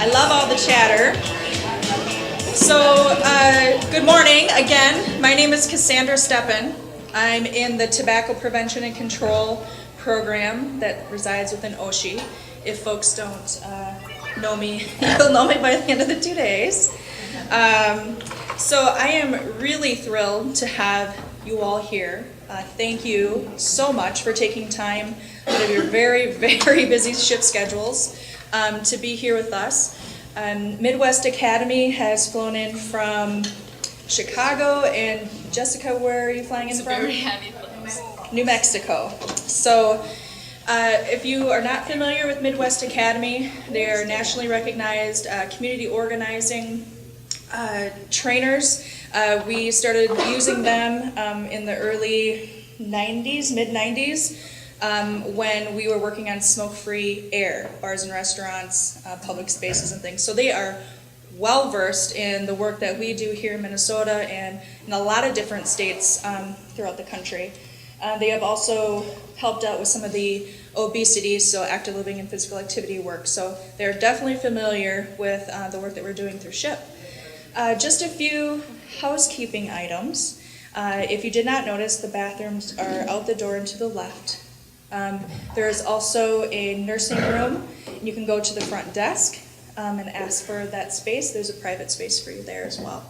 I love all the chatter. So, good morning again. My name is Cassandra Steppen. I'm in the Tobacco Prevention and Control program that resides within OSHI. If folks don't know me, you'll know me by the end of the 2 days. So I am really thrilled to have you all here. Thank you so much for taking time out of your very, very busy shift schedules to be here with us. Midwest Academy has flown in from Chicago, and Jessica, where are you flying in from? Very heavy flight. New Mexico. So if you are not familiar with Midwest Academy, they are nationally recognized community organizing trainers. We started using them in the early 90s, mid-90s, when we were working on smoke-free air, bars and restaurants, public spaces and things. So they are well-versed in the work that we do here in Minnesota and in a lot of different states throughout the country. They have also helped out with some of the obesity, so active living and physical activity work. So they're definitely familiar with the work that we're doing through SHIP. Just a few housekeeping items. If you did not notice, the bathrooms are out the door and to the left. There is also a nursing room. You can go to the front desk and ask for that space. There's a private space for you there as well.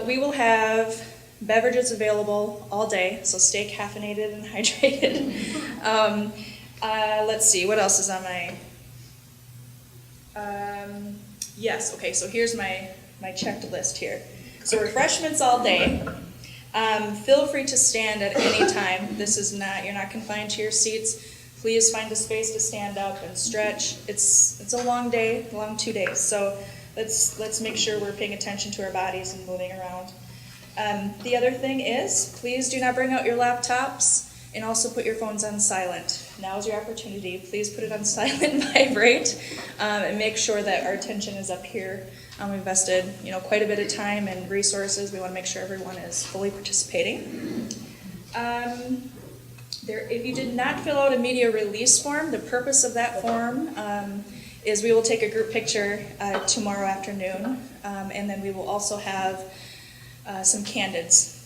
We will have beverages available all day, so stay caffeinated and hydrated. Let's see, what else is on my... yes, okay, so here's my checked list here. So refreshments all day. Feel free to stand at any time. This is not, you're not confined to your seats. Please find a space to stand up and stretch. It's a long day, a long 2 days. So let's make sure we're paying attention to our bodies and moving around. The other thing is, please do not bring out your laptops and also put your phones on silent. Now is your opportunity. Please put it on silent vibrate and make sure that our attention is up here. We've invested, quite a bit of time and resources. We want to make sure everyone is fully participating. If you did not fill out a media release form, the purpose of that form is we will take a group picture tomorrow afternoon, and then we will also have some candids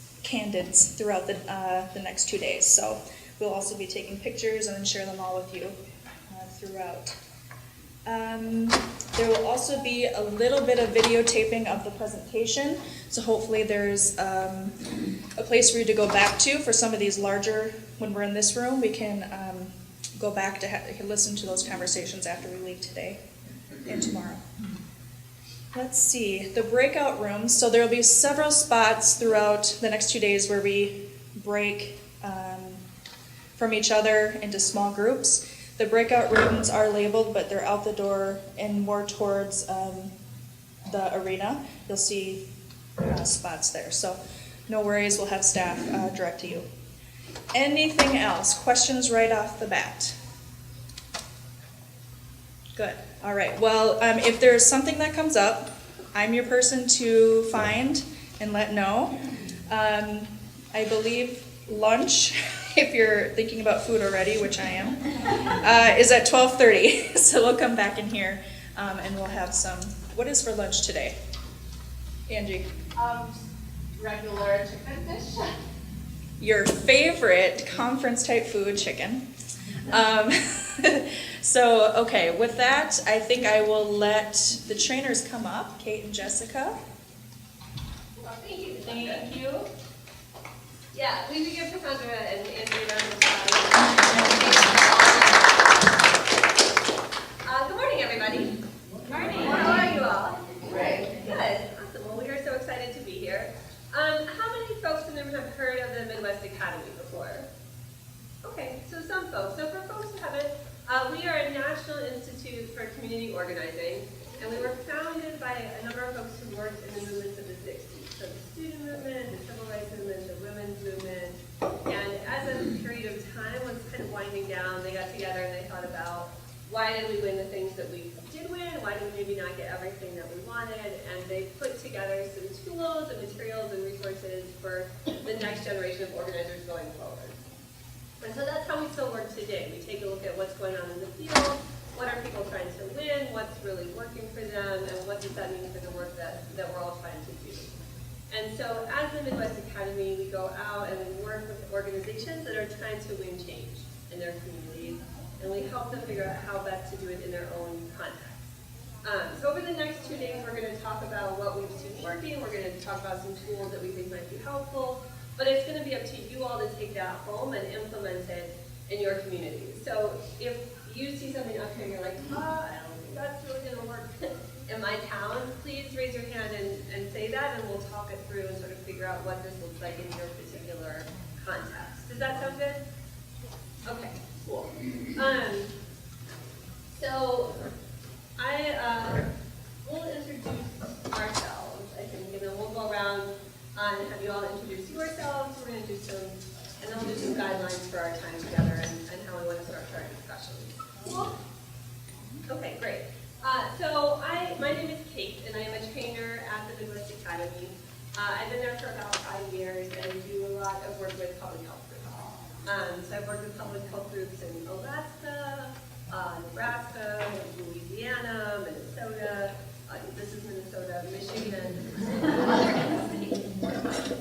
throughout the next 2 days. So we'll also be taking pictures and then share them all with you throughout. There will also be a little bit of videotaping of the presentation, so hopefully there's a place for you to go back to for some of these larger, when we're in this room, we can go back to listen to those conversations after we leave today and tomorrow. Let's see, the breakout rooms, so there will be several spots throughout the next 2 days where we break from each other into small groups. The breakout rooms are labeled, but they're out the door and more towards the arena. You'll see spots there, so no worries, we'll have staff direct to you. Anything else? Questions right off the bat? Good. All right. Well, if there's something that comes up, I'm your person to find and let know. I believe lunch, if you're thinking about food already, which I am, is at 12:30. So we'll come back in here and we'll have some. What is for lunch today, Angie? Regular chicken fish. Your favorite conference-type food, chicken. So, okay, with that, I think I will let the trainers come up, Kate and Jessica. Thank you. Thank you. Yeah, we can give Cassandra and Andrew a round of applause. Good morning, everybody. Good morning. How are you all? Great. Good. Awesome. Well, we are so excited to be here. How many folks in the room have heard of the Midwest Academy before? Okay, so some folks. So for folks who haven't, we are a National Institute for Community Organizing, and we were founded by a number of folks who worked in the movements of the 60s. So the student movement, the civil rights movement, the women's movement, and as a period of time was kind of winding down, they got together and they thought about why did we win the things that we did win, why did we maybe not get everything that we wanted, and they put together some tools and materials and resources for the next generation of organizers going forward. And so that's how we still work today. We take a look at what's going on in the field, what are people trying to win, what's really working for them, and what does that mean for the work that we're all trying to do. And so as the Midwest Academy, we go out and we work with organizations that are trying to win change in their communities, and we help them figure out how best to do it in their own context. So over the next 2 days, we're going to talk about what we've seen working. We're going to talk about some tools that we think might be helpful. But it's going to be up to you all to take that home and implement it in your community. So if you see something up here and you're like, I don't think that's really going to work in my town, please raise your hand and say that, and we'll talk it through and sort of figure out what this looks like in your particular context. Does that sound good? Okay, cool. So we'll introduce ourselves, I think, and then we'll go around and have you all introduce yourselves. We're going to do some, and then we'll do some guidelines for our time together and how we want to structure our discussion. Cool? Okay, great. So my name is Kate, and I am a trainer at the Midwest Academy. I've been there for about 5 years and do a lot of work with public health groups. So I've worked with public health groups in Alaska, Nebraska, Louisiana, Minnesota, this is Minnesota, Michigan, Minnesota,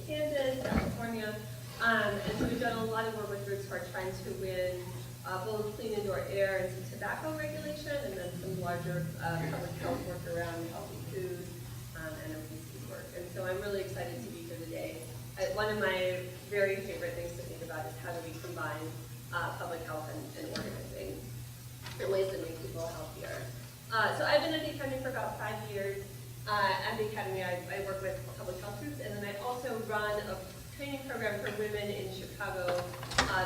Kansas, California, and so we've done a lot of work with groups who are trying to win both clean indoor air and some tobacco regulation, and then some larger public health work around healthy food and obesity work. And so I'm really excited to be here today. One of my very favorite things to think about is how do we combine public health and organizing in ways that make people healthier. So I've been at the Academy for about 5 years. At the Academy, I work with public health groups, and then I also run a training program for women in Chicago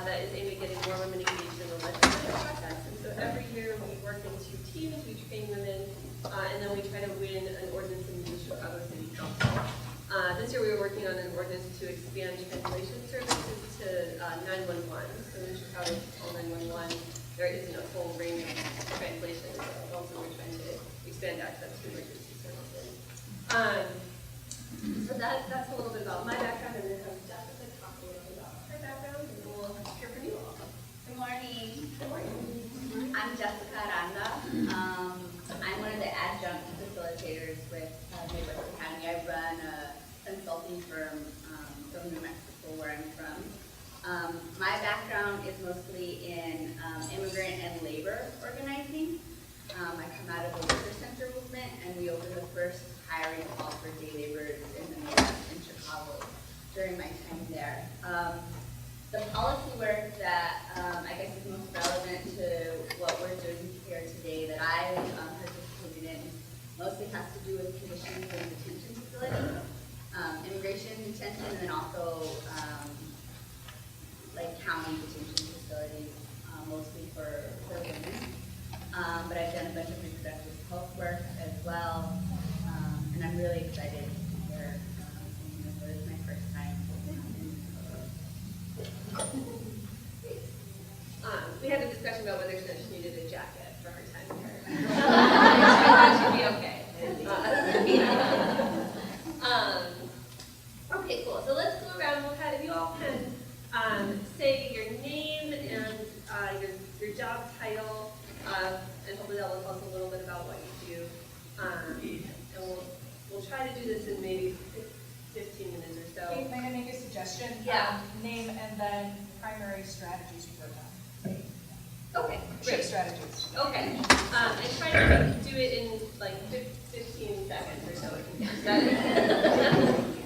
that is aimed at getting more women engaged in the legislative process. And so every year we work in 2 teams, we train women, and then we try to win an ordinance in the Chicago City Council. This year we were working on an ordinance to expand translation services to 911. So in Chicago, it's called 911. There isn't a full range of translation, so also we're trying to expand access to emergency services. So that's a little bit about my background, and then have Jessica talk a little bit about her background, and we'll hear from you all. Good morning. Good morning. I'm Jessica Aranda. I'm one of the adjunct facilitators with Midwest Academy. I run a consulting firm from New Mexico, where I'm from. My background is mostly in immigrant and labor organizing. I come out of the worker center movement, and we opened the first hiring hall for day laborers in the Midwest in Chicago during my time there. The policy work that I guess is most relevant to what we're doing here today that I participated in mostly has to do with conditions in detention facilities, immigration detention, and then also like county detention facilities, mostly for women. But I've done a bunch of reproductive health work as well, and I'm really excited to be here. This is my first time. We had a discussion about whether she needed a jacket for her time here. That should be okay. Okay, cool. So let's go around. We'll have you all can say your name and your job title, and hopefully that will tell us a little bit about what you do. And we'll try to do this in maybe 15 minutes or so. Kate, may I make a suggestion? Yeah. Name and then primary strategies you work on. Okay, Shift great. strategies. Okay, and try to do it in like 15 seconds or so if you can.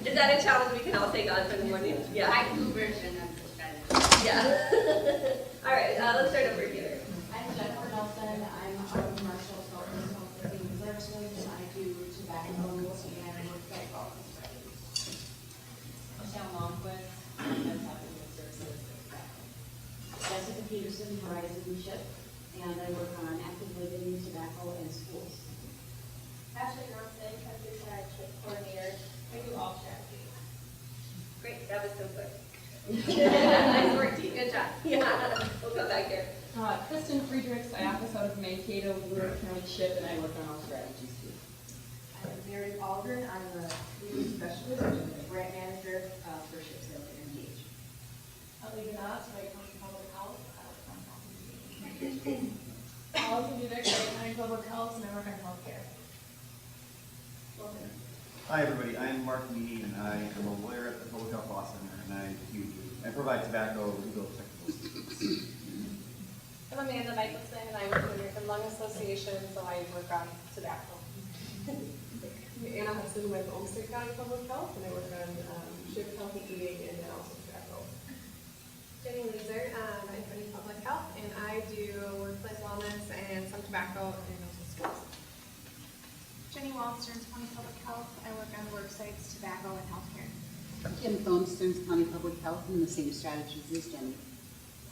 Is that a challenge we can all take on for the morning? Yeah. My version of the strategy. Yeah. All right, let's start over here. I'm Jennifer Nelson. I'm a commercial consulting services, and I do tobacco and worksite office strategies. Michelle Longquist, I'm helping with services. Jessica Peterson, Horizon Leadership, and I work on active living, tobacco, and schools. Ashley Johnson, countryside trip coordinator. I do all strategies. Great, that was so quick. Nice work, team. Good job. Yeah, we'll come back here. Kristen Friedrichs, I office out of Mankato, Blue Earth County SHIP, and I work on all strategies too. I'm Mary Aldrin. I'm a community specialist and a grant manager for SHIP Sales and Engage. I'm Lisa Knott, so I come from public health. I work on health and Mdh Training, public health, and I work on healthcare. Hi, everybody. I'm Mark Meany, and I am a lawyer at the Public Health Law Center, and I provide tobacco legal technical assistance. I'm Amanda Michelson, and I work in the American Lung Association, so I work on tobacco. I'm Anna Hudson with Olmsted County Public Health, and I work on shift healthy eating and then also tobacco. Jenny Leeser, I'm in public health, and I do workplace wellness and some tobacco and also schools. Jenny Wallstern, County Public Health. I work on work sites, tobacco, and healthcare. Kim Thone, Stearns County Public Health, and the same strategies as Jenny.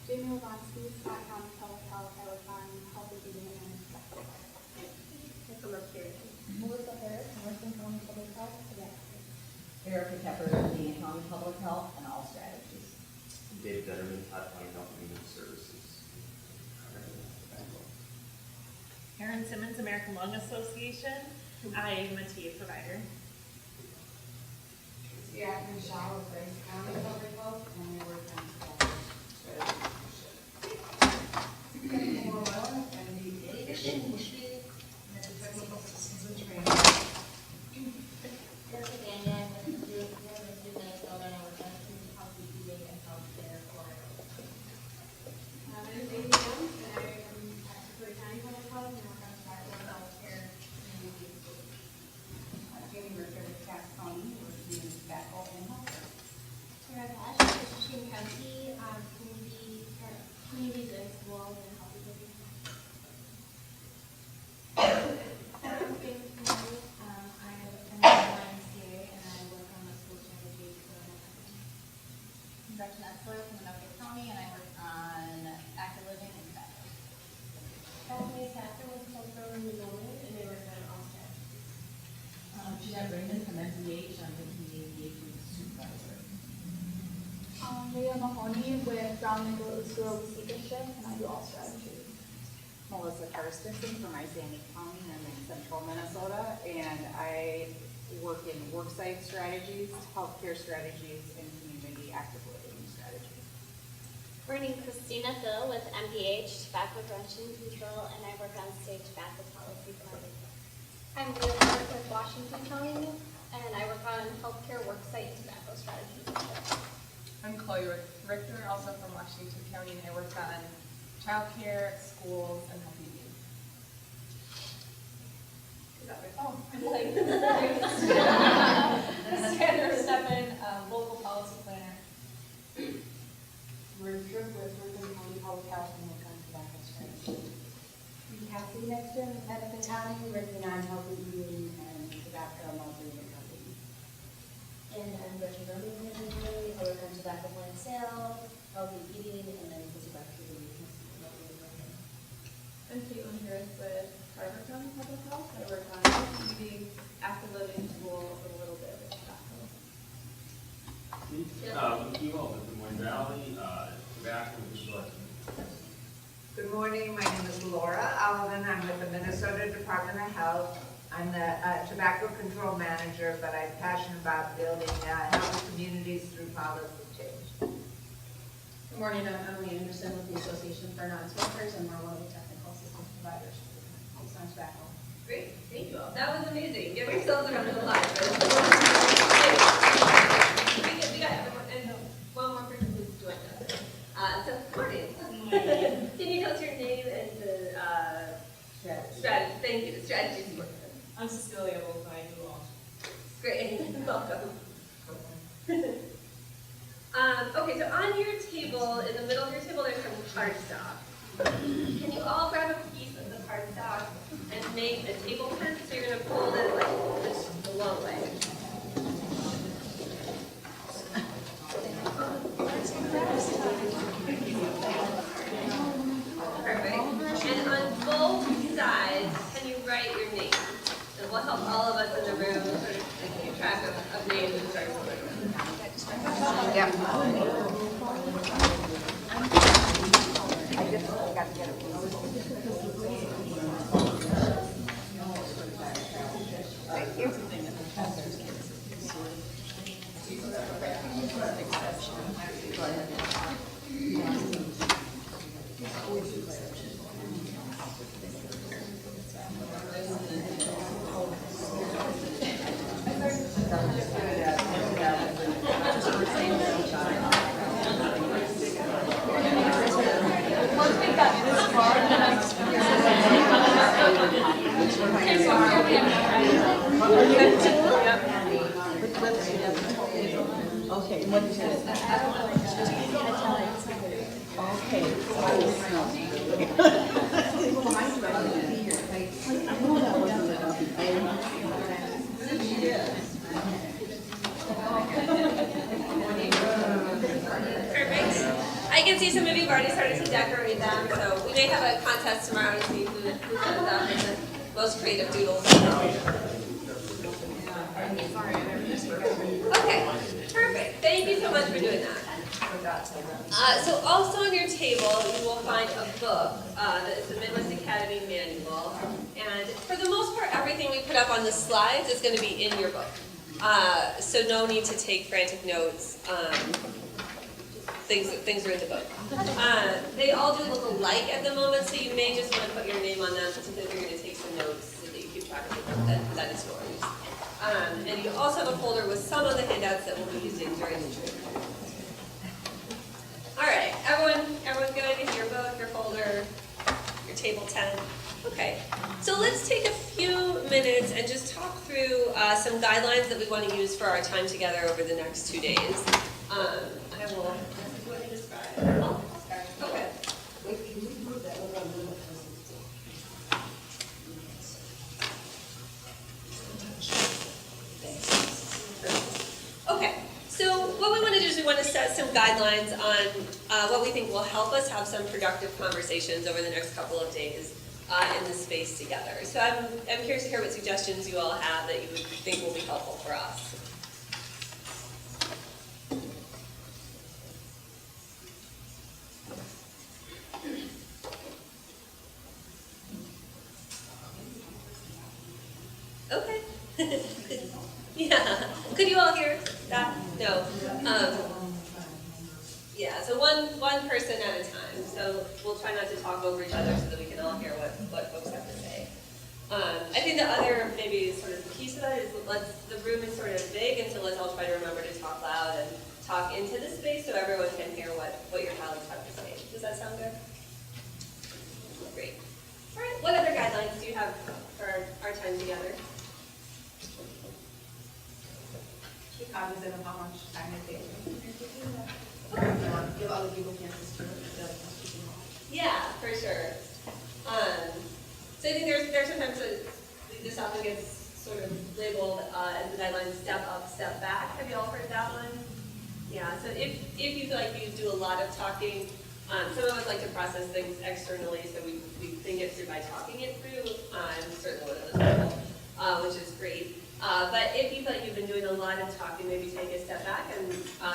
Jamie Levonsky, Scott County Public Health. I work on healthy eating and tobacco. Let's come up here. Melissa Harris, Northern County Public Health, tobacco. Erica Tepper, Dean County Public Health, and all strategies. Dave Detterman, Todd County Health and Human Services. Erin Simmons, American Lung Association. I am a TA provider. Yeah, Michelle with Grace County Public Health, and I work on tobacco strategy. Technical systems and training. Jessica Daniel, with the University of Minnesota, and I work on healthy eating and healthcare for my name is Amy Jones, and I am at Dakota County Public Health, and I work on tobacco and healthcare and youth. Jamie Ricker with Cass County, working in tobacco and healthcare. Sarah Dash, Michigan County, communities and schools and healthy living. I'm Faith Community, I am an YMCA, and I work on the school strategy for my company. Dr. Netzler from Mdh Training, and I work on active living and tobacco. Bethany Sacker with Cultural and Development, and I work on all strategies. Jeanette Raymond from Mdh, I'm the community engagement supervisor. Leah Mahoney with Brown and School Leadership, and I do all strategies. Melissa Karstensen from Isani County, I'm in central Minnesota, and I work in worksite strategies, healthcare strategies, and community active living strategies. Morning, Christina Thill with Mdh Tobacco Prevention Control, and I work on state tobacco policy for my business. I'm Leah Clark with Washington County, and I work on healthcare worksite tobacco strategies. I'm Chloe Richter, also from Washington County, and I work on childcare, schools, and healthy eating. Sandra Steppen, local policy planner. Ruth Tripp with Lincoln County Public Health, and work on tobacco strategy. Kathy Nixon, Edison County, working on healthy eating and tobacco multi-unit company. And I'm Gretchen Birmingham, I work on tobacco point sale, healthy eating, and then tobacco release. I'm Caitlin Harris with Carver County Public Health. I work on healthy eating, active living, schools, and a little bit of tobacco. You all with Des Moines Valley, tobacco and construction. Good morning, my name is Laura Alvin. I'm with the Minnesota Department of Health. I'm the tobacco control manager, but I'm passionate about building healthy communities through policy change. Good morning, I'm Emily Anderson with the Association for Non-Smokers, and we're one of the technical assistance providers based on tobacco. Great, thank you all. That was amazing. Give yourselves a round of applause. We got everyone, and one more person who's joined us. So, good morning. Can you tell us your name and the strategy? Thank you, the strategies you work with. I'm Cecilia Wolfine, who all. Great, welcome. Okay, so on your table, in the middle of your table, there's some cardstock. Can you all grab a piece of the cardstock and make a table pen? So you're going to fold it like this the long way. Perfect. And on both sides, can you write your name? It will help all of us in the room sort of keep track of names and start somewhere. Yep. I just got to get a piece. Thank you. Perfect. I can see some of you have already started to decorate them, so we may have a contest tomorrow to see who does them in the most creative doodles. Okay, perfect. Thank you so much for doing that. So also on your table, you will find a book that is the Midwest Academy Manual. And for the most part, everything we put up on the slides is going to be in your book. So no need to take frantic notes. Things are in the book. They all do look alike at the moment, so you may just want to put your name on them, particularly if you're going to take some notes so that you keep track of the book that is yours. And you also have a folder with some of the handouts that we'll be using during the training. All right, everyone good? You have your book, your folder, your table 10. Okay, so let's take a few minutes and just talk through some guidelines that we want to use for our time together over the next 2 days. I will. Do you want me to start? I'll start. Okay. Okay, so what we want to do is we want to set some guidelines on what we think will help us have some productive conversations over the next couple of days in this space together. So I'm curious to hear what suggestions you all have that you would think will be helpful for us. Okay. Yeah. Could you all hear that? No. Yeah, so one person at a time. So we'll try not to talk over each other so that we can all hear what folks have to say. I think the other maybe sort of piece of that is the room is sort of big, and so let's all try to remember to talk loud and talk into the space so everyone can hear what your colleagues have to say. Does that sound good? Great. All right, what other guidelines do you have for our time together? Be cognizant of how much time it takes. Give other people chances to Yeah, for sure. So I think there's sometimes this often gets sort of labeled as the guideline step up, step back. Have you all heard that one? Yeah, so if you feel like you do a lot of talking, some of us like to process things externally, so we think it through by talking it through. I'm certainly one of those people, which is great. But if you feel like you've been doing a lot of talking, maybe take a step back and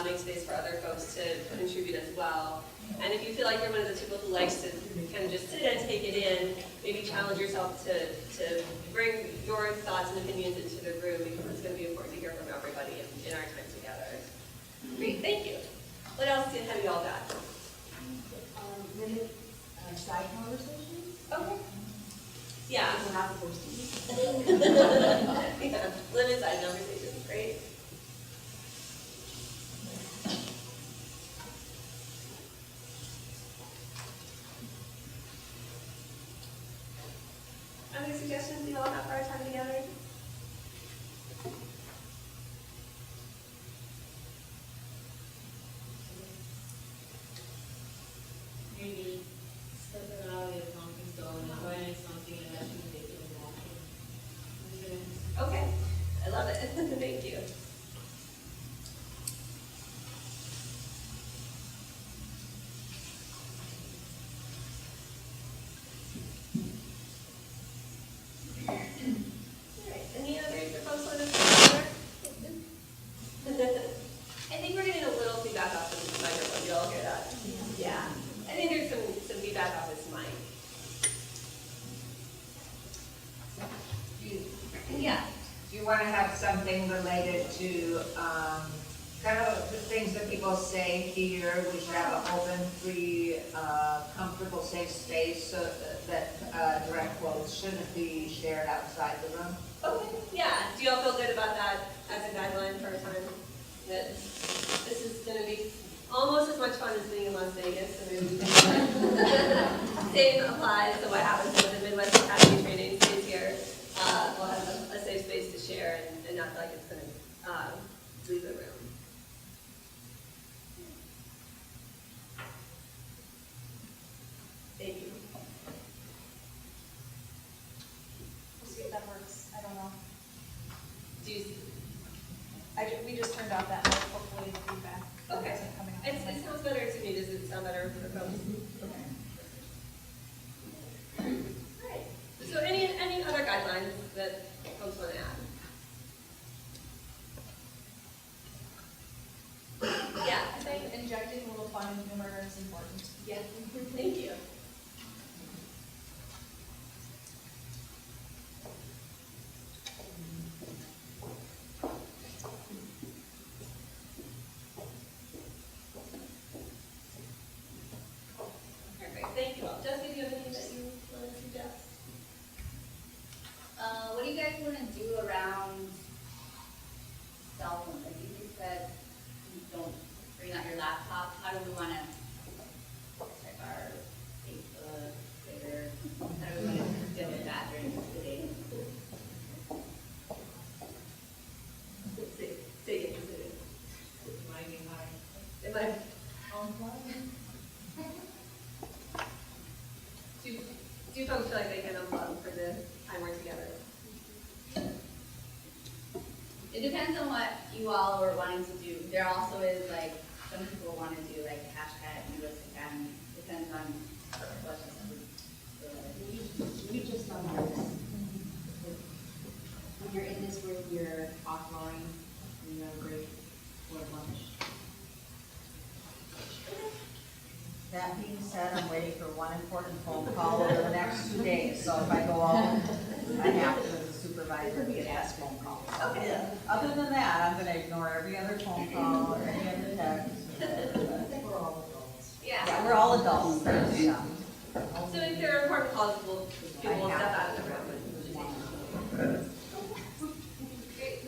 make space for other folks to contribute as well. And if you feel like you're one of those people who likes to kind of just sit and take it in, maybe challenge yourself to bring your thoughts and opinions into the room, because it's going to be important to hear from everybody in our time together. Great, thank you. What else have you all got? Side conversations? Okay. Yeah. We're not supposed to. Yeah, limit side conversations, great. Other suggestions you all have for our time together? Maybe stepping out of your comfort zone and trying something and actually taking action. Okay, I love it. Thank you. All right, any others that folks want to say? I think we're getting a little feedback off the microphone. You all hear that? Yeah. I think there's some feedback off this mic. Yeah. Do you want to have something related to kind of the things that people say here? We should have an open, free, comfortable, safe space so that direct quotes shouldn't be shared outside the room. Okay, yeah. Do you all feel good about that as a guideline for a time? That this is going to be almost as much fun as being in Las Vegas. So maybe same applies to what happens with the Midwest Academy Training stays here. We'll have a safe space to share and not feel like it's going to leave the room. just turned off that mic, hopefully the feedback Okay. isn't coming up. It sounds better to me. Does it sound better for folks? Right. So any other guidelines that folks want to add? Yeah. I think injecting a little fun humor is important. Yeah. Thank you. Perfect. Thank you all. Jessica, do you have anything that you want to suggest? What do you guys want to do around cell phones? I think you said you don't bring out your laptop. How do we want to check our Facebook, Twitter? How do we want to deal with that during the day? Say it. It might. Do folks feel like they can unplug for the time we're together? It depends on what you all are wanting to do. There also is like, some people want to do like hashtag Mdh Academy. Depends on what You just don't know this. When you're in this room, you're offline, and you have a break for lunch. That being said, I'm waiting for one important phone call over the next 2 days, so if I go out, I have to, as a supervisor, get that phone call. Okay. Other than that, I'm gonna ignore every other phone call or any other text. I think we're all adults. Yeah, we're all adults, yeah. So if there are important calls, people will step out of the room. Great.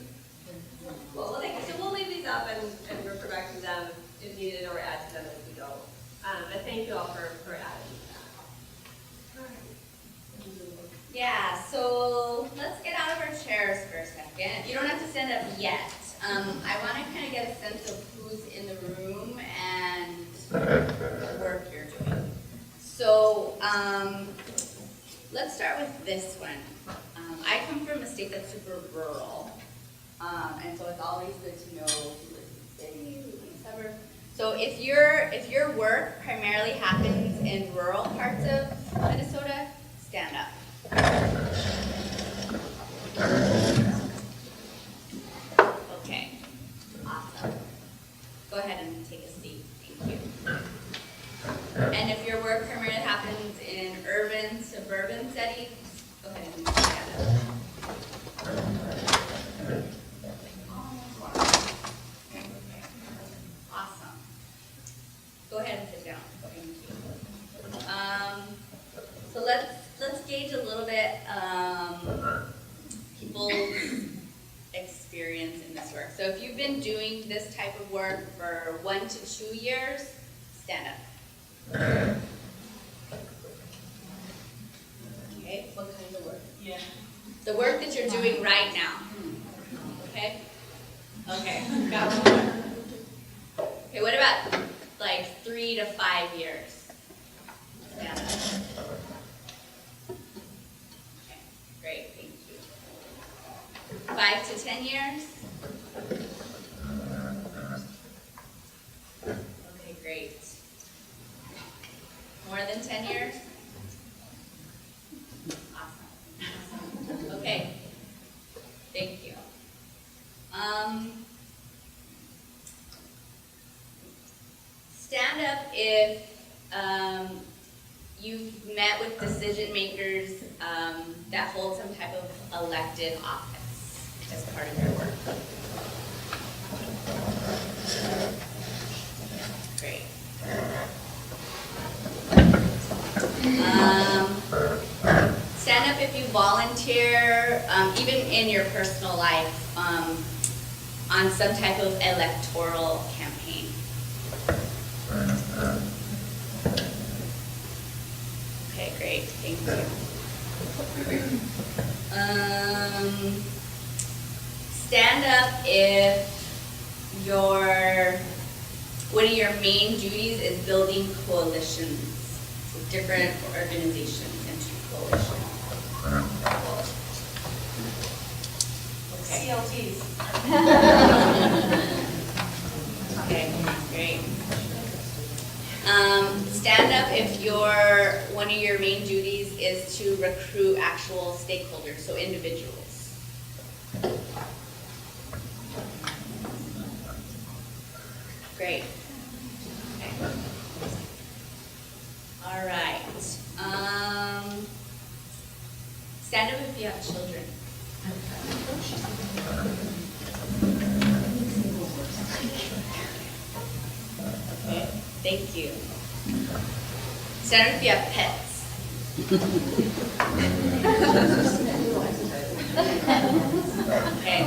Cool. Well, thank you. So we'll leave these up and refer back to them if needed or add to them as we go. But thank you all for adding that. Yeah, so let's get out of our chairs for a second. You don't have to stand up yet. I want to kind of get a sense of who's in the room and the work you're doing. So let's start with this one. I come from a state that's super rural, and so it's always good to know who lives in the city, who lives in the suburbs. So if your work primarily happens in rural parts of Minnesota, stand up. Okay, awesome. Go ahead and take a seat. Thank you. And if your work primarily happens in urban, suburban settings, go ahead and stand up. Awesome. Go ahead and sit down. Thank you. So let's gauge a little bit people's experience in this work. So if you've been doing this type of work for 1 to 2 years, stand up. Okay, what kind of work? Yeah. The work that you're doing right now. Okay? Okay, got one. Okay, what about like 3 to 5 years? Stand up. Okay, great, thank you. 5 to 10 years? Okay, great. More than 10 years? Awesome. Okay, thank you. Stand up if you've met with decision makers that hold some type of elected office as part of your work. Great. Stand up if you volunteer, even in your personal life, on some type of electoral campaign. Okay, great, thank you. Stand up if one of your main duties is building coalitions with different organizations into coalitions. Okay. CLTs. one of your main duties is to recruit actual stakeholders, so individuals. Great. Okay. All right. Stand up if you have children. Okay, thank you. Stand up if you have pets. Okay.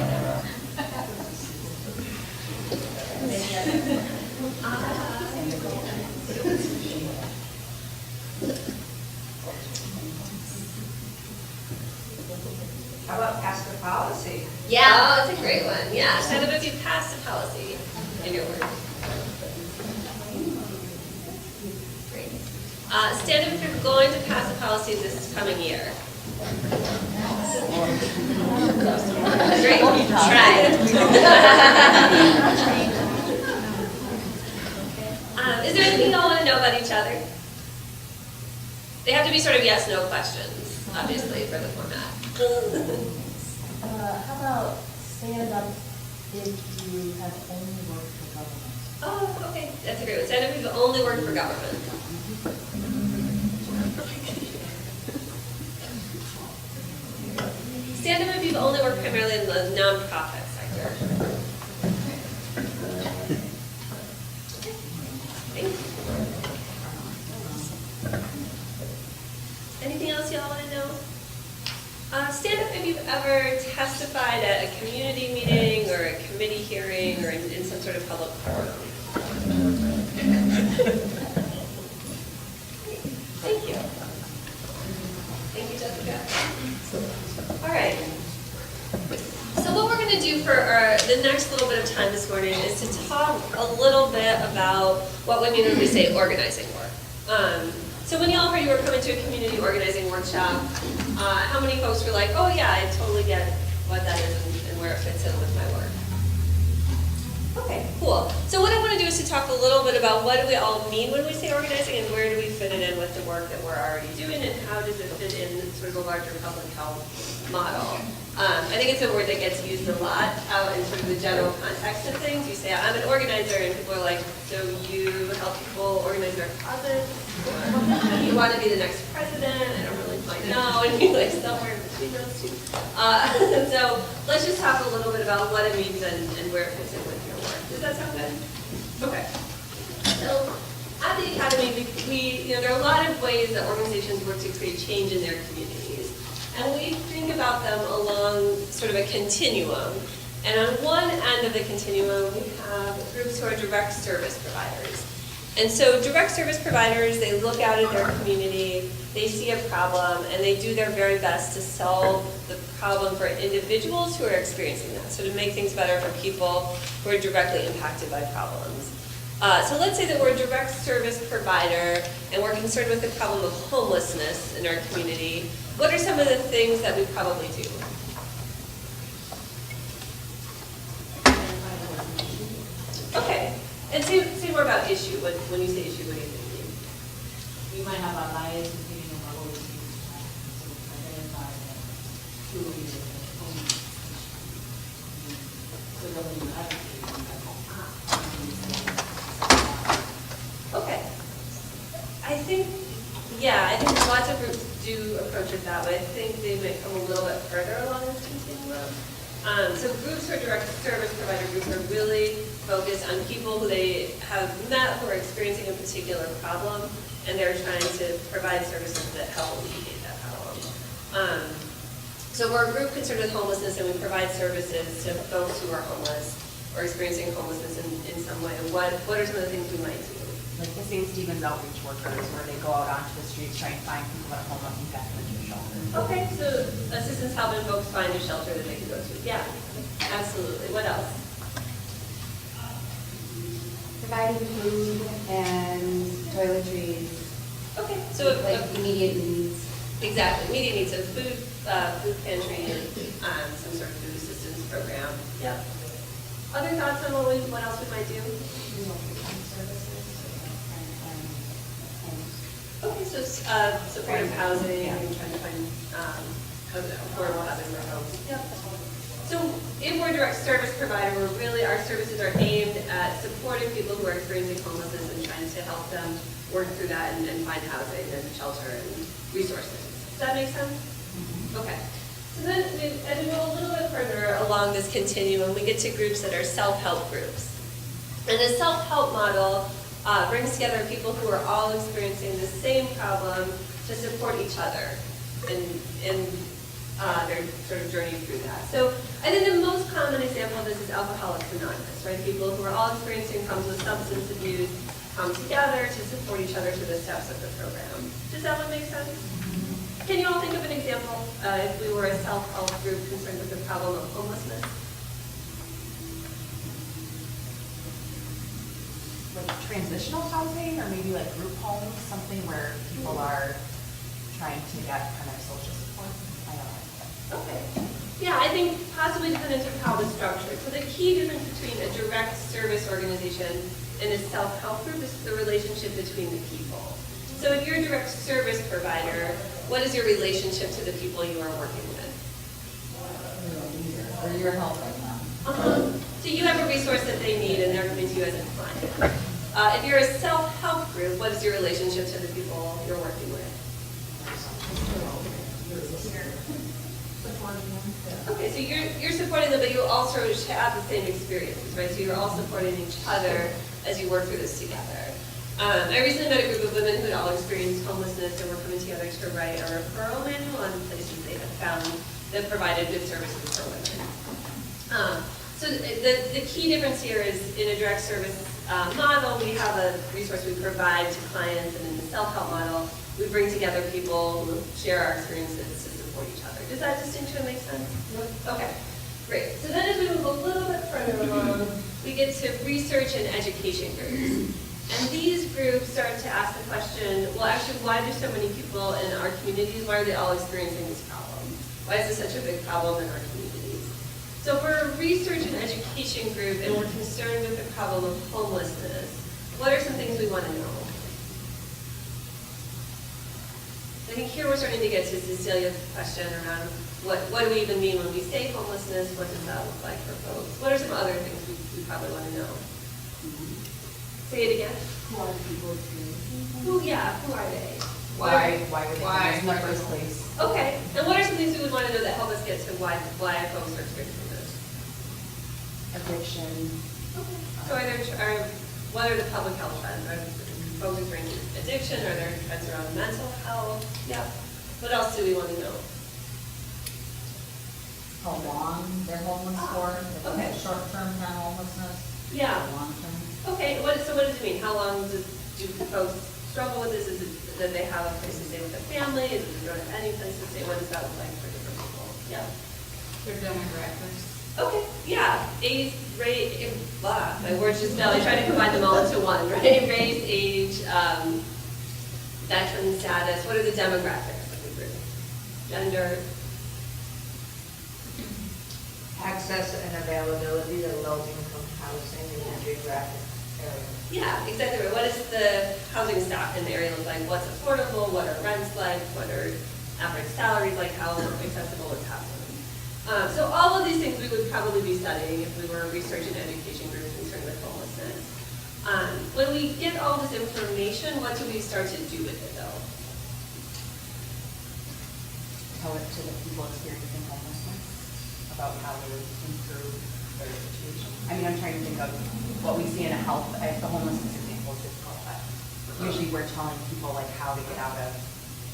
How about pass the policy? Yeah. Oh, that's a great one. Yeah, stand up if you pass a policy in your work. Great. Stand up if you're going to pass a policy this coming year. Great. Try it. Is there anything y'all want to know about each other? They have to be sort of yes/no questions, obviously, for the format. How about stand up if you have only worked for government? Oh, okay. That's a great one. Stand up if you've only worked for government. Stand up if you've only worked primarily in the nonprofit sector. Thank you. Anything else y'all want to know? Stand up if you've ever testified at a community meeting or a committee hearing or in some sort of public forum. Thank you. Thank you, Jessica. All right. So what we're going to do for the next little bit of time this morning is to talk a little bit about what we mean when we say organizing work. So when y'all heard you were coming to a community organizing workshop, how many folks were like, oh yeah, I totally get what that is and where it fits in with my work? Okay, cool. So what I want to do is to talk a little bit about what do we all mean when we say organizing and where do we fit it in with the work that we're already doing and how does it fit in sort of a larger public health model. I think it's a word that gets used a lot out in sort of the general context of things. You say, I'm an organizer, and people are like, so you help people organize their causes? Or you want to be the next president? I don't really quite know. And you're like, somewhere between those two. So let's just talk a little bit about what it means and where it fits in with your work. Does that sound good? Okay. So at the Academy, there are a lot of ways that organizations work to create change in their communities. And we think about them along sort of a continuum. And on one end of the continuum, we have groups who are direct service providers. And so direct service providers, they look out at their community, they see a problem, and they do their very best to solve the problem for individuals who are experiencing that. So to make things better for people who are directly impacted by problems. So let's say that we're a direct service provider and we're concerned with the problem of homelessness in our community. What are some of the things that we probably do? Okay, and say more about issue. When you say issue, what do you think? We might have a bias opinion of what we see so identify who is so really advocate on that. Okay. I think lots of groups do approach it that way. I think they might come a little bit further along this continuum. So groups or direct service provider groups are really focused on people who they have met who are experiencing a particular problem, and they're trying to provide services that help alleviate that problem. So we're a group concerned with homelessness, and we provide services to folks who are homeless or experiencing homelessness in some way. What are some of the things we might do? Like the St. Stephen's outreach workers, where they go out onto the streets trying to find people that are homeless and get them into a shelter. Okay, so assistance helping folks find a shelter that they can go to. Yeah, absolutely. What else? Providing food and toiletries. Okay, so like immediate needs. Exactly, immediate needs of food, food pantry, and some sort of food assistance program. Yep. Other thoughts on what else we might do? Okay, so supportive housing, and trying to find affordable housing for folks. Yep. So if we're a direct service provider, our services are aimed at supporting people who are experiencing homelessness and trying to help them work through that and find housing and shelter and resources. Does that make sense? Okay. So then, as we go a little bit further along this continuum, we get to groups that are self-help groups. And the self-help model brings together people who are all experiencing the same problem to support each other in their sort of journey through that. So I think the most common example of this is Alcoholics Anonymous, right? People who are all experiencing problems with substance abuse come together to support each other through the steps of the program. Does that one make sense? Can you all think of an example if we were a self-help group concerned with the problem of homelessness? Like transitional housing, or maybe like group homes, something where people are trying to get kind of social support? I don't know. Okay. Yeah, I think possibly dependent on how it's structured. So the key difference between a direct service organization and a self-help group is the relationship between the people. So if you're a direct service provider, what is your relationship to the people you are working with? Or you're helping them. So you have a resource that they need and they're coming to you as a client. If you're a self-help group, what is your relationship to the people you're working with? Okay, so you're supporting them, but you also have the same experiences, right? So you're all supporting each other as you work through this together. I recently met a group of women who had all experienced homelessness and were coming together to write a referral manual on places they had found that provided good services for women. So the key difference here is in a direct service model, we have a resource we provide to clients, and in the self-help model, we bring together people who share our experiences to support each other. Does that distinction make sense? Okay, great. So then as we move a little bit further along, we get to research and education groups. And these groups start to ask the question, well, actually, why do so many people in our communities, why are they all experiencing this problem? Why is this such a big problem in our communities? So if we're a research and education group and we're concerned with the problem of homelessness, what are some things we want to know? I think here we're starting to get to Cecilia's question around what do we even mean when we say homelessness? What does that look like for folks? What are some other things we probably want to know? Say it again. Who are the people experiencing? Who are they? Why were they homeless in the first place? Okay, and what are some things we would want to know that help us get to why folks are experiencing this? Addiction. Okay. So what are the public health trends? Are folks experiencing addiction? Are there trends around mental health? Yeah. What else do we want to know? How long they're homeless for? Okay. Short-term kind of homelessness? Yeah. Or long-term? Okay, so what does it mean? How long do folks struggle with this? Is it that they have a place to stay with their family? Is it they don't have any place to stay? What does that look like for different people? Yeah. Their demographics. Okay, yeah. Age, rate, my words just fell. I try to combine them all into one, right? Race, age, veteran status. What are the demographics of the group? Gender. Access and availability to low-income housing in the geographic area. Yeah, exactly right. What does the housing stock in the area look like? What's affordable? What are rents like? What are average salaries like? How accessible is housing? So all of these things we would probably be studying if we were a research and education group concerned with homelessness. When we get all this information, what do we start to do with it though? Tell it to the people experiencing homelessness about how to improve their situation. I mean, I'm trying to think of what we see in a health, the homelessness example is difficult, but usually we're telling people like how to get out of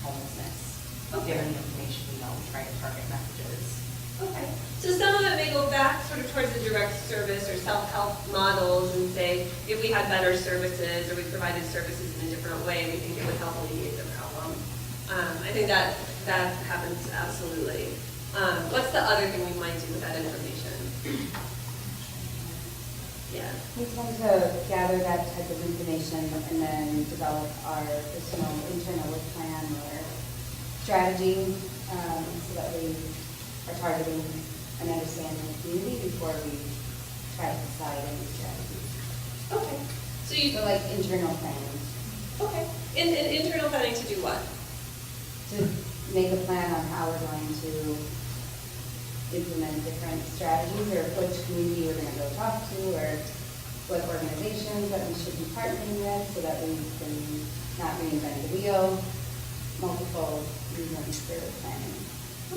homelessness. Given the information we know, we try to target messages. Okay. So some of it may go back sort of towards the direct service or self-help models and say, if we had better services or we provided services in a different way, we think it would help alleviate the problem. I think that happens absolutely. What's the other thing we might do with that information? Yeah. We tend to gather that type of information and then develop our personal internal plan or strategy so that we are targeting and understanding the community before we try to decide any strategies. Okay. So like internal planning. Okay. And internal planning to do what? To make a plan on how we're going to implement different strategies, or which community we're gonna go talk to, or what organizations that we should be partnering with, so that we can not reinvent the wheel. Multiple reasons for planning.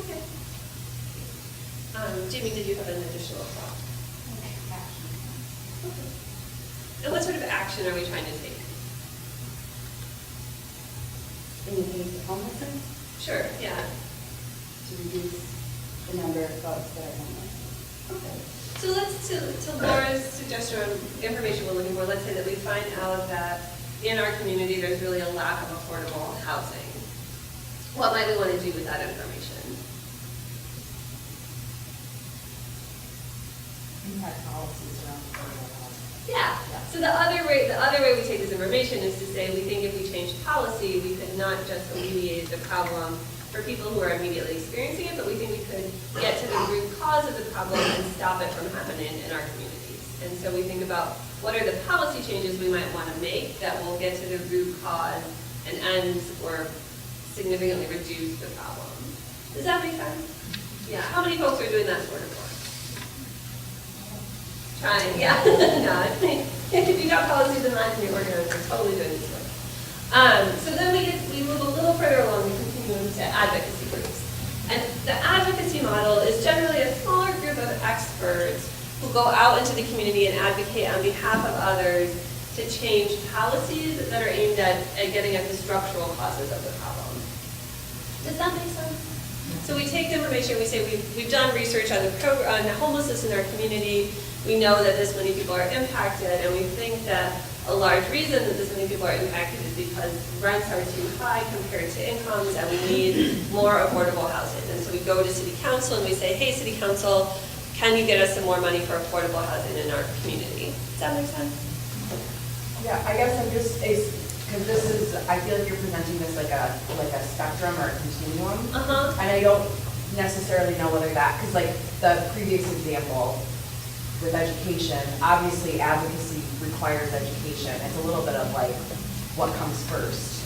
Okay. Jamie, did you have an additional thought? Okay. And what sort of action are we trying to take? In the case of homelessness, Sure, yeah. to reduce the number of folks that are homeless. Okay. So let's, to Laura's suggestion on information we're looking for, let's say that we find out that in our community there's really a lack of affordable housing. What might we want to do with that information? You had policies around affordable housing. Yeah. So the other way we take this information is to say we think if we change policy, we could not just alleviate the problem for people who are immediately experiencing it, but we think we could get to the root cause of the problem and stop it from happening in our communities. And so we think about what are the policy changes we might want to make that will get to the root cause and end or significantly reduce the problem. Does that make sense? Yeah. How many folks are doing that sort of work? Trying, yeah. No, if you got policies in mind and you're organized, you're totally doing this work. So then we move a little further along, we continue into advocacy groups. And the advocacy model is generally a smaller group of experts who go out into the community and advocate on behalf of others to change policies that are aimed at getting at the structural causes of the problem. Does that make sense? So we take the information, we say we've done research on the homelessness in our community. We know that this many people are impacted, and we think that a large reason that this many people are impacted is because rents are too high compared to incomes, and we need more affordable housing. And so we go to city council and we say, hey, city council, can you get us some more money for affordable housing in our community? Does that make sense? Yeah, I guess I'm just, because this is, I feel like you're presenting this like a spectrum or a continuum. And I don't necessarily know whether that, because like the previous example with education, obviously advocacy requires education. It's a little bit of like what comes first.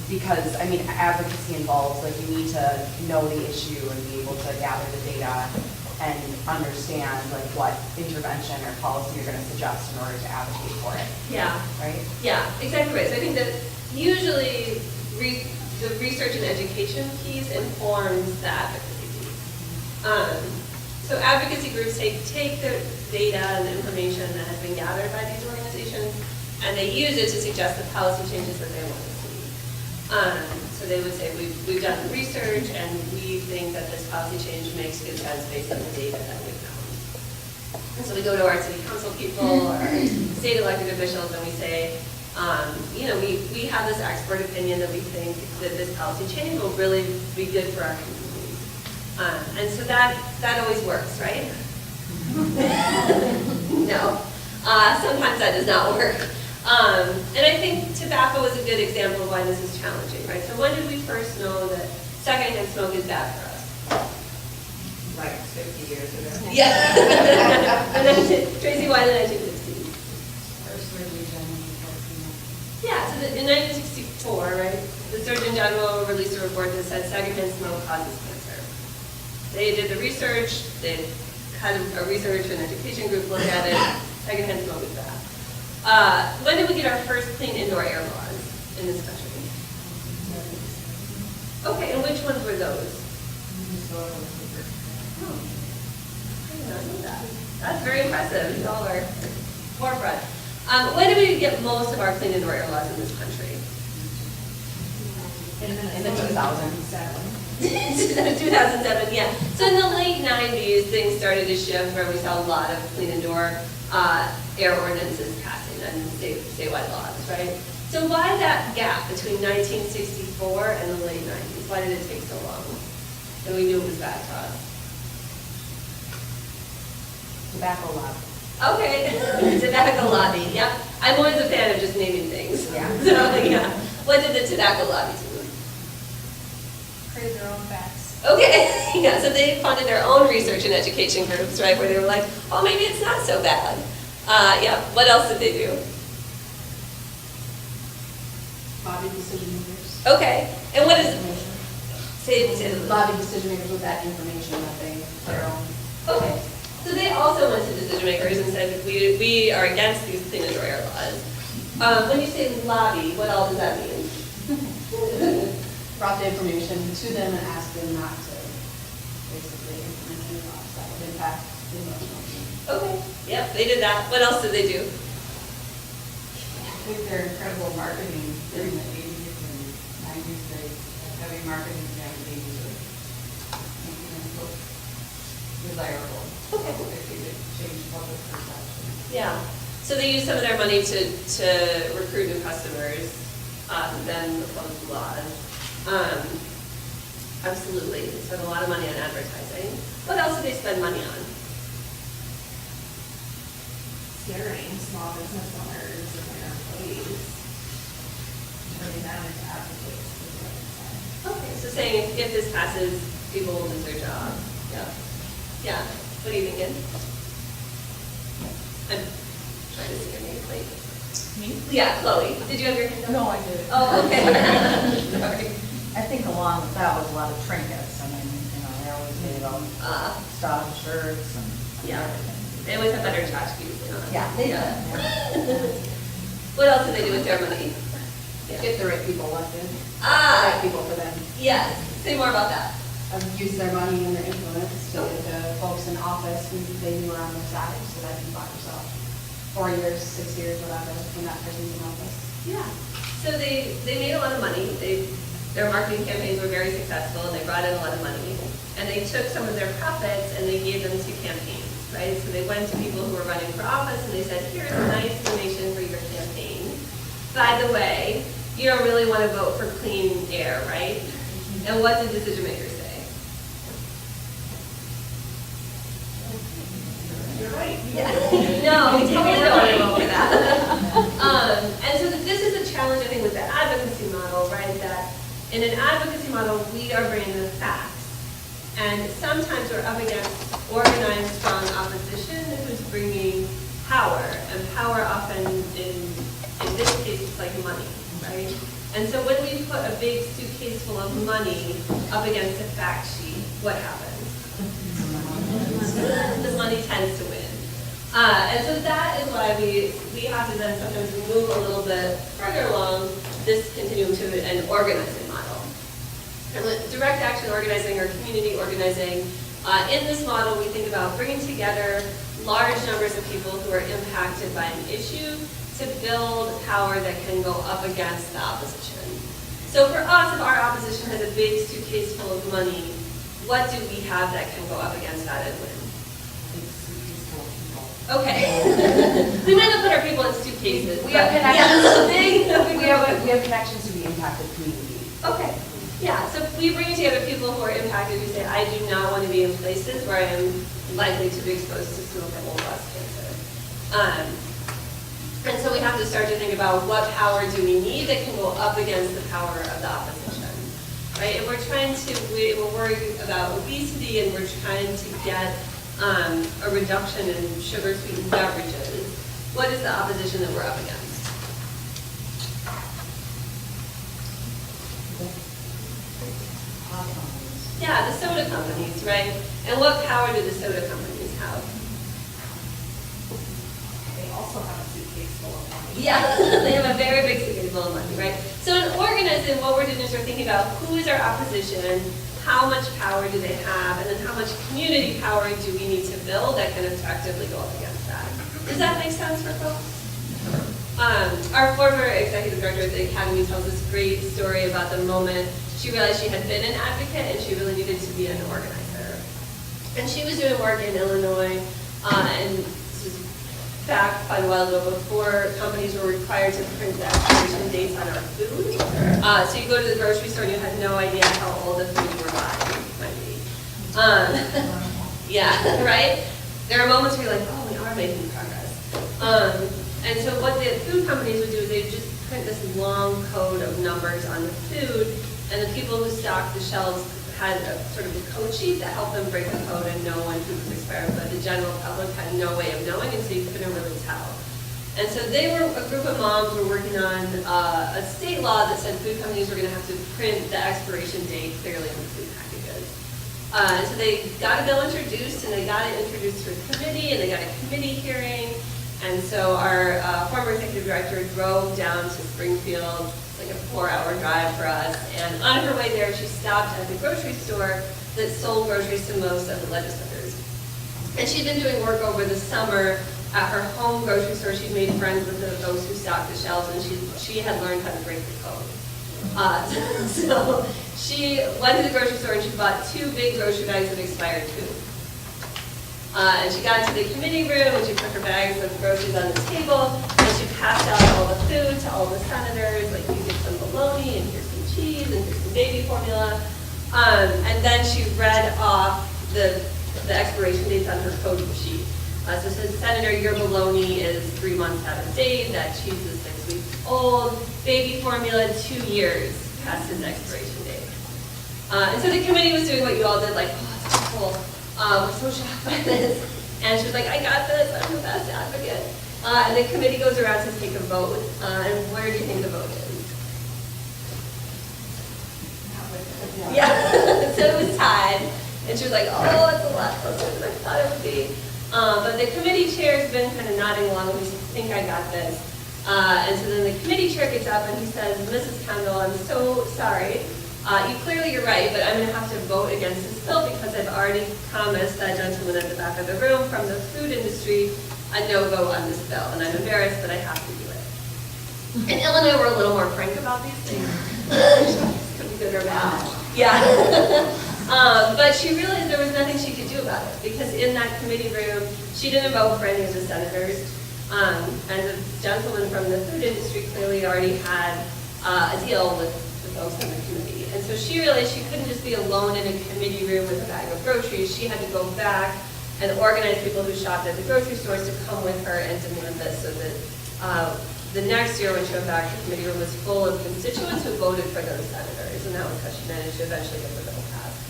Because, I mean, advocacy involves, like, you need to know the issue and be able to gather the data and understand, like, what intervention or policy you're going to suggest in order to advocate for it. Yeah. Right? Yeah, exactly right. So I think that usually the research and education piece informs the advocacy piece. So advocacy groups take the data and the information that has been gathered by these organizations, and they use it to suggest the policy changes that they want to see. So they would say, we've done the research, and we think that this policy change makes good sense based on the data that we've found. And so we go to our city council people, or state elected officials, and we say, you know, we have this expert opinion that we think that this policy change will really be good for our communities. And so that always works, right? No. Sometimes that does not work. And I think tobacco is a good example of why this is challenging, right? So when did we first know that secondhand smoke is bad for us? Like 50 years ago. Yeah. Tracy, why the 1960s? First Surgeon General. Yeah, so in 1964, right, the Surgeon General released a report that said secondhand smoke causes cancer. They did the research, they had a research and education group look at it, secondhand smoke is bad. When did we get our first clean indoor air laws in this country? Okay, and which ones were those? Oh, I did not know that. That's very impressive. You all are forefront. When did we get most of our clean indoor air laws in this country? In the 2007. 2007, yeah. So in the late 90s, things started to shift where we saw a lot of clean indoor air ordinances passing and statewide laws, right? So why that gap between 1964 and the late 90s? Why did it take so long? And we knew it was bad for us. Tobacco lobby. Okay, tobacco lobby, yep. I'm always a fan of just naming things. Yeah. So, yeah. What did the tobacco lobby do? Create their own facts. Okay, yeah, so they funded their own research and education groups, right, where they were like, oh, maybe it's not so bad. Yeah, what else did they do? lobby decision makers. Okay, and what is, Information. say it, Lobby decision makers with that information that they, their own. okay. So they also went to decision makers and said, we are against these clean and dry air laws. When you say lobby, what all does that mean? Brought the information to them and asked them not to basically implement any laws that would impact the emotional. Okay, yep, they did that. What else did they do? I think their incredible marketing during the 80s and 90s, they had heavy marketing campaigns of making them look desirable. Okay. If they could change public perception. Yeah, so they used some of their money to recruit new customers, then oppose the laws. Absolutely, they spent a lot of money on advertising. What else did they spend money on? Scaring small business owners and their employees, turning them into advocates. Okay, so saying if this passes, people will lose their job. Yeah. Yeah, what are you thinking? I'm trying to see your name, like. Me? Yeah, Chloe, did you have your hand up? No, I didn't. Oh, okay. Sorry. I think along with that was a lot of trinkets. I mean, you know, they always gave out stuff, shirts and Yeah. everything. They always have better trash usually on. Yeah, they did. What else did they do with their money? Get the right people elected, the Ah, right people for them. yes, say more about that. Use their money and their influence to get the folks in office who they knew were on their side, so that you bought yourself 4 years, 6 years, whatever, when that person's in office. Yeah, so they made a lot of money, their marketing campaigns were very successful, and they brought in a lot of money, and they took some of their profits and they gave them to campaigns, right? So they went to people who were running for office and they said, here's a nice donation for your campaign. By the way, you don't really want to vote for clean air, right? And what did decision makers say? You're right. Yeah. No, we totally don't want to vote for that. And so this is a challenge, I think, with the advocacy model, right? That in an advocacy model, we are bringing the facts. And sometimes we're up against organized, strong opposition who's bringing power. And power often, in this case, it's like money, right? And so when we put a big suitcase full of money up against a fact sheet, what happens? The money tends to win. And so that is why we have to then sometimes move a little bit further along this continuum to an organizing model. And with direct action organizing or community organizing, in this model we think about bringing together large numbers of people who are impacted by an issue to build power that can go up against the opposition. So for us, if our opposition has a big suitcase full of money, what do we have that can go up against that and win? Okay. We might not put our people in suitcases. We have connections. We have connections to the impacted community. Okay. Yeah, so we bring together people who are impacted who say, I do not want to be in places where I am likely to be exposed to smoke that will cause cancer. And so we have to start to think about what power do we need that can go up against the power of the opposition, right? And we're worried about obesity and we're trying to get a reduction in sugar-sweetened beverages. What is the opposition that we're up against? Yeah, the soda companies, right? And what power do the soda companies have? They also have a suitcase full of money. Yeah, they have a very big suitcase full of money, right? So in organizing, what we're doing is we're thinking about who is our opposition, how much power do they have, and then how much community power do we need to build that can effectively go up against that. Does that make sense for folks? Our former executive director at the Academy tells this great story about the moment she realized she had been an advocate and she really needed to be an organizer. And she was doing work in Illinois, and this was back quite a while ago before companies were required to print the expiration dates on our food. So you go to the grocery store and you had no idea how old the food you were buying might be. Yeah, right? There are moments where you're like, oh, we are making progress. And so what the food companies would do is they would just print this long code of numbers on the food, and the people who stocked the shelves had a sort of a code sheet that helped them break the code and know when food was expired, but the general public had no way of knowing, and so you couldn't really tell. And so they were, a group of moms were working on a state law that said food companies were going to have to print the expiration date clearly on the food packages. And so they got a bill introduced, and they got it introduced to a committee, and they got a committee hearing. And so our former executive director drove down to Springfield, like a 4-hour drive for us. And on her way there, she stopped at the grocery store that sold groceries to most of the legislators. And she'd been doing work over the summer at her home grocery store. She'd made friends with the folks who stocked the shelves, and she had learned how to break the code. So she went to the grocery store and she bought 2 big grocery bags of expired food. And she got into the committee room and she put her bags of groceries on the table and she passed out all the food to all the senators, like you get some bologna and here's some cheese and here's some baby formula. And then she read off the expiration dates on her code sheet. So it says, Senator, your bologna is 3 months out of date, that cheese is 6 weeks old, baby formula 2 years past its expiration date. And so the committee was doing what you all did, like, oh, that's cool. We're so shocked by this. And she was like, I got this, I'm the best advocate. And the committee goes around to take a vote. And where do you think the vote is? Yeah, so it was tied. And she was like, oh, it's a lot closer than I thought it would be. But the committee chair's been kind of nodding along with me, so I think I got this. And so then the committee chair gets up and he says, Mrs. Kendall, I'm so sorry. You're right, but I'm going to have to vote against this bill because I've already promised that gentleman at the back of the room from the food industry a no vote on this bill. And I'm embarrassed, but I have to do it. In Illinois, we're a little more frank about these things. Could be good or bad. Yeah. But she realized there was nothing she could do about it because in that committee room, she didn't vote for any of the senators. And the gentleman from the food industry clearly already had a deal with the folks on the committee. And so she realized she couldn't just be alone in a committee room with a bag of groceries. She had to go back and organize people who shopped at the grocery stores to come with her and demand this so that the next year when she went back, the committee room was full of constituents who voted for those senators. And that was how she managed to eventually get the bill passed.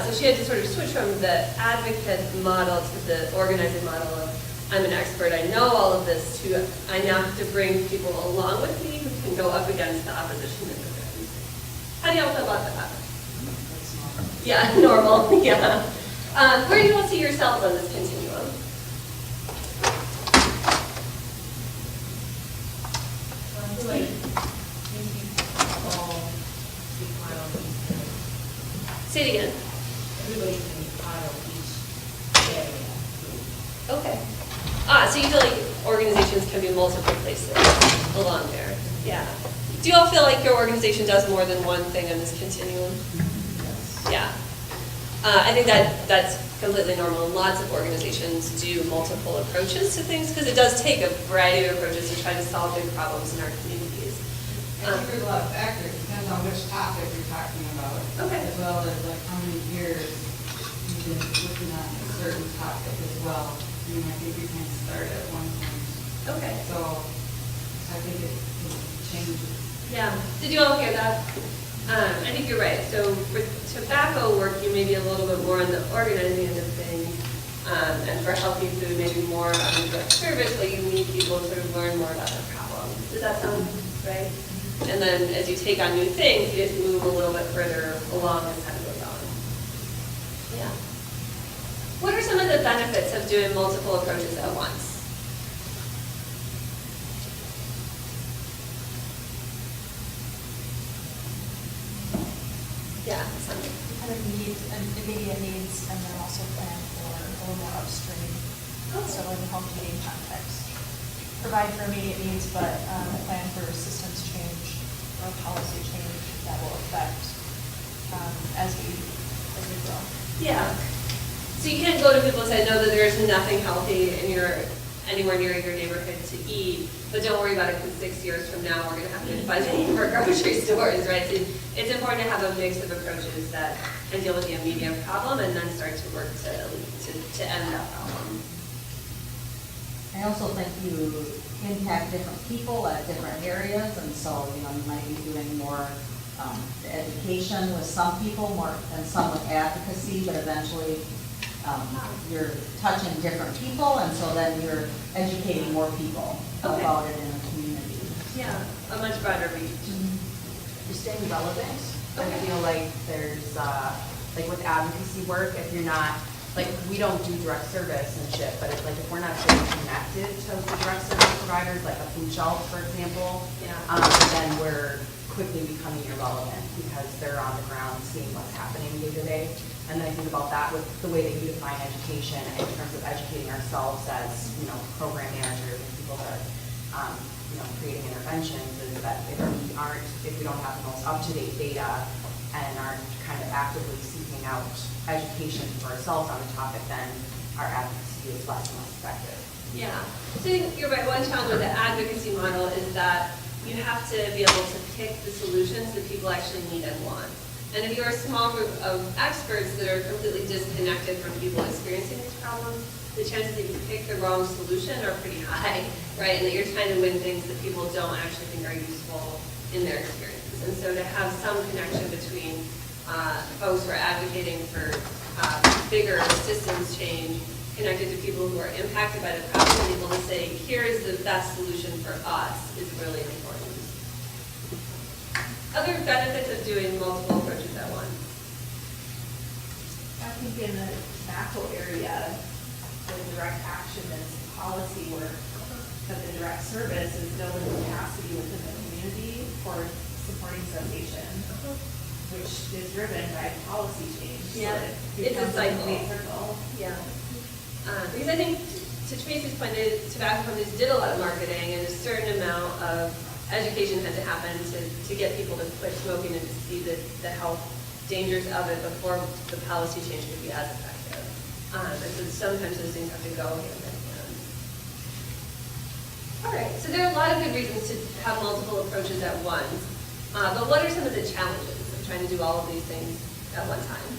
So she had to sort of switch from the advocate model to the organizing model of I'm an expert, I know all of this, to I now have to bring people along with me who can go up against the opposition in the room. How do y'all feel about that? Yeah, normal, yeah. Where do you all see yourselves on this continuum? I feel like maybe all be part of each. Say it again. Everybody can be part of each area. Okay. So you feel like organizations can be multiple places along there. Yeah. Do you all feel like your organization does more than one thing on this continuum? Yeah. I think that's completely normal. Lots of organizations do multiple approaches to things because it does take a variety of approaches to try to solve big problems in our communities. There's a lot of factors, depends on which topic you're talking about. Okay. As well as like how many years you've been working on a certain topic as well. I mean, I think you can start at one point. Okay. So I think it changes. Yeah. Did you all hear that? I think you're right. So for tobacco work, you may be a little bit more on the organizing end of things. And for healthy food, maybe more on the direct service, but you need people to sort of learn more about the problem. Does that sound right? And then as you take on new things, you just move a little bit further along as time goes on. Yeah. What are some of the benefits of doing multiple approaches at once? Yeah, Sunday. Kind of immediate needs, and then also plan for a little more upstream. Okay. So in the home meeting context, provide for immediate needs, but plan for systems change or policy change that will affect as we grow. Yeah. So you can't go to people and say, no, that there's nothing healthy in anywhere near your neighborhood to eat, but don't worry about it because 6 years from now we're going to have to find more grocery stores, right? So it's important to have a mix of approaches that can deal with the immediate problem and then start to work to end that problem. I also think you impact different people at different areas, and so, you might be doing more education with some people, more and some with advocacy, but eventually you're touching different people, and so then you're educating more people. about it in a community. Yeah, a much broader reach. You're staying relevant. I Okay. feel like there's, like with advocacy work, if you're not, like, we don't do direct service and shit, but it's like if we're not staying connected to the direct service providers, like a food shelf, for example, Yeah. then we're quickly becoming irrelevant because they're on the ground seeing what's happening day to day. And then I think about that with the way that you define education in terms of educating ourselves as, you know, program managers and people that are, you know, creating interventions, is that if we don't have the most up-to-date data and aren't kind of actively seeking out education for ourselves on the topic, then our advocacy is less and less effective. Yeah, so I think you're right. One challenge with the advocacy model is that you have to be able to pick the solutions that people actually need and want. And if you're a small group of experts that are completely disconnected from people experiencing these problems, the chances that you pick the wrong solution are pretty high, right? And that you're trying to win things that people don't actually think are useful in their experiences. And so to have some connection between folks who are advocating for bigger systems change connected to people who are impacted by the problem and able to say, here is the best solution for us is really important. Other benefits of doing multiple approaches at once. I think in the tobacco area, the direct action is policy work, but the direct service is building capacity within the community for supporting cessation, which is driven by policy change. Yeah, So it's a cycle. complete circle. Yeah. Because I think, to Tracy's point, the tobacco companies did a lot of marketing, and a certain amount of education had to happen to get people to quit smoking and to see the health dangers of it before the policy change could be as effective. And so sometimes those things have to go hand in hand. All right, so there are a lot of good reasons to have multiple approaches at once. But what are some of the challenges of trying to do all of these things at one time?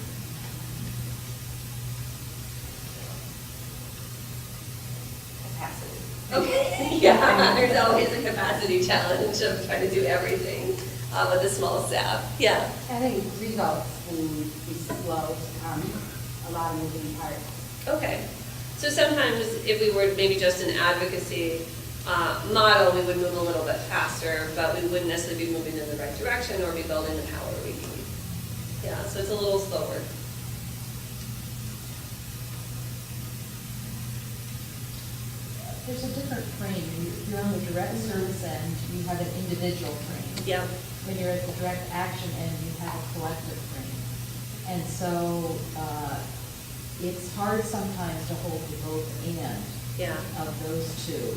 Capacity. Okay, yeah, there's always a capacity challenge of trying to do everything with a small staff. Yeah. I think results will be slow, a lot of moving parts. Okay. So sometimes if we were maybe just an advocacy model, we would move a little bit faster, but we wouldn't necessarily be moving in the right direction or be building the power we need. Yeah, so it's a little slower. There's a different frame. You're on the direct service end, you have an individual frame. Yeah. When you're at the direct action end, you have a collective frame. And so it's hard sometimes to hold the both and of those two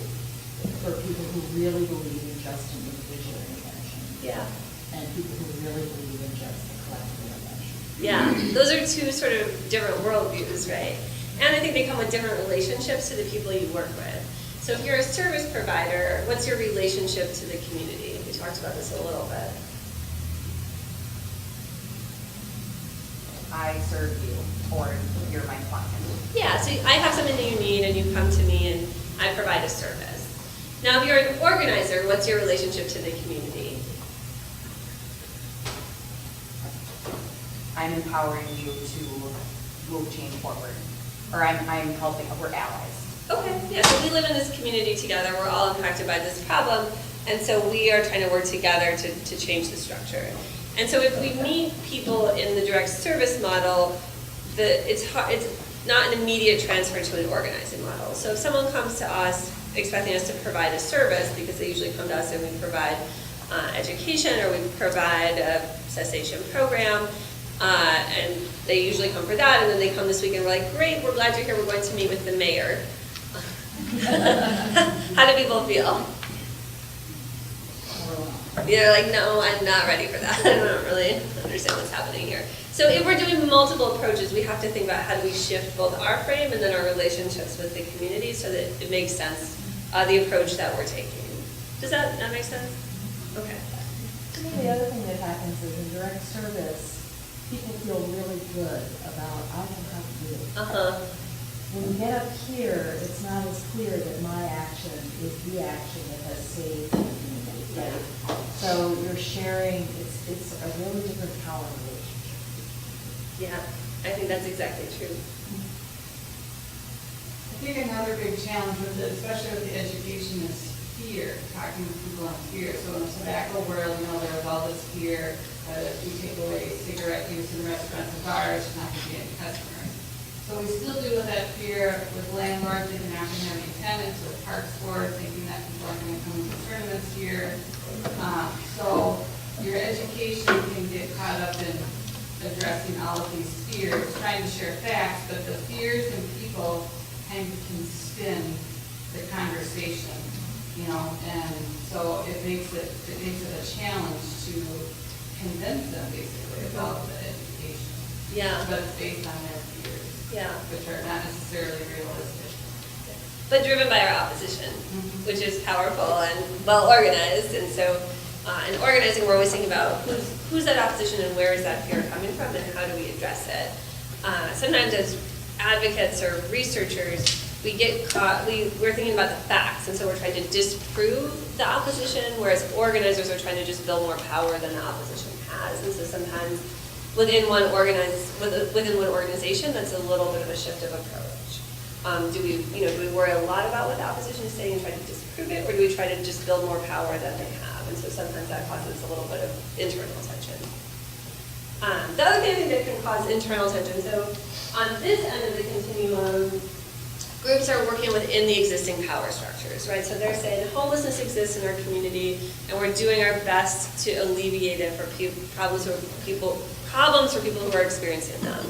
for people who really believe in just an individual intervention. Yeah. And people who really believe in just the collective intervention. Yeah, those are two sort of different worldviews, right? And I think they come with different relationships to the people you work with. So if you're a service provider, what's your relationship to the community? We talked about this a little bit. I serve you, or you're my client. Yeah, so I have something that you need and you come to me and I provide a service. Now, if you're an organizer, what's your relationship to the community? I'm empowering you to move change forward. Or I'm helping, we're allies. Okay, yeah, so we live in this community together, we're all impacted by this problem, and so we are trying to work together to change the structure. And so if we meet people in the direct service model, it's not an immediate transfer to an organizing model. So if someone comes to us expecting us to provide a service, because they usually come to us and we provide education or we provide a cessation program, and they usually come for that, and then they come this week and we're like, great, we're glad you're here, we're going to meet with the mayor. How do people feel? They're like, no, I'm not ready for that. I don't really understand what's happening here. So if we're doing multiple approaches, we have to think about how do we shift both our frame and then our relationships with the community so that it makes sense, the approach that we're taking. Does that make sense? Okay. To me, the other thing that happens is in direct service, people feel really good about, I know how to do it. When you get up here, it's not as clear that my action is the action that has saved the community, right? So you're sharing, it's a really different power relationship. Yeah, I think that's exactly true. I think another big challenge with it, especially with the education, is fear, talking to people on fear. So in the tobacco world, you know, there was all this fear that if we take away cigarette use in restaurants and bars, there's not going to be any customers. So we still deal with that fear with landlords thinking they're not going to have any tenants, with park sports thinking that people aren't going to come to tournaments here. So your education can get caught up in addressing all of these fears, trying to share facts, but the fears and people kind of can spin the conversation, you know, and so it makes it a challenge to convince them basically about the education. Yeah. But it's based on their fears. Yeah. Which are not necessarily realistic. But driven by our opposition, which is powerful and well organized. And so in organizing, we're always thinking about who's that opposition and where is that fear coming from and how do we address it. Sometimes as advocates or researchers, we get caught, we're thinking about the facts, and so we're trying to disprove the opposition, whereas organizers are trying to just build more power than the opposition has. And so sometimes within one organization, that's a little bit of a shift of approach. Do we worry a lot about what the opposition is saying and try to disprove it, or do we try to just build more power than they have? And so sometimes that causes a little bit of internal tension. The other thing that can cause internal tension, so on this end of the continuum, groups are working within the existing power structures, right? So they're saying homelessness exists in our community, and we're doing our best to alleviate it for problems for people who are experiencing them.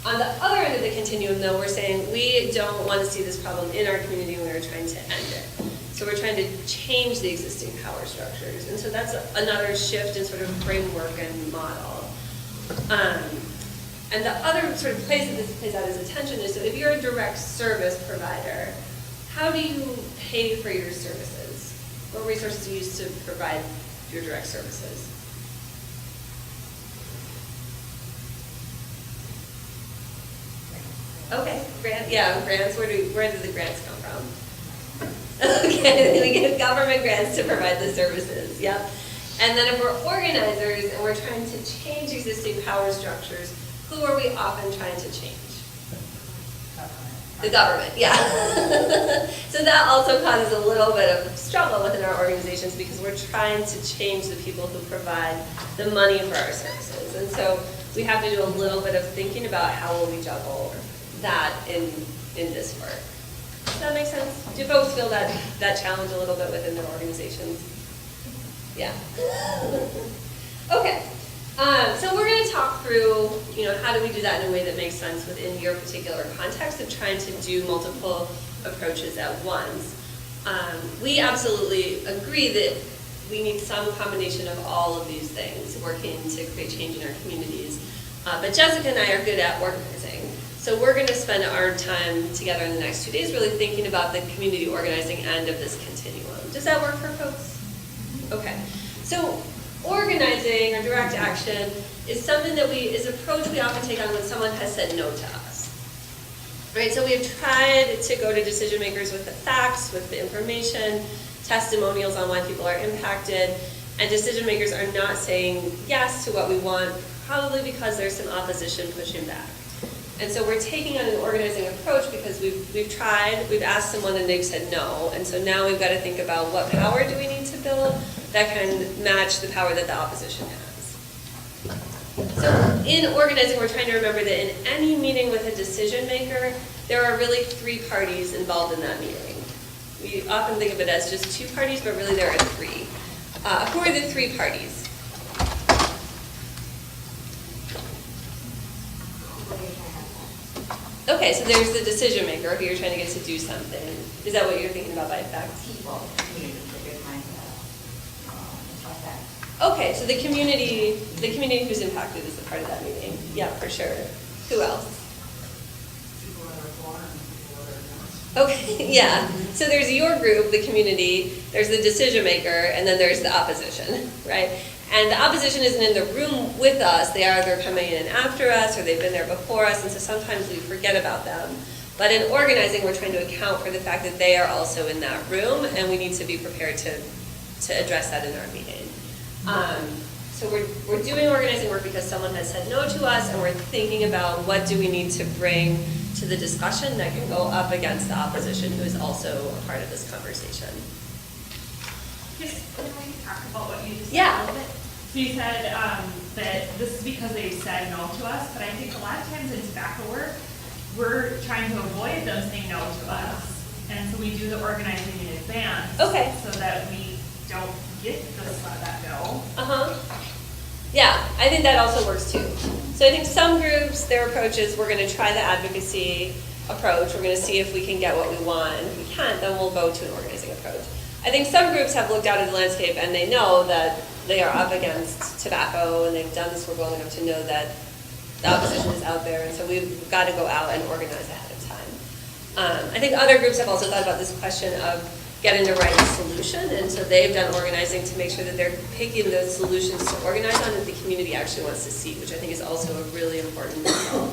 On the other end of the continuum, though, we're saying we don't want to see this problem in our community, and we're trying to end it. So we're trying to change the existing power structures. And so that's another shift in sort of framework and model. And the other sort of place that this plays out as a tension is, so if you're a direct service provider, how do you pay for your services? What resources do you use to provide your direct services? Okay, grants. Where do the grants come from? Okay, we get government grants to provide the services, yep. And then if we're organizers and we're trying to change existing power structures, who are we often trying to change? The government, yeah. So that also causes a little bit of struggle within our organizations because we're trying to change the people who provide the money for our services. And so we have to do a little bit of thinking about how will we juggle that in this work. Does that make sense? Do folks feel that challenge a little bit within their organizations? Yeah. Okay. So we're going to talk through, how do we do that in a way that makes sense within your particular context of trying to do multiple approaches at once. We absolutely agree that we need some combination of all of these things working to create change in our communities. But Jessica and I are good at organizing. So we're going to spend our time together in the next 2 days really thinking about the community organizing end of this continuum. Does that work for folks? Okay. So organizing or direct action is something that is an approach we often take on when someone has said no to us. Right? So we've tried to go to decision makers with the facts, with the information, testimonials on why people are impacted, and decision makers are not saying yes to what we want, probably because there's some opposition pushing back. And so we're taking on an organizing approach because we've tried, we've asked someone and they've said no, and so now we've got to think about what power do we need to build that can match the power that the opposition has. So in organizing, we're trying to remember that in any meeting with a decision maker, there are really 3 parties involved in that meeting. We often think of it as just 2 parties, but really there are 3. Who are the 3 parties? Okay, so there's the decision maker who you're trying to get to do something. Is that what you're thinking about by effect? People, community, Okay, so the community who's impacted is the part of that meeting. Yeah, for sure. Who else? Okay, yeah. So there's your group, the community, there's the decision maker, and then there's the opposition, right? And the opposition isn't in the room with us. They are either coming in after us or they've been there before us, and so sometimes we forget about them. But in organizing, we're trying to account for the fact that they are also in that room, and we need to be prepared to address that in our meeting. So we're doing organizing work because someone has said no to us, and we're thinking about what do we need to bring to the discussion that can go up against the opposition who is also a part of this conversation. Can we talk about what you just said Yeah. a little bit? So you said that this is because they've said no to us, but I think a lot of times in tobacco work, we're trying to avoid them saying no to us. And so we do the organizing in advance. Okay. So that we don't get that no. Uh-huh. Yeah, I think that also works too. So I think some groups, their approach is we're going to try the advocacy approach. We're going to see if we can get what we want. And if we can't, then we'll go to an organizing approach. I think some groups have looked out at the landscape and they know that they are up against tobacco and they've done this work long enough to know that the opposition is out there. And so we've got to go out and organize ahead of time. I think other groups have also thought about this question of getting the right solution. And so they've done organizing to make sure that they're picking those solutions to organize on that the community actually wants to see, which I think is also a really important model.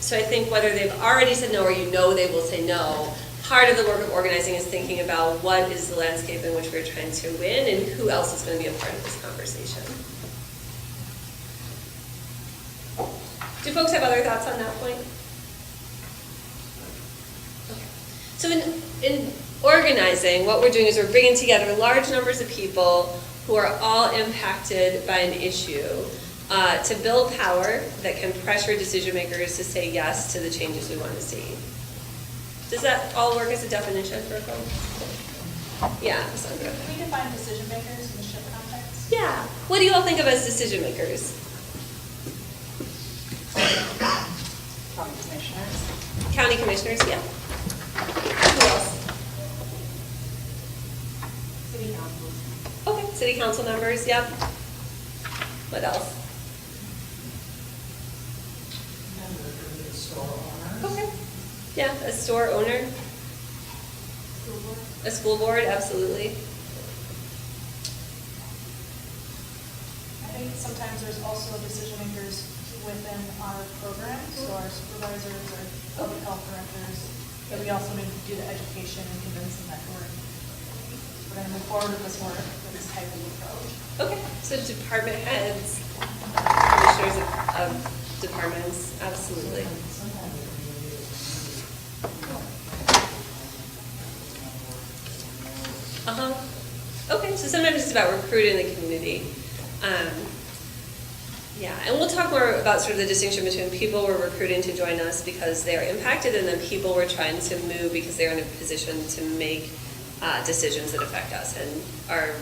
So I think whether they've already said no or you know they will say no, part of the work of organizing is thinking about what is the landscape in which we're trying to win and who else is going to be a part of this conversation. Do folks have other thoughts on that point? Okay. So in organizing, what we're doing is we're bringing together large numbers of people who are all impacted by an issue to build power that can pressure decision makers to say yes to the changes we want to see. Does that all work as a definition for folks? Yeah, Sandra. Can we define decision makers in the SHIP context? Yeah. What do you all think of as decision makers? County commissioners. County commissioners, yeah. Who else? City councils. Okay, city council members, yep. What else? Okay. Yeah, a store owner. A school board, absolutely. I think sometimes there's also decision makers within our program, so our supervisors, our public health directors, that we also need to do the education and convince them that we're going to move forward with this work, with this type of approach. Okay, so department heads, commissioners of departments, absolutely. Uh-huh. Okay, so sometimes it's about recruiting the community. Yeah, and we'll talk more about sort of the distinction between people we're recruiting to join us because they're impacted and then people we're trying to move because they're in a position to make decisions that affect us and are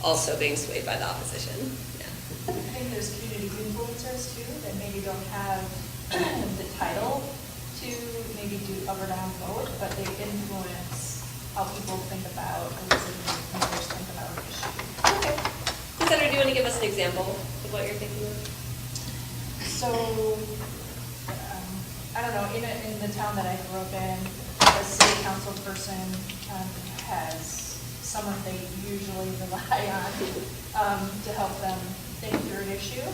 also being swayed by the opposition. Yeah. I think there's community influencers too that maybe don't have the title to maybe do up or down vote, but they influence how people think about or decision makers think about an issue. Okay. Cassandra, do you want to give us an example of what you're thinking of? So, I don't know, in the town that I grew up in, the city council person has someone they usually rely on to help them think through an issue.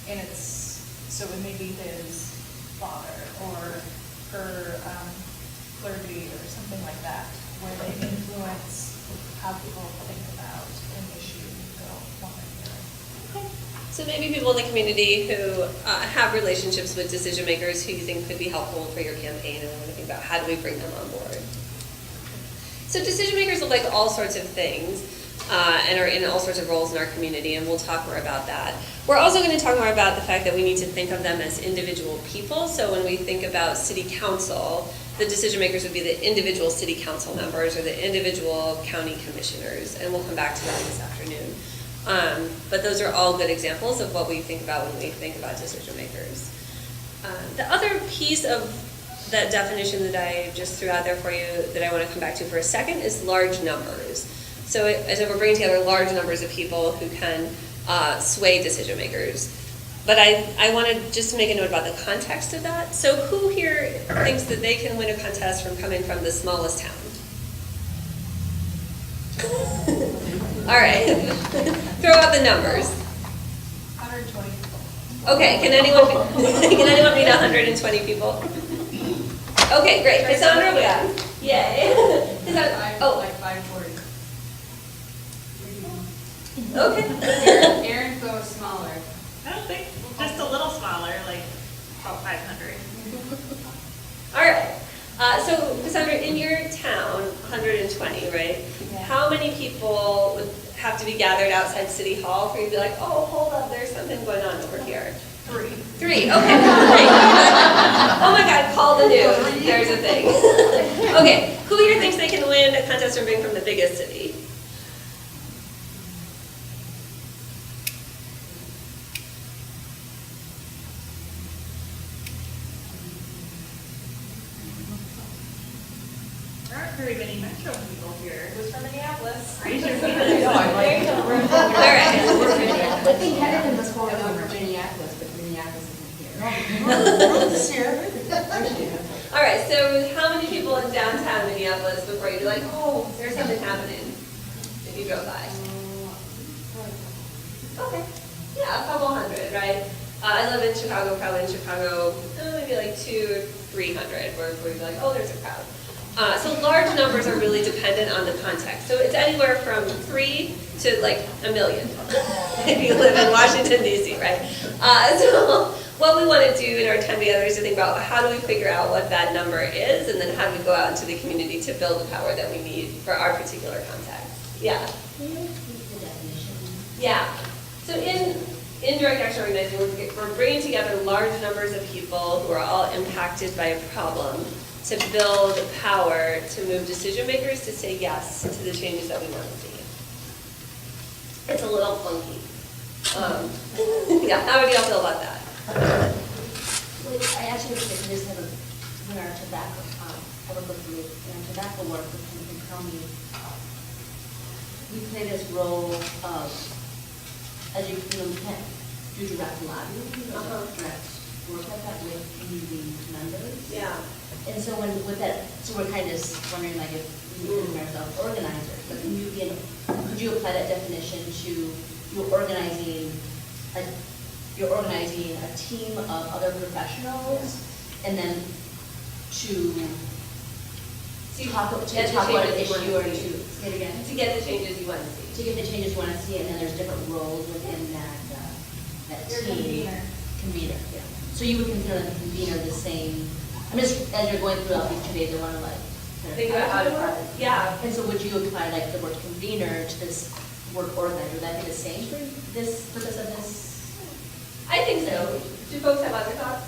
And so it may be his father or her clergy or something like that, where they influence how people think about an issue go one way or the other. Okay. So maybe people in the community who have relationships with decision makers who you think could be helpful for your campaign and want to think about how do we bring them on board. So decision makers look like all sorts of things and are in all sorts of roles in our community, and we'll talk more about that. We're also going to talk more about the fact that we need to think of them as individual people. So when we think about city council, the decision makers would be the individual city council members or the individual county commissioners, and we'll come back to that this afternoon. But those are all good examples of what we think about when we think about decision makers. The other piece of that definition that I just threw out there for you that I want to come back to for a second is large numbers. So as we're bringing together large numbers of people who can sway decision makers. But I want to just make a note about the context of that. So who here thinks that they can win a contest from coming from the smallest town? All right. Throw out the numbers. 120 people. Okay, can anyone beat 120 people? Okay, great. Cassandra, we got. Yay. Oh, like 540. Okay. Aaron's goes smaller. I don't think, just a little smaller, like about 500. All right. So Cassandra, in your town, 120, right? Yeah. how many people would have to be gathered outside City Hall for you to be like, oh, hold up, there's something going on over here? 3. 3, okay, great. Oh my God, call the news, there's a thing. Okay, who here thinks they can win a contest from being from the biggest city? There aren't very many Metro people here. Who's from Minneapolis? Raise your hand. All right. I think Henderson was going over Minneapolis, but Minneapolis isn't here. All right, so how many people in downtown Minneapolis before you'd be like, oh, there's something happening if you drove by? Okay, yeah, a couple hundred, right? I live in Chicago, probably in Chicago, maybe like 200 or 300, where you'd be like, oh, there's a crowd. So large numbers are really dependent on the context. So it's anywhere from 3 to like 1 million if you live in Washington, D.C., right? So what we want to do in our time together is to think about how do we figure out what that number is, and then how do we go out into the community to build the power that we need for our particular context. Yeah? Yeah. So in direct action organizing, we're bringing together large numbers of people who are all impacted by a problem to build power to move decision makers to say yes to the changes that we want to see. It's a little funky. Yeah, how would y'all feel about that? Well, I actually would say this have in our tobacco, I would look in our tobacco work with Hamilton County. We play this role of, as you know, we can't do direct lobbying, direct work like that with community members. Yeah. And so with that, so we're kind of wondering like if we consider ourselves organizers, but could you apply that definition to you're organizing a team of other professionals, and then to talk about an issue or to say it again? To get the changes you want to see. To get the changes you want to see, and then there's different roles within that team. Convener, yeah. So you would consider the convener the same. I'm just, as you're going through all these 2 days, I want to like think about how to work. Yeah. And so would you apply like the word convener to this word organizer? Would that be the same for this purpose of this? I think so. Do folks have other thoughts?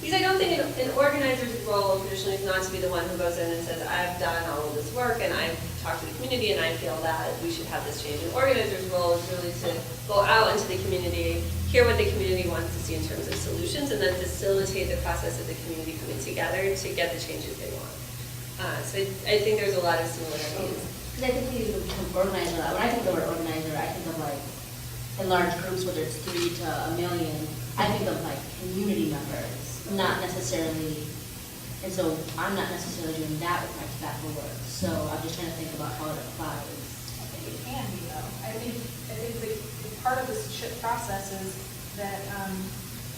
Because I don't think an organizer's role traditionally is not to be the one who goes in and says, I've done all of this work and I've talked to the community and I feel that we should have this change. An organizer's role is really to go out into the community, hear what the community wants to see in terms of solutions, and then facilitate the process of the community coming together to get the changes they want. So I think there's a lot of similarities. Because I think we use the term organizer. When I think of the word organizer, I think of like in large groups, whether it's 3 to 1 million, I think of like community members, not necessarily, and so I'm not necessarily doing that with my tobacco work. So I'm just trying to think about how it applies. I think it can be though. I think the part of this shift process is that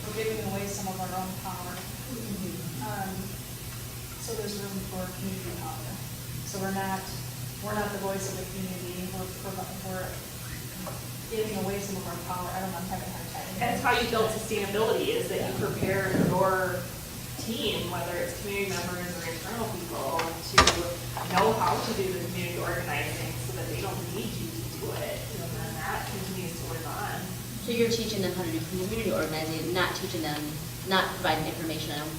we're giving away some of our own power. So there's room for community power. So we're not the voice of the community. We're giving away some of our power. I don't know, I'm having a hard time. That's how you build sustainability, is that you prepare your team, whether it's community members or internal people, to know how to do the community organizing so that they don't need you to do it. And then that continues to live on. So you're teaching them how to do community organizing, not teaching them, not providing information on.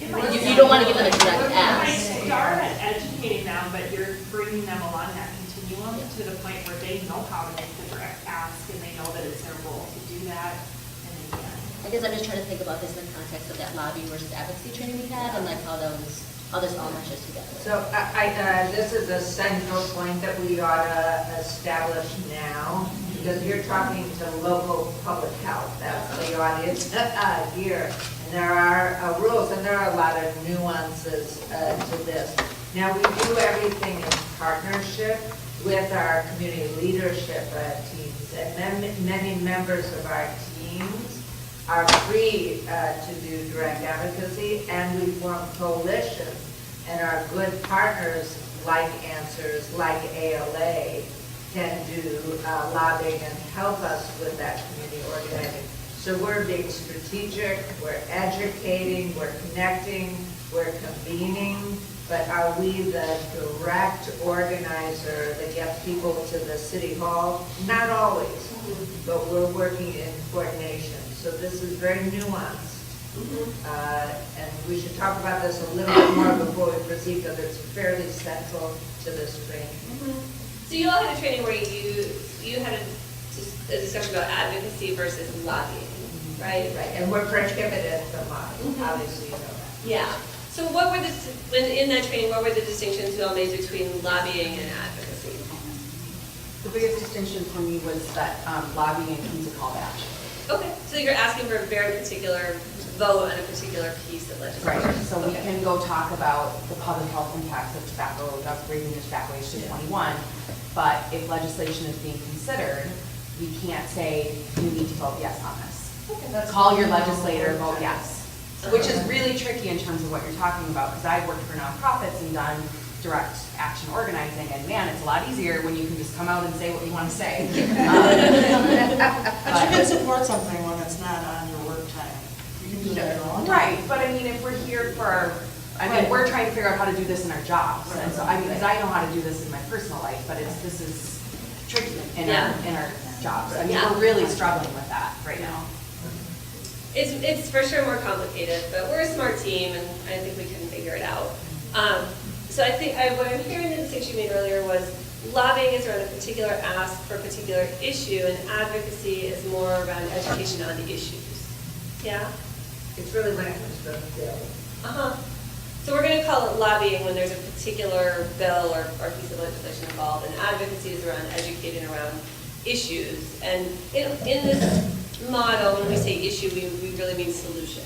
You don't want to give them a direct ask. You start at educating them, but you're bringing them along that continuum to the point where they know how to make the direct ask and they know that it's their role to do that, and they can. I guess I'm just trying to think about this in the context of that lobbying versus advocacy training we had, and like how this all meshes together. So this is a central point that we ought to establish now, because you're talking to local public health. That's the audience here. And there are rules, and there are a lot of nuances to this. Now, we do everything in partnership with our community leadership teams, and then many members of our teams are free to do direct advocacy, and we form coalitions, and our good partners like Answers, like ALA, can do lobbying and help us with that community organizing. So we're being strategic, we're educating, we're connecting, we're convening, but are we the direct organizer that gets people to the city hall? Not always, but we're working in coordination. So this is very nuanced. And we should talk about this a little bit more before we proceed, because it's fairly central to this training. So you all had a training where you had a discussion about advocacy versus lobbying, right? Right, and we're prohibited from lobbying, obviously you know that. Yeah. So what were in that training, what were the distinctions you all made between lobbying and advocacy? The biggest distinction for me was that lobbying includes a call to action. Okay, so you're asking for a very particular vote on a particular piece of legislation. Right, so we can go talk about the public health impacts of tobacco, raising the tobacco age to 21, but if legislation is being considered, we can't say you need to vote yes on this. Okay. Call your legislator, vote yes. Which is really tricky in terms of what you're talking about, because I've worked for nonprofits and done direct action organizing, and man, it's a lot easier when you can just come out and say what you want to say. But you can support something when it's not on your work time. You can do that your own time. Right, but I mean, if we're here for, we're trying to figure out how to do this in our jobs, and so, I mean, because I know how to do this in my personal life, but this is tricky in our jobs. I mean, we're really struggling with that right now. It's for sure more complicated, but we're a smart team, and I think we can figure it out. So I think what I'm hearing the distinction you made earlier was lobbying is around a particular ask for a particular issue, and advocacy is more around education on the issues. Yeah? It's really when it comes to the bill. So we're going to call it lobbying when there's a particular bill or piece of legislation involved, and advocacy is around educating around issues. And in this model, when we say issue, we really mean solution.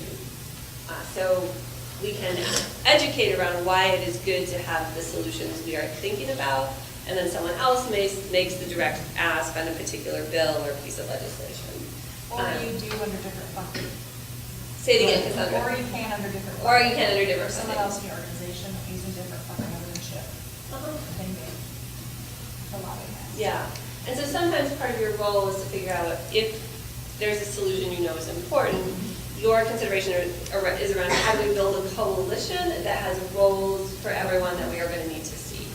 So we can educate around why it is good to have the solutions we are thinking about, and then someone else makes the direct ask on a particular bill or piece of legislation. Or you do under different funding. Say it again, Cassandra. Or you can under different funding. Or you can under different Someone funding. else in your organization using different funding other than CHIP. They may. A lot of that. Yeah, and so sometimes part of your role is to figure out if there's a solution you know is important. Your consideration is around how do we build a coalition that has roles for everyone that we are going to need to see.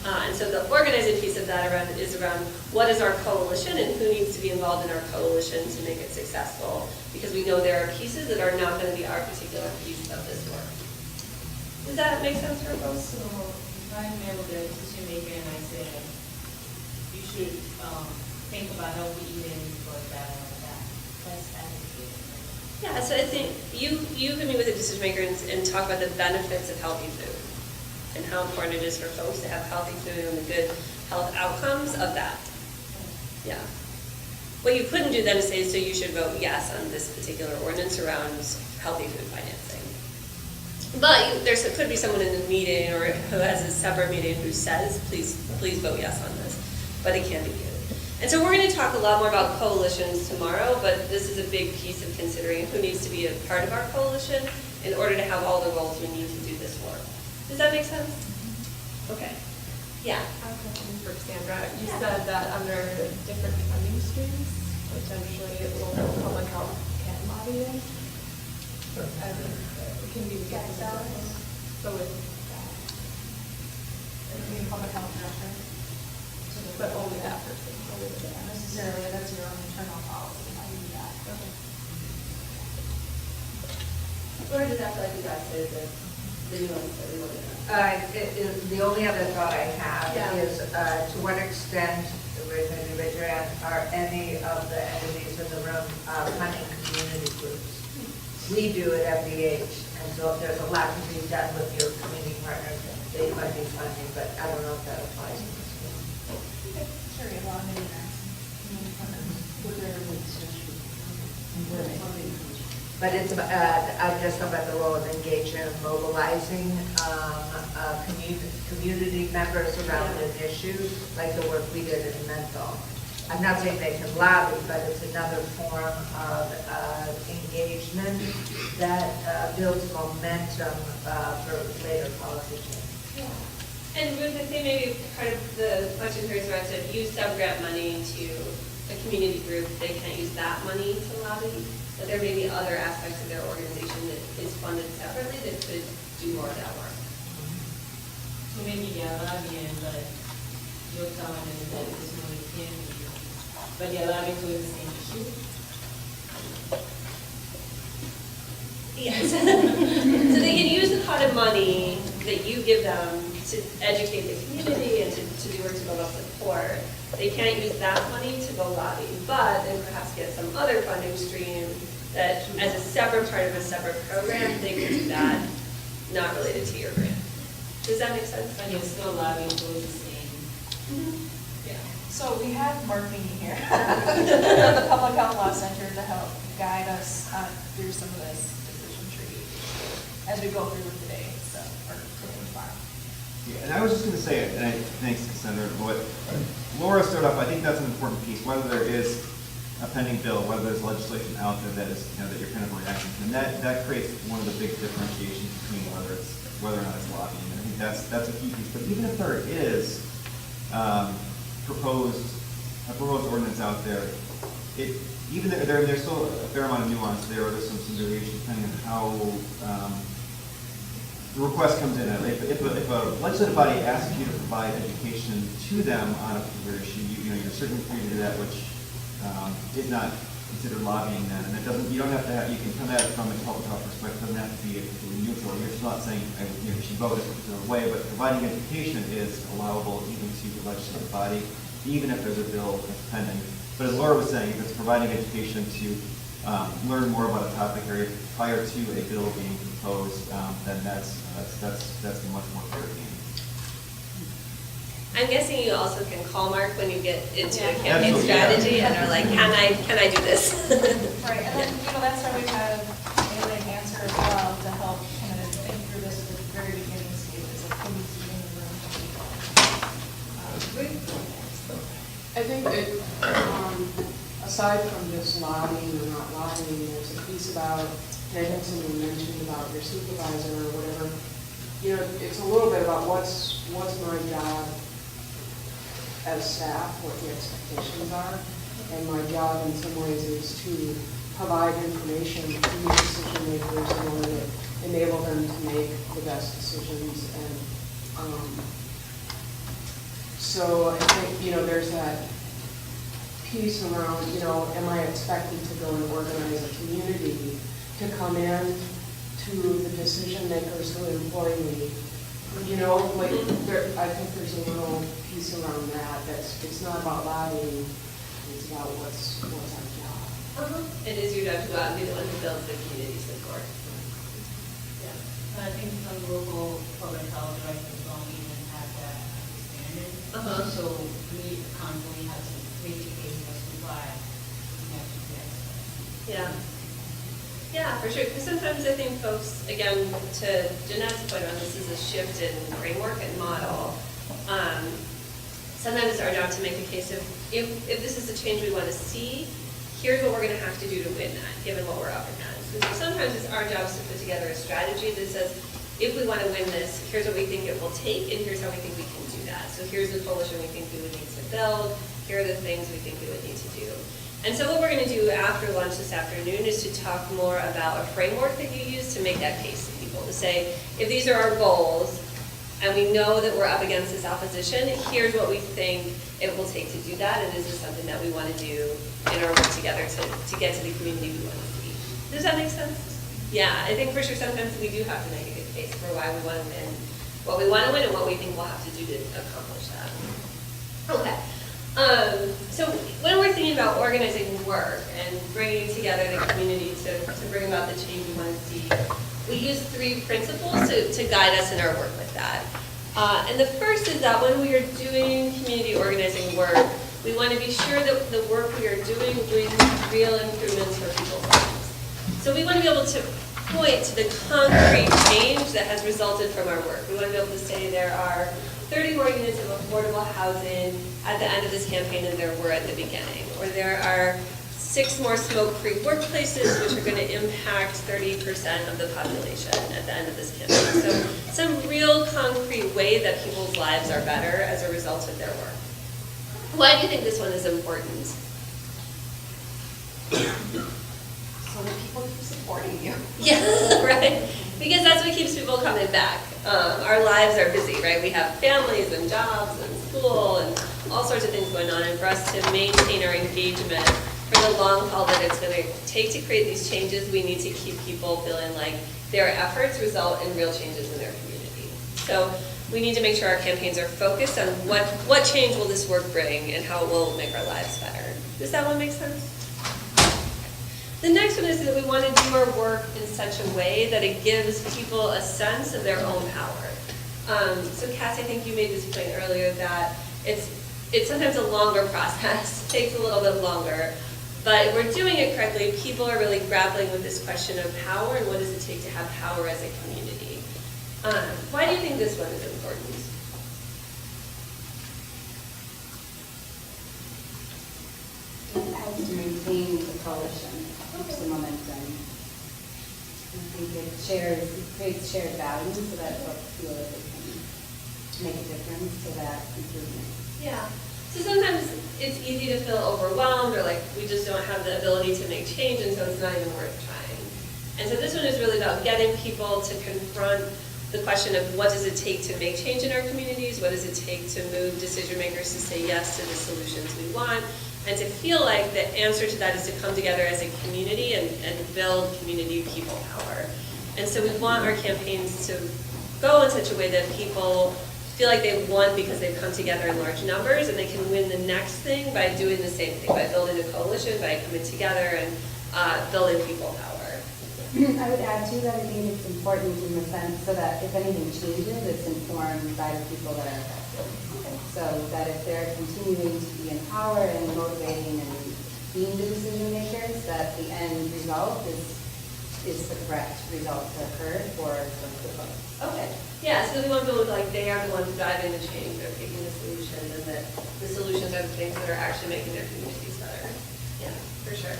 And so the organizing piece of that is around what is our coalition and who needs to be involved in our coalition to make it successful, because we know there are pieces that are not going to be our particular piece of this work. Does that make sense for folks? So if I'm able to decision maker and I say you should think about healthy eating for that or that, that's advocating. Yeah, so I think you can meet with a decision maker and talk about the benefits of healthy food and how important it is for folks to have healthy food and the good health outcomes of that. Yeah. What you couldn't do then is say, so you should vote yes on this particular ordinance around healthy food financing. But there could be someone in the meeting or who has a separate meeting who says, please vote yes on this. But it can't be you. And so we're going to talk a lot more about coalitions tomorrow, but this is a big piece of considering who needs to be a part of our coalition in order to have all the roles we need to do this work. Does that make sense? Okay. Yeah. I have a question for Sandra. You said that under different funding streams, potentially local public health can lobby in. It can be so with Public health director. but only that person. Only the Not necessarily, that's your own internal policy, how you do that. Or does that feel like you guys did the nuance that we looked at? The only other thought I have Yeah. is to what extent, maybe raise your hand, are any of the entities in the room funding community groups? We do at MDH, and so there's a lot to be done with your community partners. They might be funding, but I don't know if that applies in this case. Sure, you have a lot of many grants. But it's, I just know about the role of engaging and mobilizing community members around an issue, like the work we did in mental. I'm not saying they can lobby, but it's another form of engagement that builds momentum for later policy change. Yeah. And Ruth, I think maybe part of the question here is around to use sub-grant money to a community group. They can't use that money to lobby, but there may be other aspects of their organization that is funded separately that could do more of that work. tú me guiaba bien, but you're telling them that this money can be used. But the lobbying to the same issue. Yes. So they can use the pot of money that you give them to educate the community and to do work to build up support. They can't use that money to go lobby, but then perhaps get some other funding stream that as a separate part of a separate program, they can do that, not related to your grant. Does that make sense? But you're still lobbying towards the same. Yeah. So we have Mark Meany here, the Public Health Law Center, to help guide us through some of this decision tree as we go through today, so, or today and tomorrow. Yeah, and I was just going to say, and thanks, Cassandra, what Laura started off, I think that's an important piece, whether there is a pending bill, whether there's legislation out there that is, that you're kind of reacting to, and that creates one of the big differentiations between whether or not it's lobbying. And I think that's a key piece. But even if there is a proposed ordinance out there, even there's still a fair amount of nuance there, or there's some variation depending on how the request comes in. If a legislative body asks you to provide education to them on a particular issue, you're certainly free to do that, which is not considered lobbying then. And you don't have to have, you can come at it from a public health perspective. It doesn't have to be completely neutral. You're just not saying you should vote a particular way, but providing education is allowable even to the legislative body, even if there's a bill that's pending. But as Laura was saying, if it's providing education to learn more about a topic area prior to a bill being proposed, then that's a much more fair game. I'm guessing you also can call Mark when you get into a campaign Absolutely, strategy yeah. and are like, can I do this? Right, and then, that's why we have Alien Answer as well, to help kind of think through this at the very beginning stages of who needs to be in the room. I think aside from just lobbying or not lobbying, there's a piece about, and I think someone mentioned about your supervisor or whatever, it's a little bit about what's my job as staff, what the expectations are. And my job in some ways is to provide information to the decision makers in order to enable them to make the best decisions. And so I think, there's that piece around, am I expected to go and organize a community to come in to the decision makers who employ me? I think there's a little piece around that. It's not about lobbying. It's about what's our job. It is your job to go out and be the one who builds the community support. Yeah. But I think some local public health directors don't even have that understanding. So we constantly have to make the case justify we have to be experts. Yeah. Yeah, for sure. Because sometimes I think folks, again, to Jeanette's point on this is a shift in framework and model. Sometimes it's our job to make a case of, if this is the change we want to see, here's what we're going to have to do to win that, given what we're up against. And so sometimes it's our job to put together a strategy that says, if we want to win this, here's what we think it will take, and here's how we think we can do that. So here's the coalition we think we would need to build. Here are the things we think we would need to do. And so what we're going to do after lunch this afternoon is to talk more about a framework that you use to make that case to people, to say, if these are our goals, and we know that we're up against this opposition, here's what we think it will take to do that, and is this something that we want to do in our work together to get to the community we want to see. Does that make sense? Yeah, I think for sure sometimes we do have to make a good case for why we want to win, what we want to win, and what we think we'll have to do to accomplish that. Okay. So when we're thinking about organizing work and bringing together the community to bring about the change we want to see, we use 3 principles to guide us in our work with that. And the first is that when we are doing community organizing work, we want to be sure that the work we are doing brings real improvements for people's lives. So we want to be able to point to the concrete change that has resulted from our work. We want to be able to say there are 30 more units of affordable housing at the end of this campaign than there were at the beginning. Or there are 6 more smoke-free workplaces, which are going to impact 30% of the population at the end of this campaign. So some real concrete way that people's lives are better as a result of their work. Why do you think this one is important? So that people keep supporting you. Yeah, right. Because that's what keeps people coming back. Our lives are busy, right? We have families and jobs and school and all sorts of things going on. And for us to maintain our engagement for the long haul that it's going to take to create these changes, we need to keep people feeling like their efforts result in real changes in their community. So we need to make sure our campaigns are focused on what change will this work bring and how it will make our lives better. Does that one make sense? The next one is that we want to do our work in such a way that it gives people a sense of their own power. So Cassie, I think you made this point earlier that it's sometimes a longer process, takes a little bit longer, but if we're doing it correctly, people are really grappling with this question of power and what does it take to have power as a community. Why do you think this one is important? It helps to maintain the coalition, keeps the momentum. I think it creates shared values so that folks feel that they can make a difference to that improvement. Yeah. So sometimes it's easy to feel overwhelmed or like we just don't have the ability to make change and so it's not even worth trying. And so this one is really about getting people to confront the question of what does it take to make change in our communities, what does it take to move decision makers to say yes to the solutions we want, and to feel like the answer to that is to come together as a community and build community people power. And so we want our campaigns to go in such a way that people feel like they've won because they've come together in large numbers and they can win the next thing by doing the same thing, by building a coalition, by coming together and building people power. I would add too that I think it's important in the sense so that if anything changes, it's informed by the people that are affected. So that if they're continuing to be in power and motivating and being the decision makers, that the end result is the correct result to occur for the folks. Okay. Yeah, so we want to build like they are the ones driving the change, they're picking the solutions, and that the solutions are the things that are actually making their communities better. Yeah, for sure.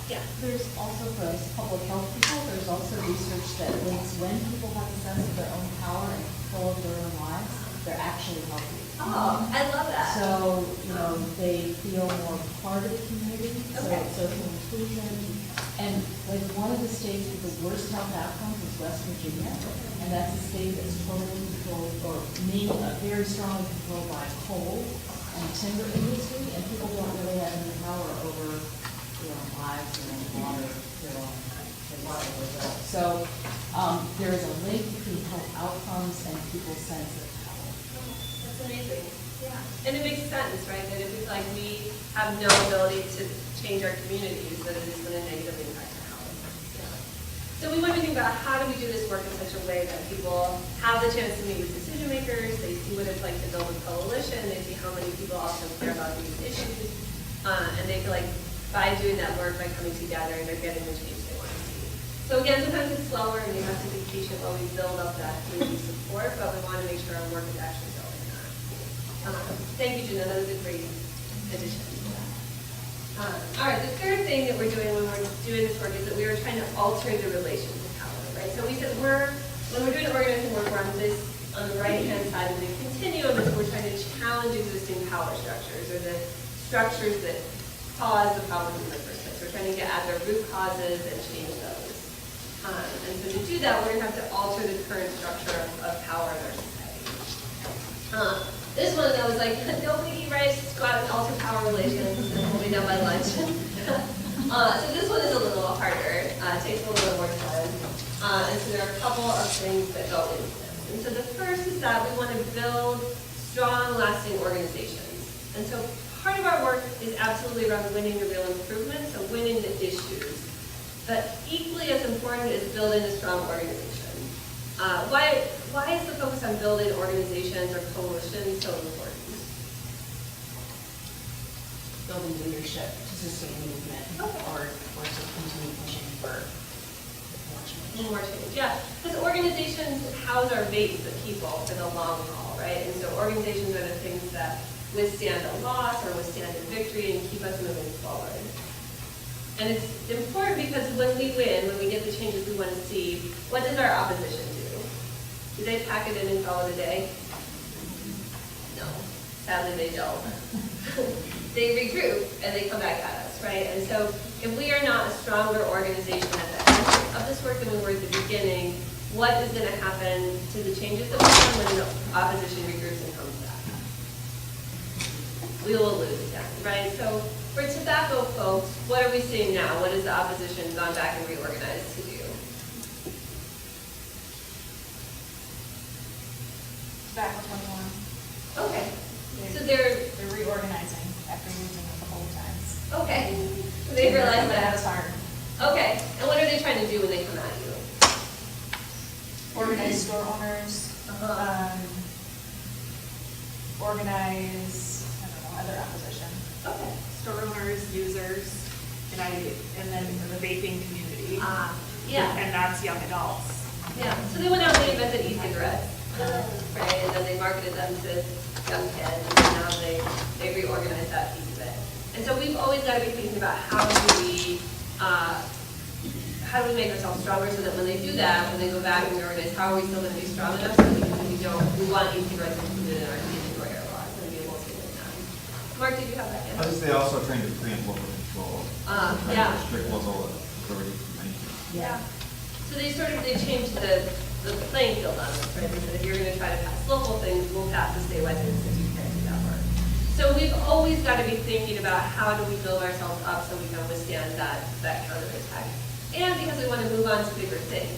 Yeah. There's also, for us public health people, there's also research that links when people have a sense of their own power and control of their own lives, they're actually healthy. Oh, I love that. So, they feel more part of the community, so Okay. social inclusion. And like one of the states with the worst health outcomes is West Virginia, and that's a state that's totally controlled, or very strongly controlled by coal and timber industry, and people don't really have any power over their own lives, their own water, their own water. So there is a link between health outcomes and people's sense of power. That's amazing. Yeah. And it makes sense, right? That if it's like we have no ability to change our communities, that it is going to negatively impact our health. Yeah. So we want to think about how do we do this work in such a way that people have the chance to meet with decision makers, they see what it's like to build a coalition, they see how many people also care about these issues, and they feel like by doing that work, by coming together, they're getting the change they want to see. So again, sometimes it's slower and you have to be patient while we build up that community support, but we want to make sure our work is actually building that. Thank you, Gina. That was a great addition. All right, the third thing that we're doing when we're doing this work is that we are trying to alter the relations of power, right? So we said when we're doing organizing work, we're on the right-hand side of the continuum, is we're trying to challenge existing power structures or the structures that cause the problems in the first place. We're trying to get at their root causes and change those. And so to do that, we're going to have to alter the current structure of power in our society. This one, I was like, nobody writes, go out and alter power relations, and we'll be done by lunch. So this one is a little harder. It takes a little more time. And so there are a couple of things that go into this. And so the first is that we want to build strong, lasting organizations. And so part of our work is absolutely around winning the real improvement, so winning the issues. But equally as important is building a strong organization. Why is the focus on building organizations or coalitions so important? Building leadership to sustain movement or to continue pushing for More change, yeah. Because organizations house our base of people for the long haul, right? And so organizations are the things that withstand a loss or withstand a victory and keep us moving forward. And it's important because when we win, when we get the changes we want to see, what does our opposition do? Do they pack it in and call it a day? No, sadly they don't. They regroup and they come back at us, right? And so if we are not a stronger organization at the end of this work than we were at the beginning, what is going to happen to the changes that we've done when the opposition regroups and comes back. We will lose again, right? So for tobacco folks, what are we seeing now? What has the opposition gone back and reorganized to do? Tobacco 21. Okay. So they're reorganizing after losing a couple of times. Okay. So they realize that. That's hard. Okay. And what are they trying to do when they come at you? Organize store owners, organize, I don't know, other opposition. Okay. Store owners, users, and then the vaping community. Yeah. And that's young adults. Yeah. So they went out and they invented e-cigarettes, right? And then they marketed them to young kids, and now they reorganized that piece of it. And so we've always got to be thinking about how do we make ourselves stronger so that when they do that, when they go back and reorganize, how are we still going to be strong enough so that we want e-cigarettes included in our indoor air laws and be able to do that. Mark, did you have that? I was they also trying to preempt local control. Yeah. Restrict local authority. Yeah. So they changed the playing field on this, right? They said if you're going to try to pass local things, we'll pass the statewide things because you can't do that work. So we've always got to be thinking about how do we build ourselves up so we can withstand that counterattack. And because we want to move on to bigger things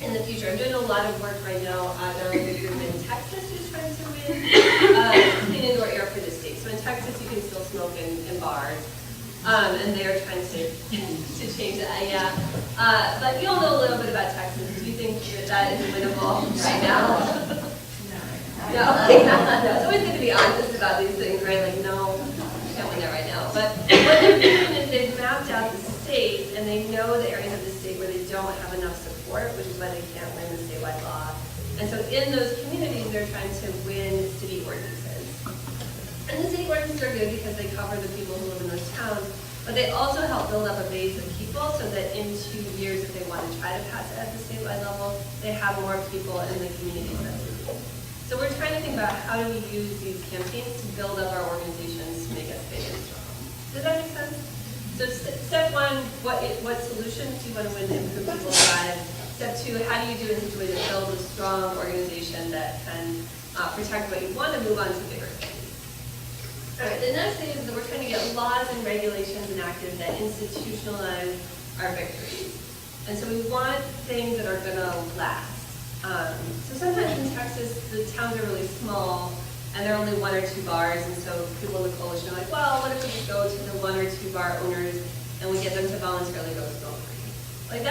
in the future. I'm doing a lot of work right now on a group in Texas who's trying to win clean indoor air for the state. So in Texas, you can still smoke in bars. And they're trying to change that, yeah. But you all know a little bit about Texas. Do you think that is winnable right now? No. It's always good to be honest about these things, right? Like, no, I can't win that right now. But what they're doing is they've mapped out the state, and they know the areas of the state where they don't have enough support, which is why they can't win the statewide law. And so in those communities, they're trying to win city ordinances. And the city ordinances are good because they cover the people who live in those towns, but they also help build up a base of people so that in 2 years, if they want to try to pass it at the statewide level, they have more people in the communities that they need. So we're trying to think about how do we use these campaigns to build up our organizations to make us big and strong. Does that make sense? So step one, what solutions do you want to win to improve people's lives? Step two, how do you do it in such a way to build a strong organization that can protect what you want to move on to bigger things? All right, the next thing is that we're trying to get laws and regulations enacted that institutionalize our victories. And so we want things that are going to last. So sometimes in Texas, the towns are really small, and there are only 1 or 2 bars, and so people in the coalition are like, well, what if we just go to the 1 or 2 bar owners and we get them to voluntarily go smoke-free? Like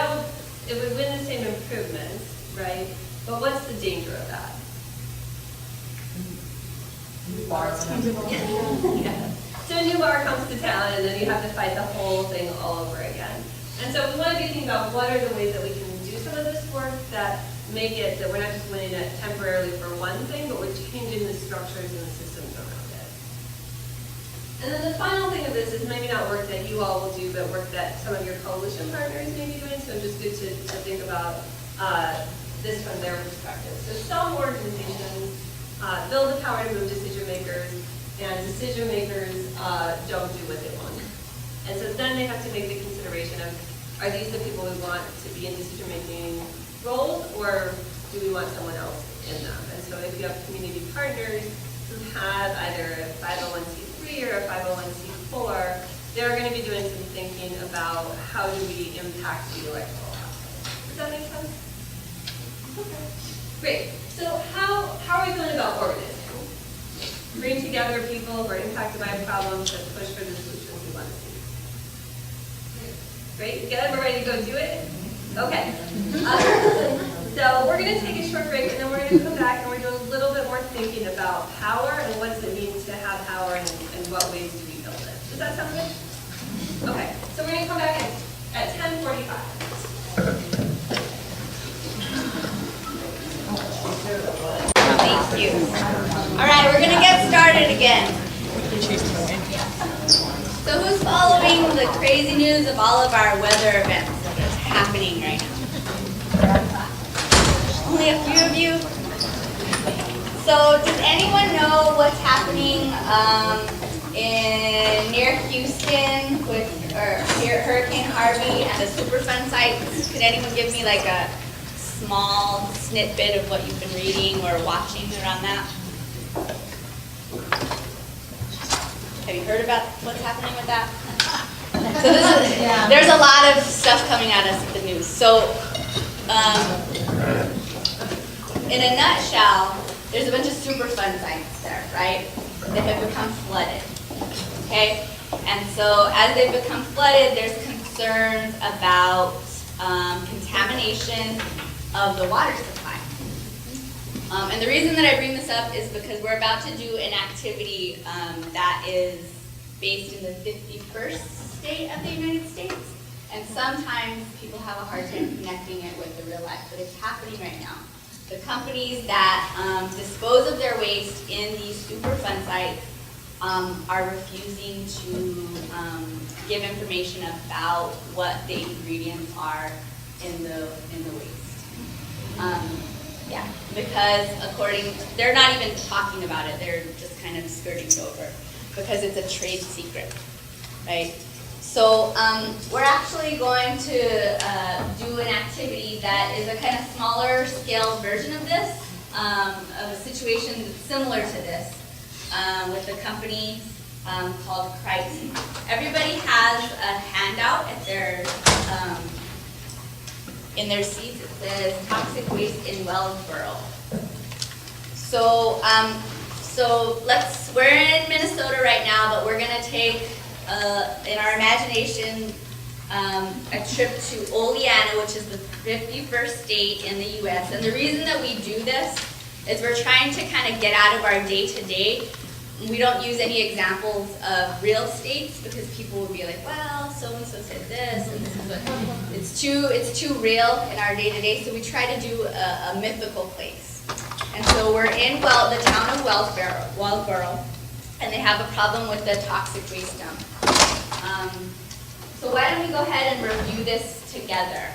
it would win the same improvements, right? But what's the danger of that? Yeah. So a new bar comes to town, and then you have to fight the whole thing all over again. And so we want to be thinking about what are the ways that we can do some of this work that make it that we're not just winning it temporarily for one thing, but we're changing the structures and the systems around it. And then the final thing of this is maybe not work that you all will do, but work that some of your coalition partners may be doing. So just good to think about this from their perspective. So some organizations build the power to move decision makers, and decision makers don't do what they want. And so then they have to make the consideration of, are these the people we want to be in decision-making roles, or do we want someone else in them? And so if you have community partners who have either a 501c3 or a 501c4, they're going to be doing some thinking about how do we impact the electoral process. Does that make sense? Okay. Great. So how are we going about organizing? Bring together people who are impacted by a problem to push for the solutions we want to see. Great. You guys are ready to go do it? Okay. So we're going to take a short break, and then we're going to come back and we're doing a little bit more thinking about power and what does it mean to have power and what ways do we build it. Does that sound good? Okay. So we're going to come back at 10:45. Thank you. All right, we're going to get started again. So who's following the crazy news of all of our weather events that is happening right now? Only a few of you? So does anyone know what's happening near Houston with Hurricane Harvey and the Superfund sites? Could anyone give me like a small snippet of what you've been reading or watching around that? Have you heard about what's happening with that? So this is, there's a lot of stuff coming at us with the news. So in a nutshell, there's a bunch of Superfund sites there, right? That have become flooded, okay? And so as they become flooded, there's concerns about contamination of the water supply. And the reason that I bring this up is because we're about to do an activity that is based in the 51st state of the United States. And sometimes people have a hard time connecting it with the real life, but it's happening right now. The companies that dispose of their waste in these Superfund sites are refusing to give information about what the ingredients are in the waste. Yeah, because they're not even talking about it, they're just kind of skirting it over because it's a trade secret, right? So we're actually going to do an activity that is a kind of smaller scale version of this, of a situation that's similar to this, with a company called Crichton. Everybody has a handout at their in their seats. It says toxic waste in Wellsboro. So we're in Minnesota right now, but we're gonna take in our imagination a trip to Oleana, which is the 51st state in the US. And the reason that we do this is we're trying to kind of get out of our day-to-day. We don't use any examples of real states because people will be like, well, so-and-so said this, and this is what, it's too real in our day-to-day, so we try to do a mythical place. And so we're in the town of Wellsboro, and they have a problem with the toxic waste dump. So why don't we go ahead and review this together.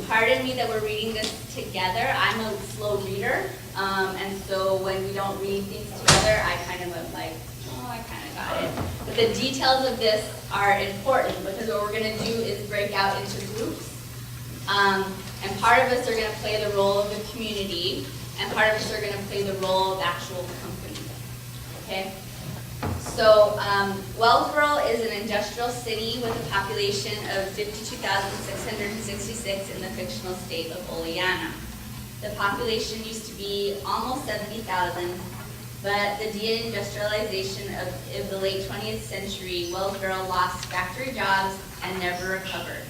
Pardon me that we're reading this together. I'm a slow reader, and so when we don't read things together, I kind of am like, oh, I kind of got it. But the details of this are important because what we're going to do is break out into groups, and part of us are going to play the role of the community, and part of us are going to play the role of the actual company. Okay? So Wellsboro is an industrial city with a population of 52,666 in the fictional state of Oleana. The population used to be almost 70,000, but the deindustrialization of the late 20th century, Wellsboro lost factory jobs and never recovered,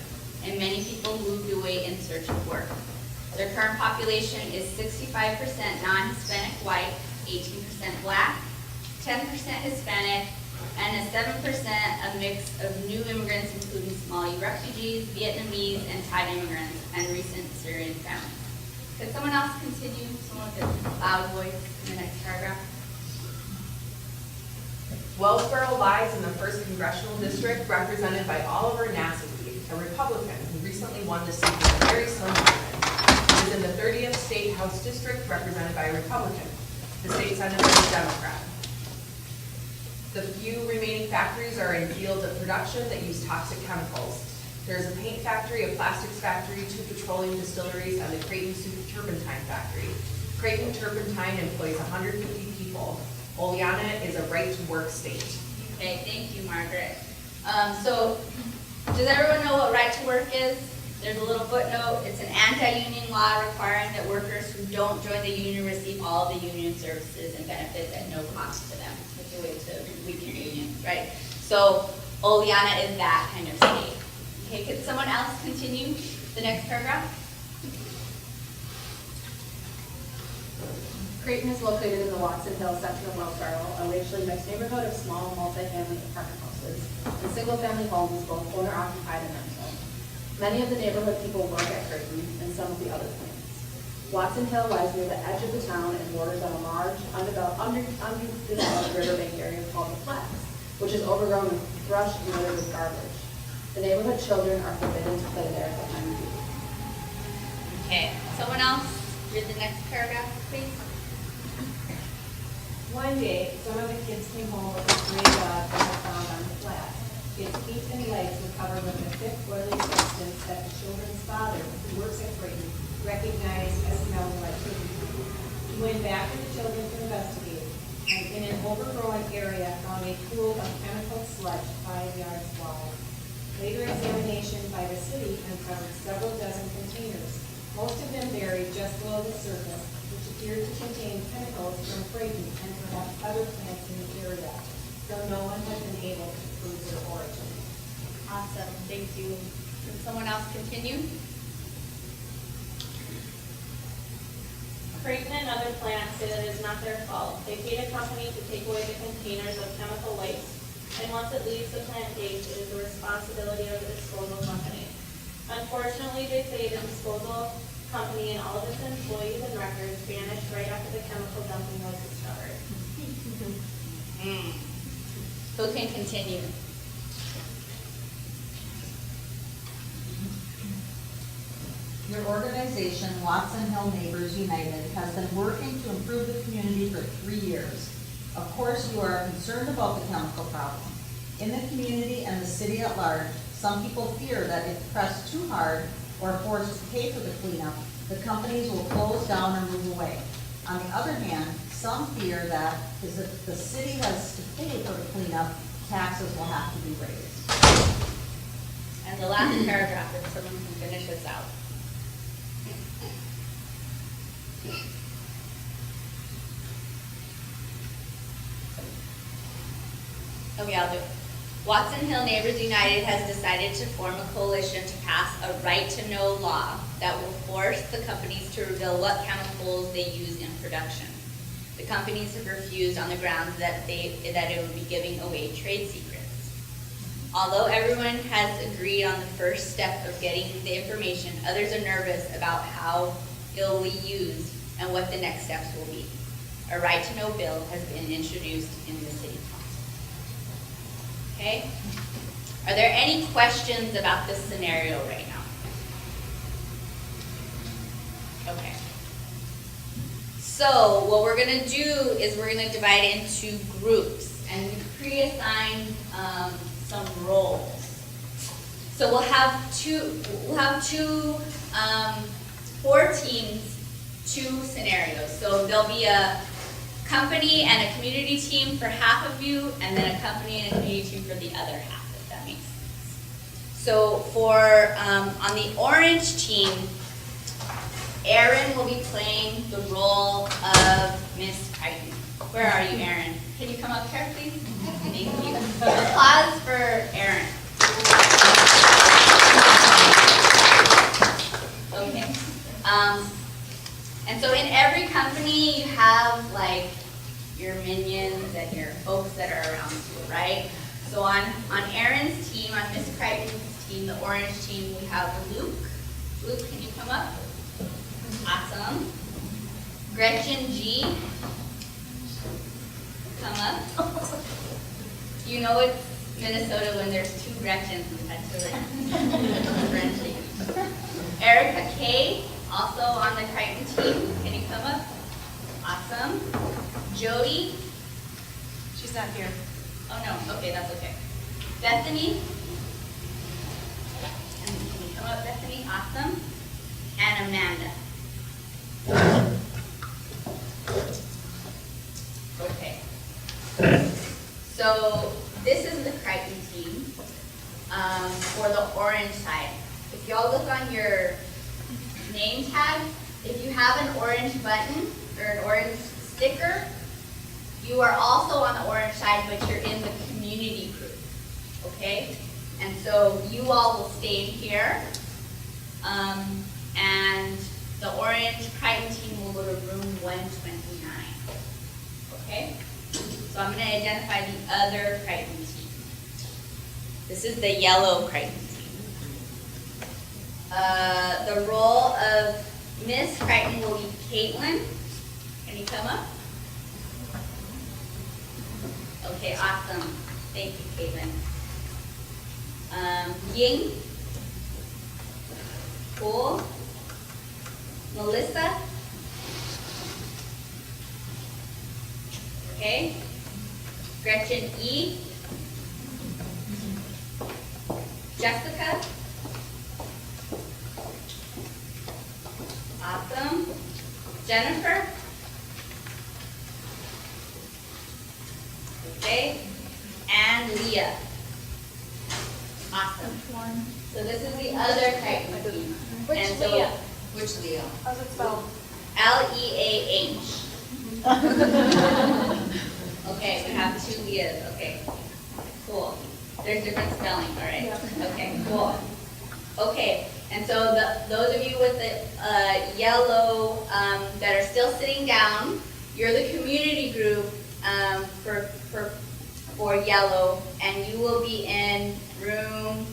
and many people moved away in search of work. Their current population is 65% non-Hispanic white, 18% black, 10% Hispanic, and 7% a mix of new immigrants, including Somali refugees, Vietnamese, and Thai immigrants, and recent Syrian families. Could someone else continue? Someone with a loud voice in the next paragraph. Wellsboro lies in the 1st Congressional District, represented by Oliver Nasseby, a Republican who recently won the seat with a very slim margin. It is in the 30th State House District, represented by a Republican. The state senator is a Democrat. The few remaining factories are in fields of production that use toxic chemicals. There is a paint factory, a plastics factory, 2 petroleum distilleries, and the Creighton Turpentine factory. Creighton Turpentine employs 150 people. Oleana is a right-to-work state. Okay, thank you, Margaret. So, does everyone know what right-to-work is? There's a little footnote. It's an anti-union law requiring that workers who don't join the union receive all the union services and benefits at no cost to them. It's a way to weaken your union, right? So, Oleana is that kind of state. Okay, could someone else continue the next paragraph? Creighton is located in the Watson Hill section of Wellsboro, a racially mixed neighborhood of small multi-family apartment houses and single-family homes, both owner-occupied and rental. Many of the neighborhood people work at Creighton and some of the other plants. Watson Hill lies near the edge of the town and borders on a large, undeveloped riverbank area called the Flats, which is overgrown with brush and littered with garbage. The neighborhood children are forbidden to play there at the time of year. Okay, someone else read the next paragraph, please. One day, some of the kids came home with a stray dog that was found on the flat. Its feet and legs were covered with a thick, oily substance that children's father, who works at Creighton, recognized as smelling like poop. He went back with the children to investigate, and in an overgrown area found a pool of chemical sludge 5 yards wide. Later examination by the city uncovered several dozen containers, most of them buried just below the surface, which appeared to contain chemicals from Creighton and perhaps other plants in the area, though no one has been able to prove their origin. Awesome, thank you. Can someone else continue? Creighton and other plants say that it is not their fault. They paid a company to take away the containers of chemical waste, and once it leaves the plant gate, it is the responsibility of the disposal company. Unfortunately, they say the disposal company and all of its employees and records vanished right after the chemical dumping was discovered. Who can continue? Your organization, Watson Hill Neighbors United, has been working to improve the community for 3 years. Of course, you are concerned about the chemical problem. In the community and the city at large, some people fear that if pressed too hard or forced to pay for the cleanup, the companies will close down and move away. On the other hand, some fear that if the city has to pay for the cleanup, taxes will have to be raised. And the last paragraph, if someone can finish this out. Okay, I'll do it. Watson Hill Neighbors United has decided to form a coalition to pass a right-to-know law that will force the companies to reveal what chemicals they use in production. The companies have refused on the grounds that it would be giving away trade secrets. Although everyone has agreed on the first step of getting the information, others are nervous about how it will be used and what the next steps will be. A right-to-know bill has been introduced in the city council. Okay? Are there any questions about this scenario right now? Okay. So what we're going to do is we're going to divide into groups, and we've pre-assigned some roles. So we'll have four teams, 2 scenarios. So there'll be a company and a community team for half of you, and then a company and a community team for the other half, if that makes sense. So for on the orange team, Erin will be playing the role of Miss Crichton. Where are you, Erin? Can you come up here, please? Thank you. Applause for Erin. Okay. And so in every company, you have like your minions and your folks that are around you, right? So on Erin's team, on Miss Crichton's team, the orange team, we have Luke. Luke, can you come up? Awesome. Gretchen G. Come up. You know it's Minnesota when there's 2 Gretchens. We had to differentiate. Erica K. Also on the Crichton team. Can you come up? Awesome. Jody. She's not here. Oh no, okay, that's okay. Bethany. And can you come up, Bethany? Awesome. And Amanda. Okay. So this is the Crichton team for the orange side. If y'all look on your name tag, if you have an orange button or an orange sticker, you are also on the orange side, but you're in the community group, okay? And so you all will stay here, and the orange Crichton team will go to room 129, okay? So I'm going to identify the other Crichton team. This is the yellow Crichton team. The role of Miss Crichton will be Caitlin. Can you come up? Okay, awesome. Thank you, Caitlin. Ying. Cool. Melissa. Okay. Gretchen E. Jennifer? Okay, and Leah. Awesome. So this is the other Crichton team. Which And so- Leah? Which Leah? How's it spelled? Leah. Okay, we have two Leahs, okay. Cool. There's different spelling, all right? Okay, cool. Okay, and so those of you with the yellow that are still sitting down, you're the community group for yellow, and you will be in room,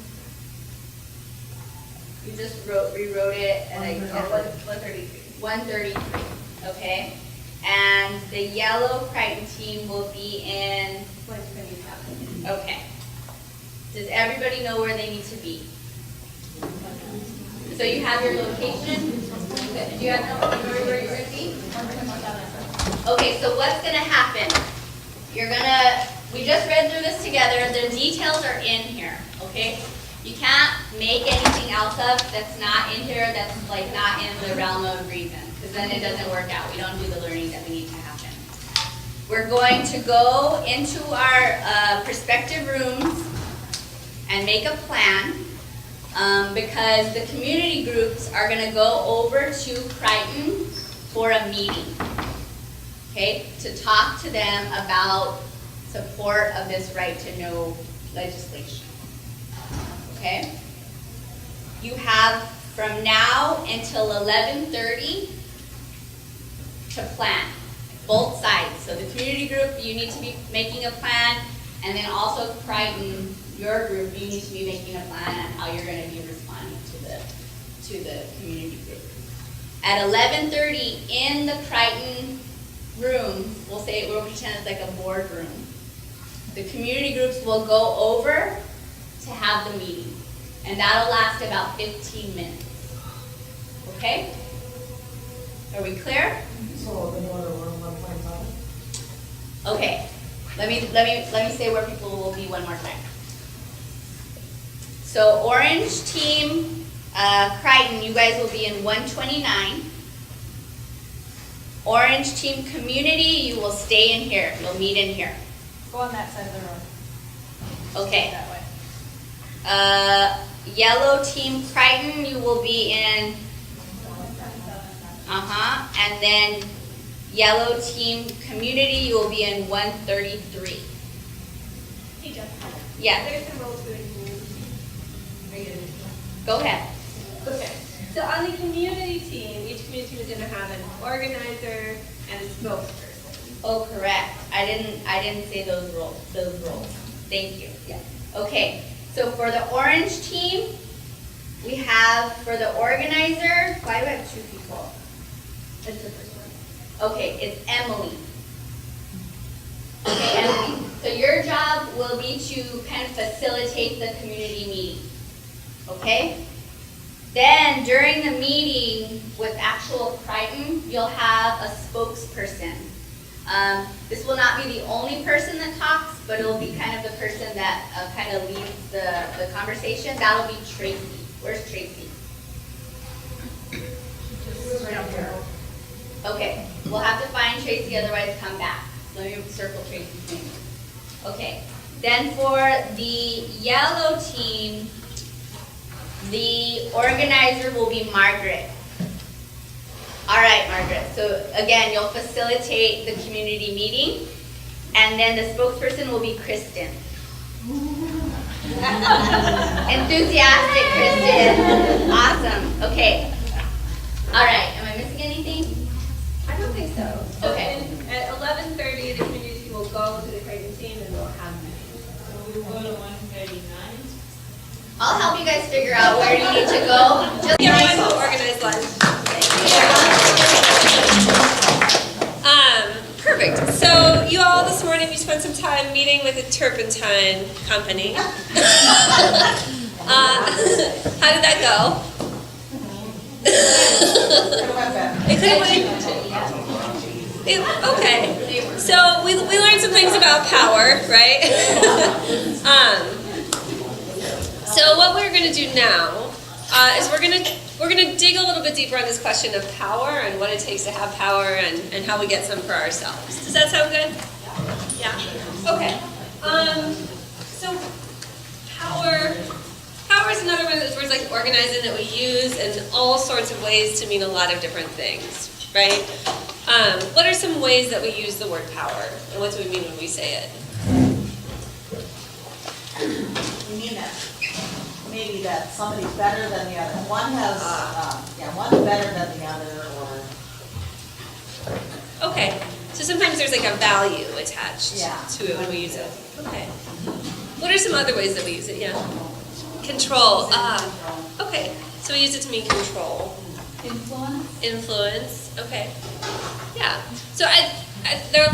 you just rewrote it, and 133, okay? And the yellow Crichton team will be in 127. Okay. Does everybody know where they need to be? So you have your location? Do you guys know where you're going to be? Okay, so what's going to happen? We just read through this together. The details are in here, okay? You can't make anything else up that's not in here, that's like not in the realm of reason, because then it doesn't work out. We don't do the learning that we need to happen. We're going to go into our prospective rooms and make a plan, because the community groups are going to go over to Crichton for a meeting, okay, to talk to them about support of this right to know legislation, okay? You have from now until 11:30 to plan, both sides. So the community group, you need to be making a plan, and then also Crichton, your group, you need to be making a plan on how you're going to be responding to the community group. At 11:30 in the Crichton room, we'll pretend it's like a board room. The community groups will go over to have the meeting, and that'll last about 15 minutes. Okay? Are we clear? So the order we're 1.5. Okay. Let me say where people will be one more time. So orange team, Crichton, you guys will be in 129. Orange team community, you will stay in here. You'll meet in here. Go on that side of the room. Okay. That way. Yellow team Crichton, you will be in, and then yellow team community, you will be in 133. Hey, Jessica. Yes. There's some roles for the community. Go ahead. Okay. So on the community team, each community team is going to have an organizer and a spokesperson. Oh, correct. I didn't say those roles. Thank you. Yes. Okay. So for the orange team, we have for the organizer. Why do I have two people? That's the first one. Okay, it's Emily. Okay, Emily. So your job will be to kind of facilitate the community meeting. Okay? Then during the meeting with actual Crichton, you'll have a spokesperson. This will not be the only person that talks, but it will be kind of the person that kind of leads the conversation. That'll be Tracy. Where's Tracy? Just right up there. Okay, we'll have to find Tracy, otherwise come back. Let me circle Tracy's name. Okay, then for the yellow team, the organizer will be Margaret. All right, Margaret. So again, you'll facilitate the community meeting, and then the spokesperson will be Kristen. Enthusiastic Kristen. Awesome. Okay. All right. Am I missing anything? I don't think so. So Okay. at 11:30, the community team will go to the Crichton team and we'll have meetings. So we'll go to 139. I'll help you guys figure out where you need to go. Just Everyone will organize lunch. Perfect. So you all this morning, you spent some time meeting with a turpentine company. How did that go? It could have went. Okay. So we learned some things about power, right? So what we're going to do now is we're going to we're going to dig a little bit deeper on this question of power and what it takes to have power and how we get some for ourselves. Does that sound good? Yeah? Okay. So power is another one of those words like organizing that we use in all sorts of ways to mean a lot of different things, right? What are some ways that we use the word power, and what do we mean when we say it? We mean that maybe that somebody's better than the other. One has, one's better than the other, or. Okay, so sometimes there's like a value attached Yeah. to it when we use it. Okay. What are some other ways that we use it? Yeah. Control. Okay. So we use it to mean control. Influence. Okay. Yeah. So there are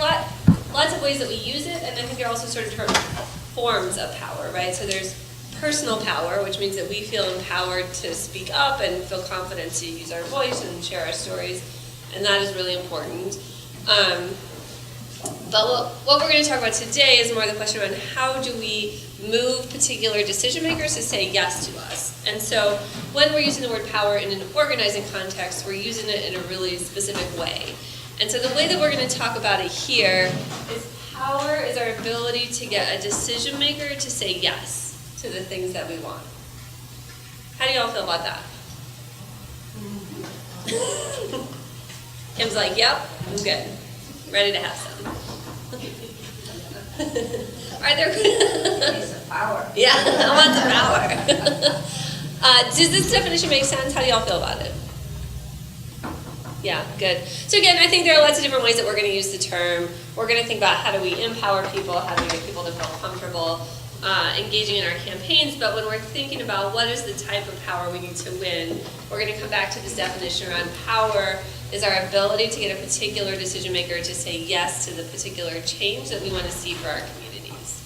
lots of ways that we use it, and I think there are also sort of forms of power, right? So there's personal power, which means that we feel empowered to speak up and feel confident to use our voice and share our stories, and that is really important. But what we're going to talk about today is more the question around how do we move particular decision makers to say yes to us. And so when we're using the word power in an organizing context, we're using it in a really specific way. And so the way that we're going to talk about it here is power is our ability to get a decision maker to say yes to the things that we want. How do y'all feel about that? Kim's like, yep, I'm good. Ready to have some. Are there Some power. Yeah, I want some power. Does this definition make sense? How do y'all feel about it? Yeah, good. So again, I think there are lots of different ways that we're going to use the term. We're going to think about how do we empower people, how do we get people to feel comfortable engaging in our campaigns, but when we're thinking about what is the type of power we need to win, we're going to come back to this definition around power is our ability to get a particular decision maker to say yes to the particular change that we want to see for our communities.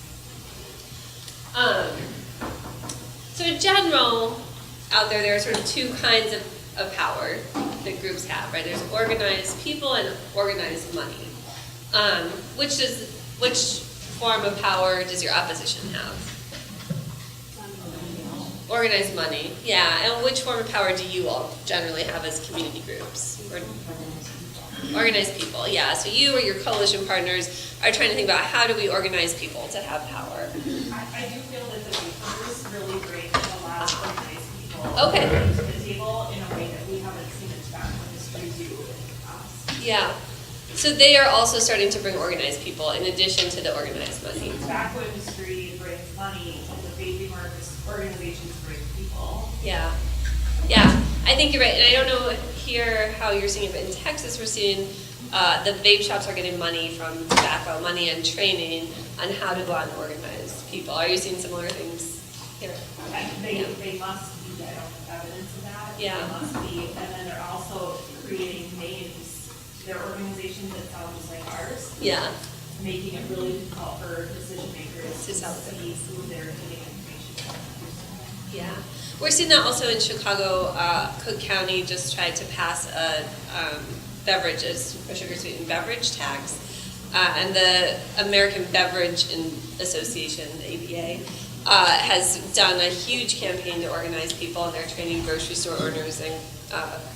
So in general, out there are sort of two kinds of power that groups have, right? There's organized people and organized money. Which form of power does your opposition have? Organized money, yeah. And which form of power do you all generally have as community groups? Organized people, yeah. So you or your coalition partners are trying to think about how do we organize people to have power. I do feel that the papers really bring a lot of organized people to the table in a way that we haven't seen in tobacco industry do in the past. Yeah. So they are also starting to bring organized people in addition to the organized money. The tobacco industry brings money, and the vaping organizations bring people. Yeah. Yeah. I think you're right. And I don't know here how you're seeing it, but in Texas we're seeing the vape shops are getting money from tobacco, money and training on how to go out and organize people. Are you seeing similar things here? They must be, I don't have evidence of that. Yeah. They must be, and then they're also creating names. Their organizations that sound just like ours. Yeah. Making it really difficult for decision makers to see who they're getting information from. Yeah. We're seeing that also in Chicago. Cook County just tried to pass a sugar sweetened beverage tax. And the American Beverage Association, the ABA, has done a huge campaign to organize people, and they're training grocery store owners and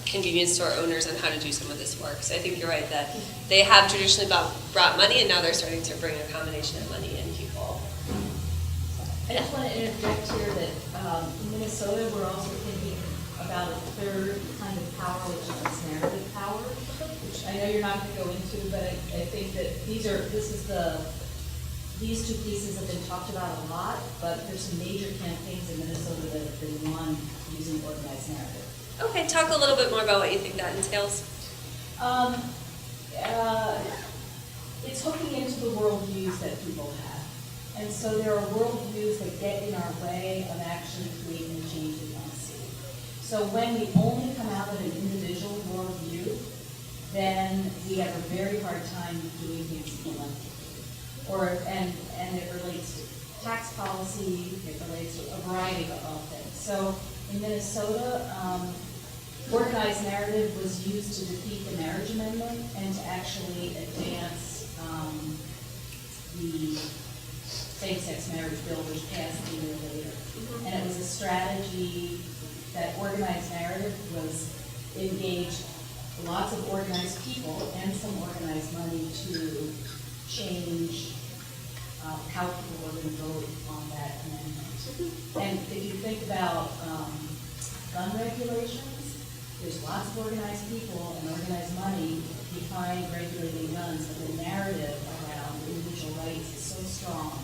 convenience store owners on how to do some of this work. So I think you're right that they have traditionally brought money, and now they're starting to bring a combination of money and people. I just want to interject here that in Minnesota, we're also thinking about a third kind of power, which is this narrative power, which I know you're not going to go into, but I think that these two pieces have been talked about a lot, but there's some major campaigns in Minnesota that have been won using organized narrative. Okay, talk a little bit more about what you think that entails. It's hooking into the worldviews that people have. And so there are worldviews that get in our way of actually creating the change we want to see. So when we only come out with an individual worldview, then we have a very hard time doing things collectively. And it relates to tax policy, it relates to a variety of things. So in Minnesota, organized narrative was used to defeat the marriage amendment and to actually advance the same-sex marriage bill, which passed a year later. And it was a strategy that organized narrative was engaged lots of organized people and some organized money to change how people were going to vote on that amendment. And if you think about gun regulations, there's lots of organized people and organized money behind regulating guns, but the narrative around individual rights is so strong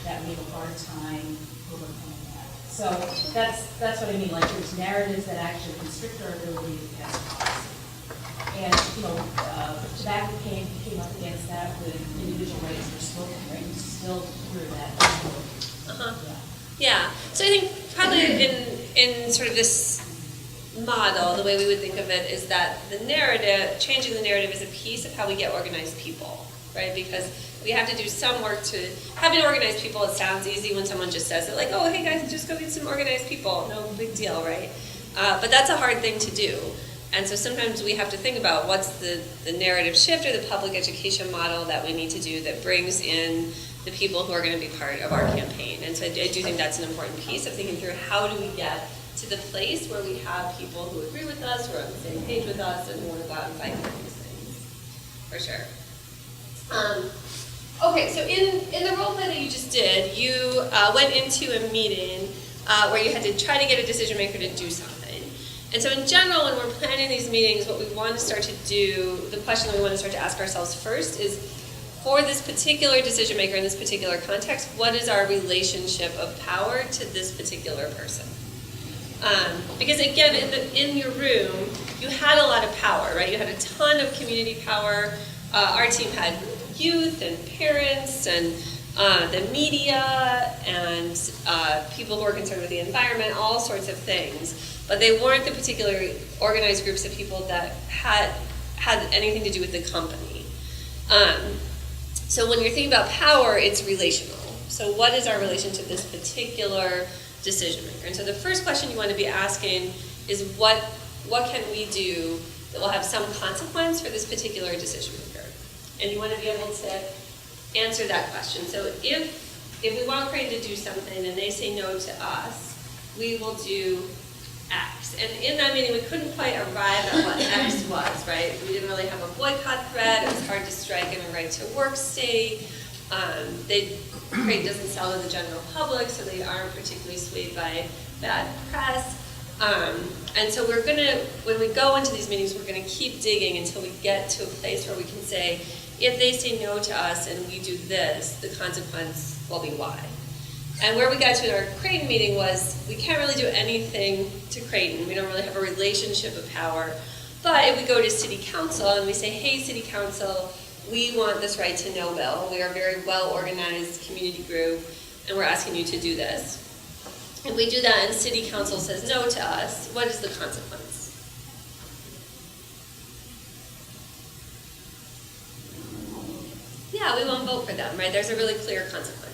that we have a hard time overcoming that. So that's what I mean, like there's narratives that actually constrict our ability to pass policy. And, tobacco came up against that with individual rights for smoking, right? You still hear that. Yeah, so I think probably in sort of this model, the way we would think of it is that the narrative, changing the narrative is a piece of how we get organized people, right? Because we have to do some work to, having organized people, it sounds easy when someone just says it, like, oh, hey guys, just go get some organized people, no big deal, right? But that's a hard thing to do. And so sometimes we have to think about what's the narrative shift or the public education model that we need to do that brings in the people who are going to be part of our campaign. And so I do think that's an important piece of thinking through how do we get to the place where we have people who agree with us, who are on the same page with us, and who want to go out and fight for these things, for sure. Okay, so in the role play that you just did, you went into a meeting where you had to try to get a decision maker to do something. And so in general, when we're planning these meetings, what we want to start to do, the question that we want to start to ask ourselves first is, for this particular decision maker in this particular context, what is our relationship of power to this particular person? Because again, in your room, you had a lot of power, right? You had a ton of community power. Our team had youth and parents and the media and people who are concerned with the environment, all sorts of things. But they weren't the particular organized groups of people that had anything to do with the company. So when you're thinking about power, it's relational. So what is our relation to this particular decision maker? And so the first question you want to be asking is what can we do that will have some consequence for this particular decision maker? And you want to be able to answer that question. So if we want Crane to do something and they say no to us, we will do X. And in that meeting, we couldn't quite arrive at what X was, right? We didn't really have a boycott thread. It was hard to strike in a right to work state. Crane doesn't sell to the general public, so they aren't particularly swayed by bad press. And so we're going to, when we go into these meetings, we're going to keep digging until we get to a place where we can say, if they say no to us and we do this, the consequence will be Y. And where we got to in our Creighton meeting was, we can't really do anything to Creighton. We don't really have a relationship of power. But if we go to City Council and we say, hey, City Council, we want this right to know bill. We are a very well-organized community group, and we're asking you to do this. And we do that and City Council says no to us, what is the consequence? Yeah, we won't vote for them, right? There's a really clear consequence.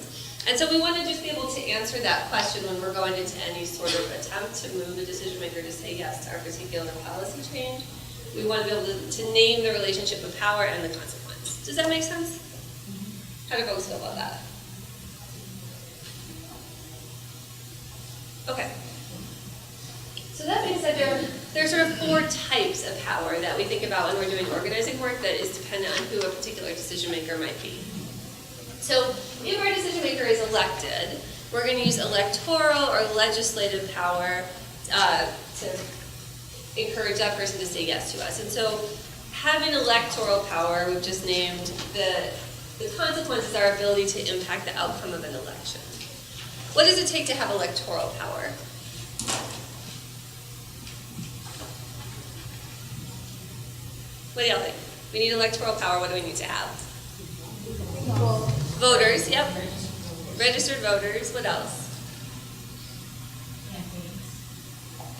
And so we want to just be able to answer that question when we're going into any sort of attempt to move the decision maker to say yes to our particular policy change. We want to be able to name the relationship of power and the consequence. Does that make sense? How do folks feel about that? Okay. So that being said, there are sort of 4 types of power that we think about when we're doing organizing work that is dependent on who a particular decision maker might be. So if our decision maker is elected, we're going to use electoral or legislative power to encourage that person to say yes to us. And so having electoral power, we've just named the consequences, our ability to impact the outcome of an election. What does it take to have electoral power? What do y'all think? We need electoral power. What do we need to have? Voters, yep. Registered voters. What else? Campaigns.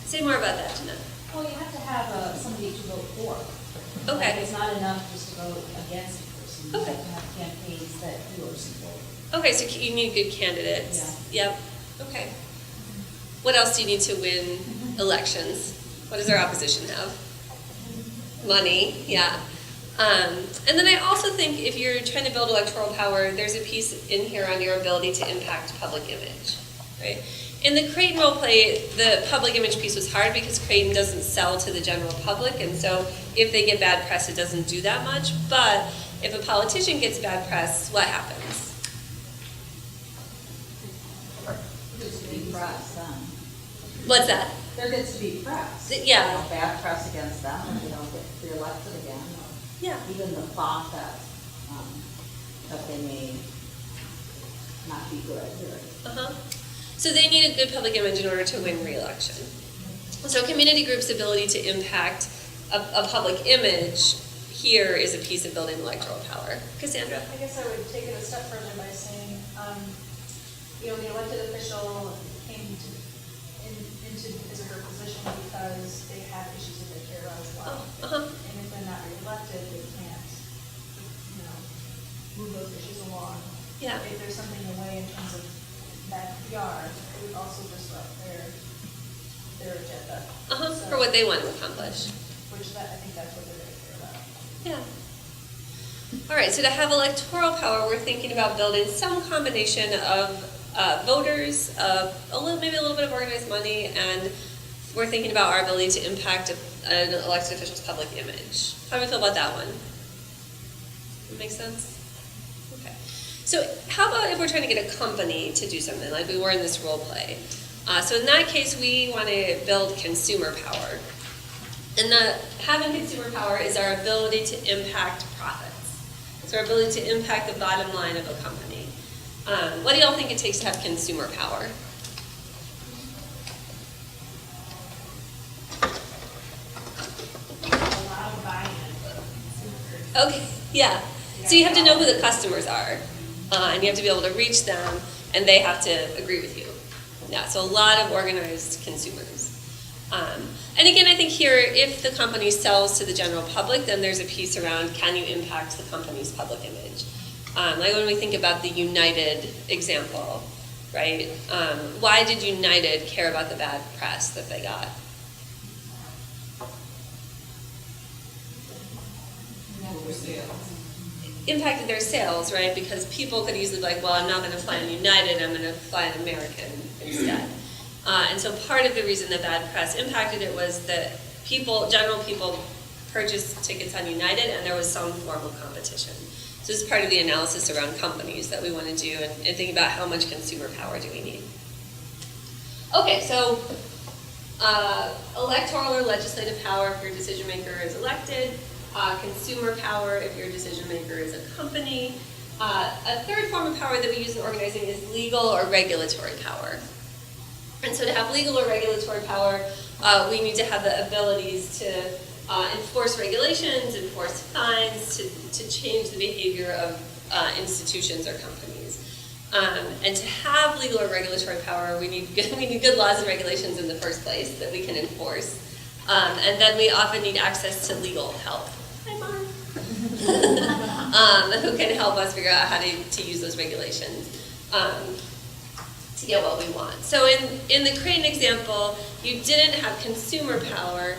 Say more about that, Jeanette. Well, you have to have somebody to vote for. Okay. Like, it's not enough just to vote against a person. Okay. You have to have campaigns that you are supporting. Okay, so you need good candidates. Yeah. Yep. Okay. What else do you need to win elections? What does our opposition have? Money, yeah. And then I also think if you're trying to build electoral power, there's a piece in here on your ability to impact public image, right? In the Creighton role play, the public image piece was hard because Creighton doesn't sell to the general public, and so if they get bad press, it doesn't do that much. But if a politician gets bad press, what happens? There gets to be press then. What's that? There gets to be press. Yeah. You know, bad press against them if they don't get reelected again. Or yeah. Even the thought that they may not be good. Uh-huh. So they need a good public image in order to win re-election. So community groups' ability to impact a public image here is a piece of building electoral power. Cassandra? I guess I would take it a step further by saying, the elected official came into his or her position because they have issues that they care about as well. And if they're not re-elected, they can't, move those issues along. Yeah. If there's something in the way in terms of bad PR, it would also disrupt their agenda. For what they want to accomplish. I think that's what they're going to care about. Yeah. All right, so to have electoral power, we're thinking about building some combination of voters, maybe a little bit of organized money, and we're thinking about our ability to impact an elected official's public image. How do we feel about that one? That make sense? Okay. So how about if we're trying to get a company to do something, like we were in this role play? So in that case, we want to build consumer power. And having consumer power is our ability to impact profits. It's our ability to impact the bottom line of a company. What do y'all think it takes to have consumer power? A lot of buy-in. Okay, yeah. So you have to know who the customers are, and you have to be able to reach them, and they have to agree with you. Yeah, so a lot of organized consumers. And again, I think here, if the company sells to the general public, then there's a piece around, can you impact the company's public image? Like when we think about the United example, right? Why did United care about the bad press that they got? Impacted their sales, right? Because people could easily be like, well, I'm not going to fly on United, I'm going to fly on American instead. And so part of the reason the bad press impacted it was that general people purchased tickets on United, and there was some form of competition. So this is part of the analysis around companies that we want to do, and think about how much consumer power do we need. Okay, so electoral or legislative power if your decision maker is elected, consumer power if your decision maker is a company. A third form of power that we use in organizing is legal or regulatory power. And so to have legal or regulatory power, we need to have the abilities to enforce regulations, enforce fines, to change the behavior of institutions or companies. And to have legal or regulatory power, we need good laws and regulations in the first place that we can enforce. And then we often need access to legal help. Hi, Mom. Who can help us figure out how to use those regulations to get what we want. So in the Creighton example, you didn't have consumer power.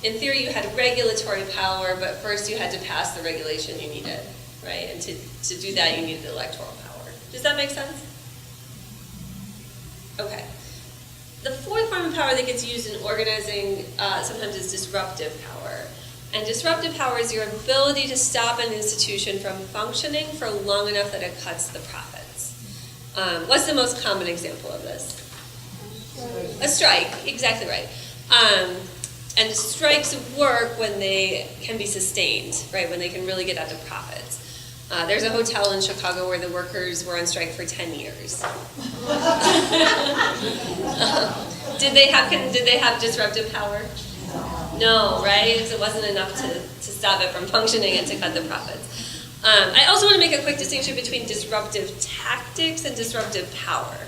In theory, you had regulatory power, but first you had to pass the regulation you needed, right? And to do that, you needed electoral power. Does that make sense? Okay. The fourth form of power that gets used in organizing sometimes is disruptive power. And disruptive power is your ability to stop an institution from functioning for long enough that it cuts the profits. What's the most common example of this? A strike, exactly right. And strikes work when they can be sustained, right? When they can really get at the profits. There's a hotel in Chicago where the workers were on strike for 10 years. Did they have disruptive power? No, right? So it wasn't enough to stop it from functioning and to cut the profits. I also want to make a quick distinction between disruptive tactics and disruptive power.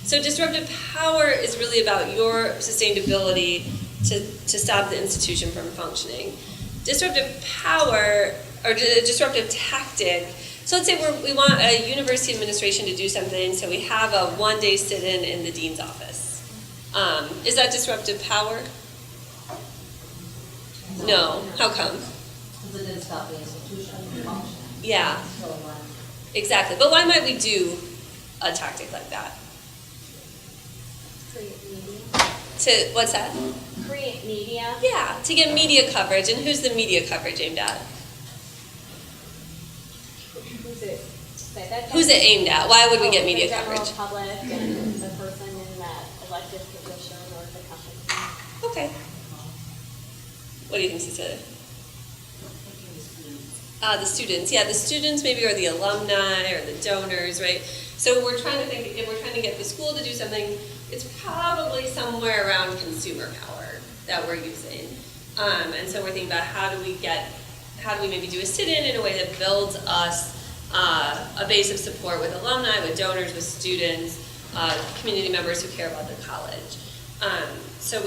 So disruptive power is really about your sustained ability to stop the institution from functioning. Disruptive power, or disruptive tactic, so let's say we want a university administration to do something, so we have a one-day sit-in in the dean's office. Is that disruptive power? No. How come? Because it didn't stop the institution from functioning. Yeah. Exactly. But why might we do a tactic like that? To, what's that? Create media. Yeah, to get media coverage. And who's the media coverage aimed at? Who's it? Say that. Who's it aimed at? Why would we get media the general coverage? public and the person in that elected position or the company. Okay. What do you think, Cecilia? The students, yeah, the students maybe, or the alumni, or the donors, right? So we're trying to think, if we're trying to get the school to do something, it's probably somewhere around consumer power that we're using. And so we're thinking about how do we maybe do a sit-in in a way that builds us a base of support with alumni, with donors, with students, community members who care about the college. So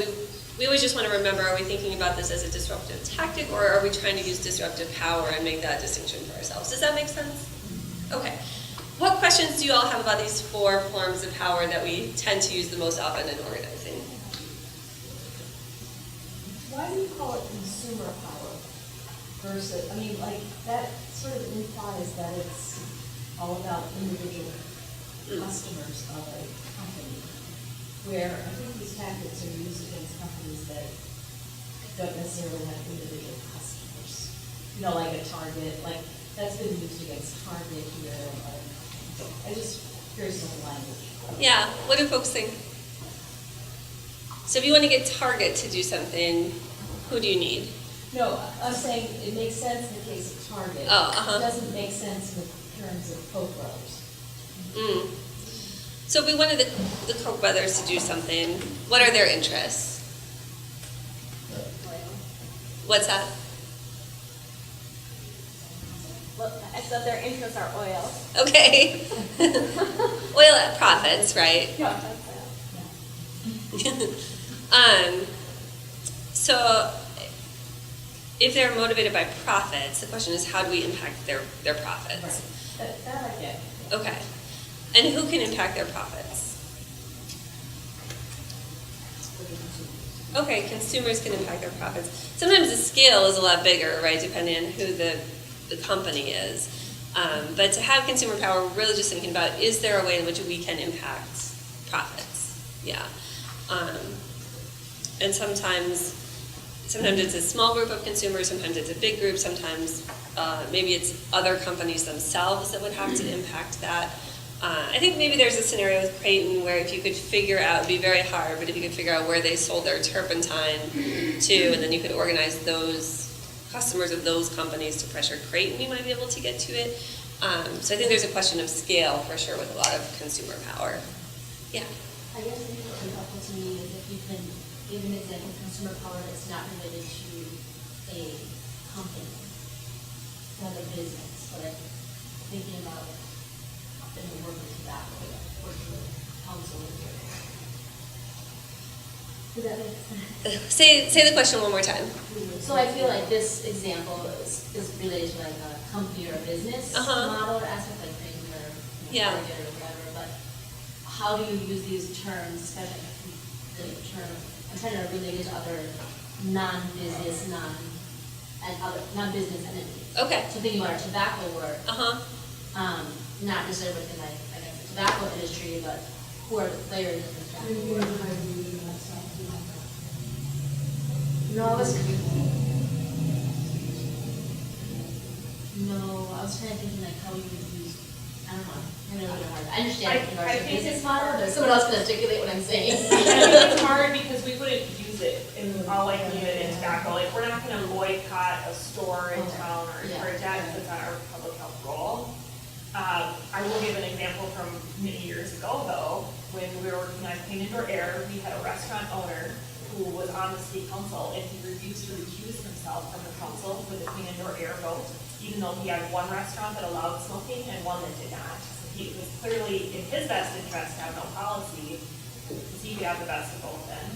we always just want to remember, are we thinking about this as a disruptive tactic, or are we trying to use disruptive power and make that distinction for ourselves? Does that make sense? Okay. What questions do you all have about these 4 forms of power that we tend to use the most often in organizing? Why do you call it consumer power versus, I mean, like, that sort of implies that it's all about individual customers of a company, where I think these tactics are used against companies that don't necessarily have individual customers. You know, like a Target, like, that's been used against Target here, and I just curious on the language. Yeah, what do folks think? So if you want to get Target to do something, who do you need? No, I'm saying it makes sense in the case of Target. Oh, It doesn't make sense in terms of Koch brothers. So if we wanted the Koch brothers to do something, what are their interests? What's that? Well, I said their interests are oil. Okay. Oil at profits, right? Yeah. So if they're motivated by profits, the question is how do we impact their profits? Right. That I get. Okay. And who can impact their profits? Okay, consumers can impact their profits. Sometimes the scale is a lot bigger, right, depending on who the company is. But to have consumer power, we're really just thinking about, is there a way in which we can impact profits? Yeah. And sometimes it's a small group of consumers, sometimes it's a big group, sometimes maybe it's other companies themselves that would have to impact that. I think maybe there's a scenario with Creighton where if you could figure out, it'd be very hard, but if you could figure out where they sold their turpentine to, and then you could organize those customers of those companies to pressure Creighton, you might be able to get to it. So I think there's a question of scale for sure with a lot of consumer power. Yeah. I guess what would be helpful to me is if you can give an example of consumer power that's not related to a company, not a business, but I'm thinking about in the work of tobacco, working with council and does that make sense? Say the question one more time. So I feel like this example is related to like a company or a business model or aspect, like things or Target or whatever, but how do you use these terms, especially the term, I'm trying to relate it to other non-business, non-business entities. Okay. So thinking about our tobacco work, not necessarily within like, I guess, the tobacco industry, but who are the players in the tobacco work? No, I was kind of thinking like how we would use, I don't know, I really don't know. I understand it in regards to business model, but someone else can articulate what I'm saying. I think it's hard because we wouldn't use it in all likelihood in tobacco. Like, we're not gonna boycott a store in town or encourage that because it's not our public health role. I will give an example from many years ago though, when we were working on Clean Indoor Air, we had a restaurant owner who was on the city council and he refused to recuse himself from the council with the Clean Indoor Air vote, even though he had one restaurant that allowed smoking and one that did not. So it was clearly in his best interest to have no policy, because he could have the best of both then.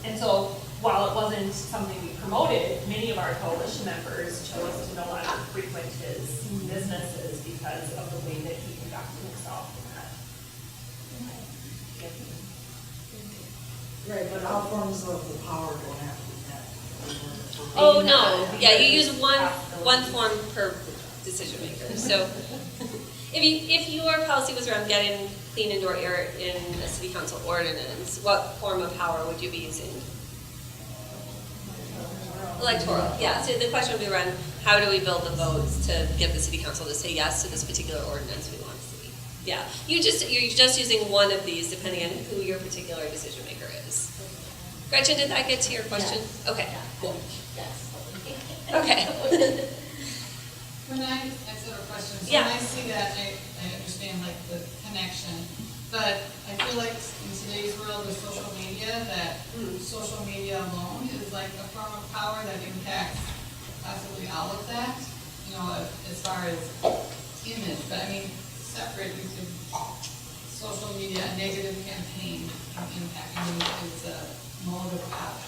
And so while it wasn't something we promoted, many of our coalition members chose to no longer frequent his businesses because of the way that he conducted himself in that. Right, but all forms of the power don't have to be that. Oh, no. Yeah, you use one form per decision maker. So if your policy was around getting clean indoor air in a city council ordinance, what form of power would you be using? Electoral, yeah. So the question would be around, how do we build the votes to get the city council to say yes to this particular ordinance we want to see? Yeah, you're just using one of these depending on who your particular decision maker is. Gretchen, did that get to your question? Yes. Okay, cool. Yes. Okay. When I have a question, so Yeah. when I see that, I understand like the connection, but I feel like in today's world with social media, that social media alone is like a form of power that impacts possibly all of that, you know, as far as image, but I mean, separate, you could, social media, a negative campaign can impact, I mean, it's a mode of power.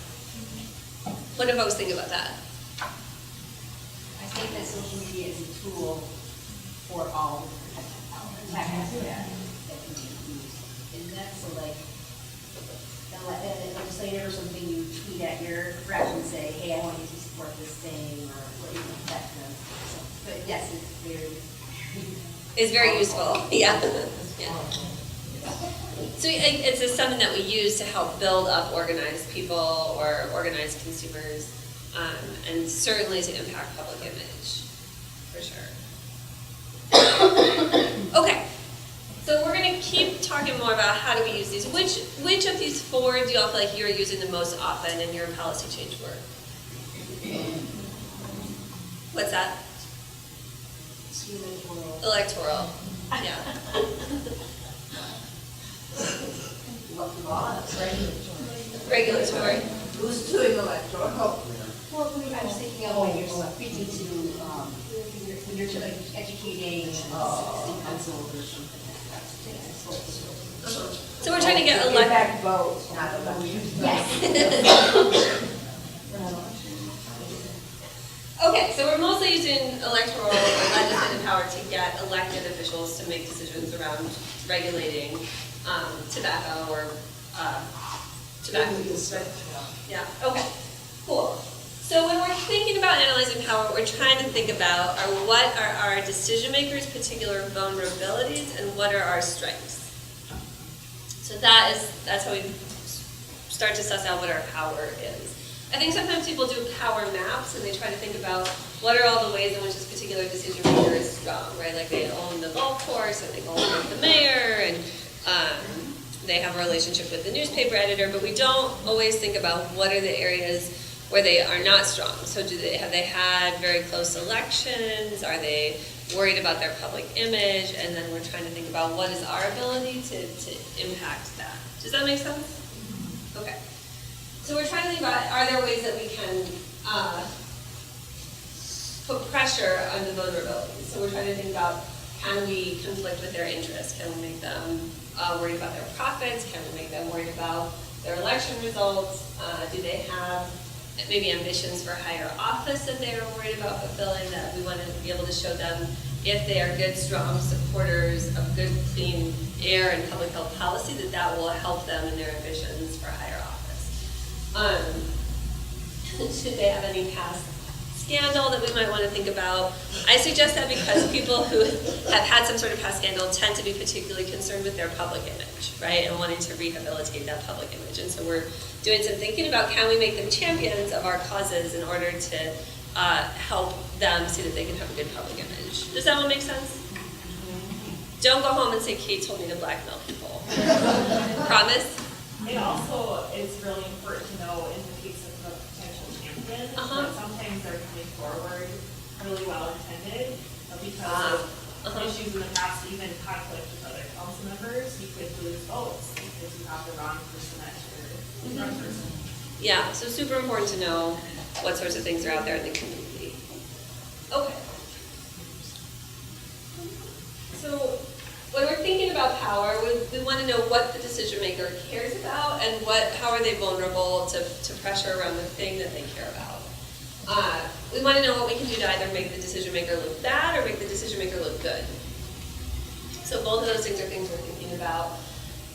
What do folks think about that? I think that social media is a tool for all different that can be used. Isn't that so like a legislator or something, you tweet at your rep and say, hey, I want you to support this thing or what you know, that kind of stuff. But yes, it's very It's very useful, yeah. Yeah. So it's just something that we use to help build up organized people or organized consumers, and certainly to impact public image, for sure. Okay, so we're going to keep talking more about how do we use these. Which of these four do you all feel like you're using the most often in your policy change work? What's that? Electoral. Yeah. Regulatory. Who's doing electoral? well, I was thinking of when you're speaking to, when you're educating city council or something like that. So we're trying to get elected. votes, not elections. Yes. Okay, so we're mostly using electoral or legislative power to get elected officials to make decisions around regulating tobacco or tobacco use. Yeah, okay, cool. So when we're thinking about analyzing power, what we're trying to think about are what are our decision makers' particular vulnerabilities and what are our strengths. So that's how we start to suss out what our power is. I think sometimes people do power maps and they try to think about what are all the ways in which this particular decision maker is strong, right? Like they own the golf course and they go with the mayor and they have a relationship with the newspaper editor, but we don't always think about what are the areas where they are not strong. So have they had very close elections? Are they worried about their public image? And then we're trying to think about what is our ability to impact that. Does that make sense? Okay. So we're trying to think about, are there ways that we can put pressure on the vulnerabilities? So we're trying to think about, can we conflict with their interests? Can we make them worried about their profits? Can we make them worried about their election results? Do they have maybe ambitions for higher office that they are worried about fulfilling, that we want to be able to show them if they are good, strong supporters of good, clean air and public health policy, that will help them in their ambitions for higher office. Should they have any past scandal that we might want to think about? I suggest that because people who have had some sort of past scandal tend to be particularly concerned with their public image, right, and wanting to rehabilitate that public image. And so we're doing some thinking about, can we make them champions of our causes in order to help them see that they can have a good public image. Does that one make sense? Don't go home and say, Kate told me to blackmail people. Promise? It also is really important to know in the case of a potential champion that sometimes they're coming forward really well intended, but because of issues in the past, even conflict with other council members, you could lose votes because you have the wrong person at your wrong person. Yeah, so super important to know what sorts of things are out there in the community. Okay. So when we're thinking about power, we want to know what the decision maker cares about and how are they vulnerable to pressure around the thing that they care about. We want to know what we can do to either make the decision maker look bad or make the decision maker look good. So both of those things are things we're thinking about.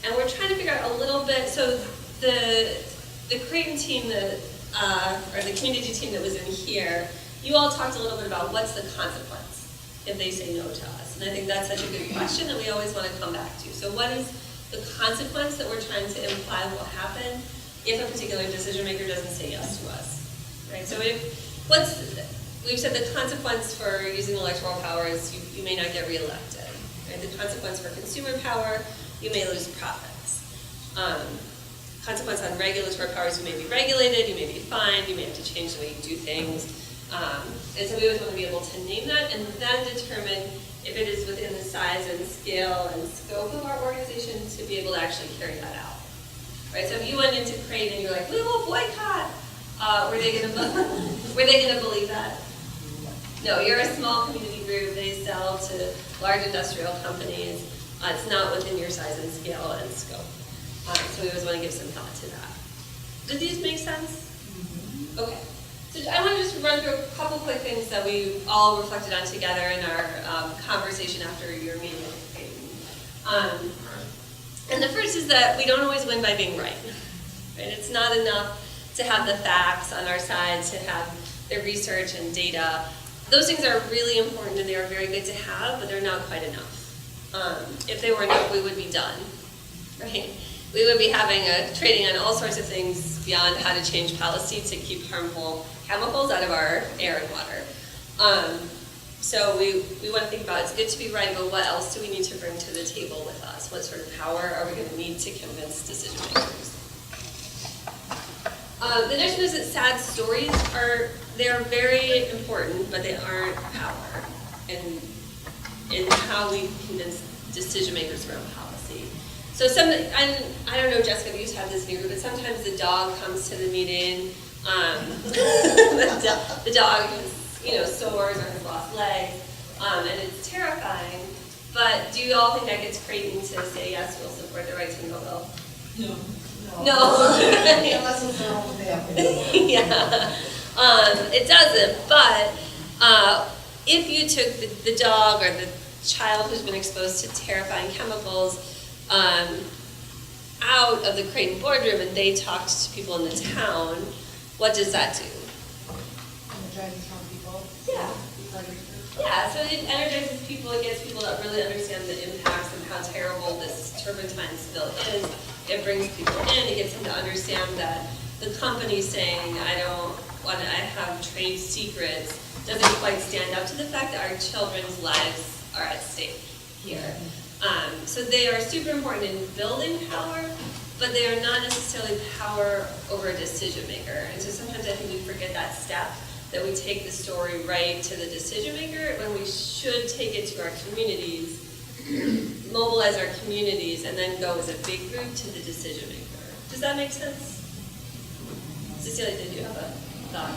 And we're trying to figure out a little bit, so the Creighton team, or the community team that was in here, you all talked a little bit about what's the consequence if they say no to us? And I think that's such a good question that we always want to come back to. So what is the consequence that we're trying to imply will happen if a particular decision maker doesn't say yes to us, right? So we've said the consequence for using electoral power is you may not get reelected, right? The consequence for consumer power, you may lose profits. Consequence on regulatory powers, you may be regulated, you may be fined, you may have to change the way you do things. And so we always want to be able to name that and then determine if it is within the size and scale and scope of our organization to be able to actually carry that out. Right? So if you went into Crate and you're like, we will boycott, were they going to believe that? No, you're a small community group. They sell to large industrial companies. It's not within your size and scale and scope. So we always want to give some thought to that. Do these make sense? Okay. So I want to just run through a couple quick things that we all reflected on together in our conversation after your meeting with Creighton. And the first is that we don't always win by being right. It's not enough to have the facts on our side, to have the research and data. Those things are really important and they are very good to have, but they're not quite enough. If they were enough, we would be done, right? We would be having a training on all sorts of things beyond how to change policy to keep harmful chemicals out of our air and water. So we want to think about, it's good to be right, but what else do we need to bring to the table with us? What sort of power are we going to need to convince decision makers? The next one is that sad stories they're very important, but they aren't power in how we convince decision makers around policy. So I don't know, Jessica, if you've had this in your group, but sometimes the dog comes to the meeting. The dog has, sores or has lost legs, and it's terrifying. But do you all think that gets Creighton to say yes, we'll support the right to know bill? No. No. Unless it's their own family. Yeah. It doesn't. But if you took the dog or the child who's been exposed to terrifying chemicals out of the Creighton boardroom and they talked to people in the town, what does that do? Energizes some people. Yeah. Yeah, so it energizes people, it gets people to really understand the impacts and how terrible this turpentine spill is. It brings people in, it gets them to understand that the company saying, I have trade secrets, doesn't quite stand up to the fact that our children's lives are at stake here. So they are super important in building power, but they are not necessarily power over a decision maker. And so sometimes I think we forget that step, that we take the story right to the decision maker when we should take it to our communities, mobilize our communities, and then go as a big group to the decision maker. Does that make sense? Cecilia, did you have a thought?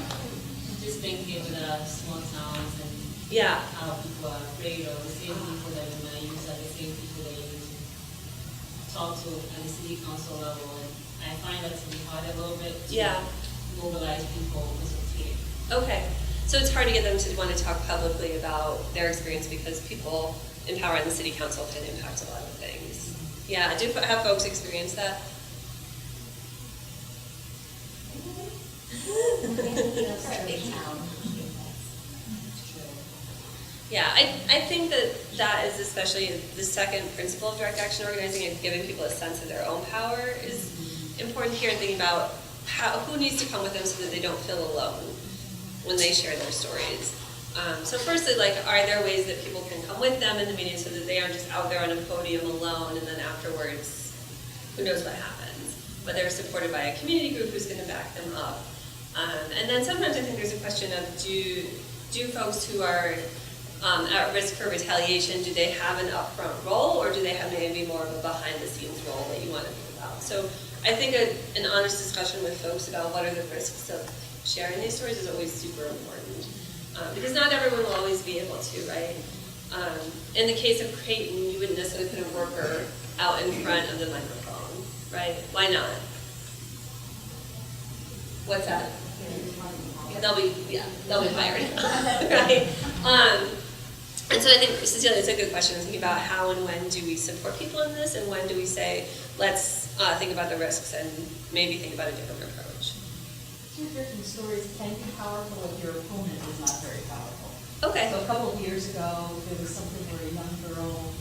Just thinking with small towns and yeah, how people are afraid of the same people that you might use are the same people that you talk to at the city council level, and I find that to be hard a little bit to mobilize people as a team. Okay, so it's hard to get them to want to talk publicly about their experience because people in power in the city council can impact a lot of things. Yeah, do have folks experience that? Yeah, I think that is especially the second principle of direct action organizing, and giving people a sense of their own power is important here, and thinking about who needs to come with them so that they don't feel alone when they share their stories. So firstly, are there ways that people can come with them in the meeting so that they aren't just out there on a podium alone, and then afterwards, who knows what happens. But they're supported by a community group who's going to back them up. And then sometimes I think there's a question of do folks who are at risk for retaliation, do they have an upfront role, or do they have maybe more of a behind-the-scenes role that you want to think about? So I think an honest discussion with folks about what are the risks of sharing these stories is always super important. Because not everyone will always be able to, right? In the case of Creighton, you wouldn't necessarily put a worker out in front of the microphone, right? Why not? What's that? They'll be fired, right? And so I think, Cecilia, it's a good question to think about how and when do we support people in this, and when do we say, let's think about the risks and maybe think about a different approach. Two different stories can be powerful if your opponent is not very powerful. Okay. So a couple of years ago, there was something where a young girl,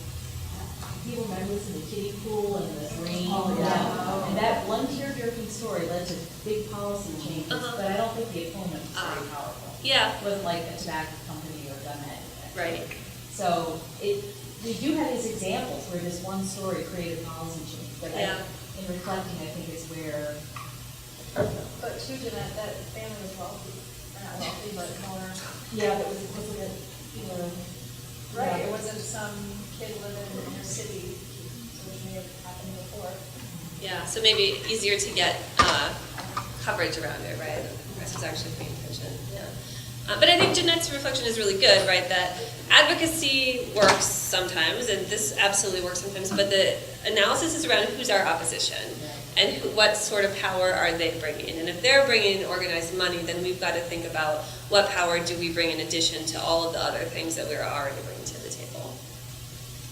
people remember this in the kiddie pool and the rain. Oh, yeah. And that one tear-jerking story led to big policy changes, but I don't think the opponent was very powerful. Yeah. It wasn't like a tobacco company or gun manufacturer. Right. So we do have these examples where this one story created policy change, but in reflecting, I think it's where. But too, Jeanette, that family was wealthy, or not wealthy, but more. Yeah, but wasn't it, Right, it wasn't some kid living in the inner city, which may have happened before. Yeah, so maybe easier to get coverage around it, right? The press was actually paying attention, yeah. But I think Jeanette's reflection is really good, right? That advocacy works sometimes, and this absolutely works sometimes, but the analysis is around who's our opposition and what sort of power are they bringing. And if they're bringing organized money, then we've got to think about what power do we bring in addition to all of the other things that we're already bringing to the table.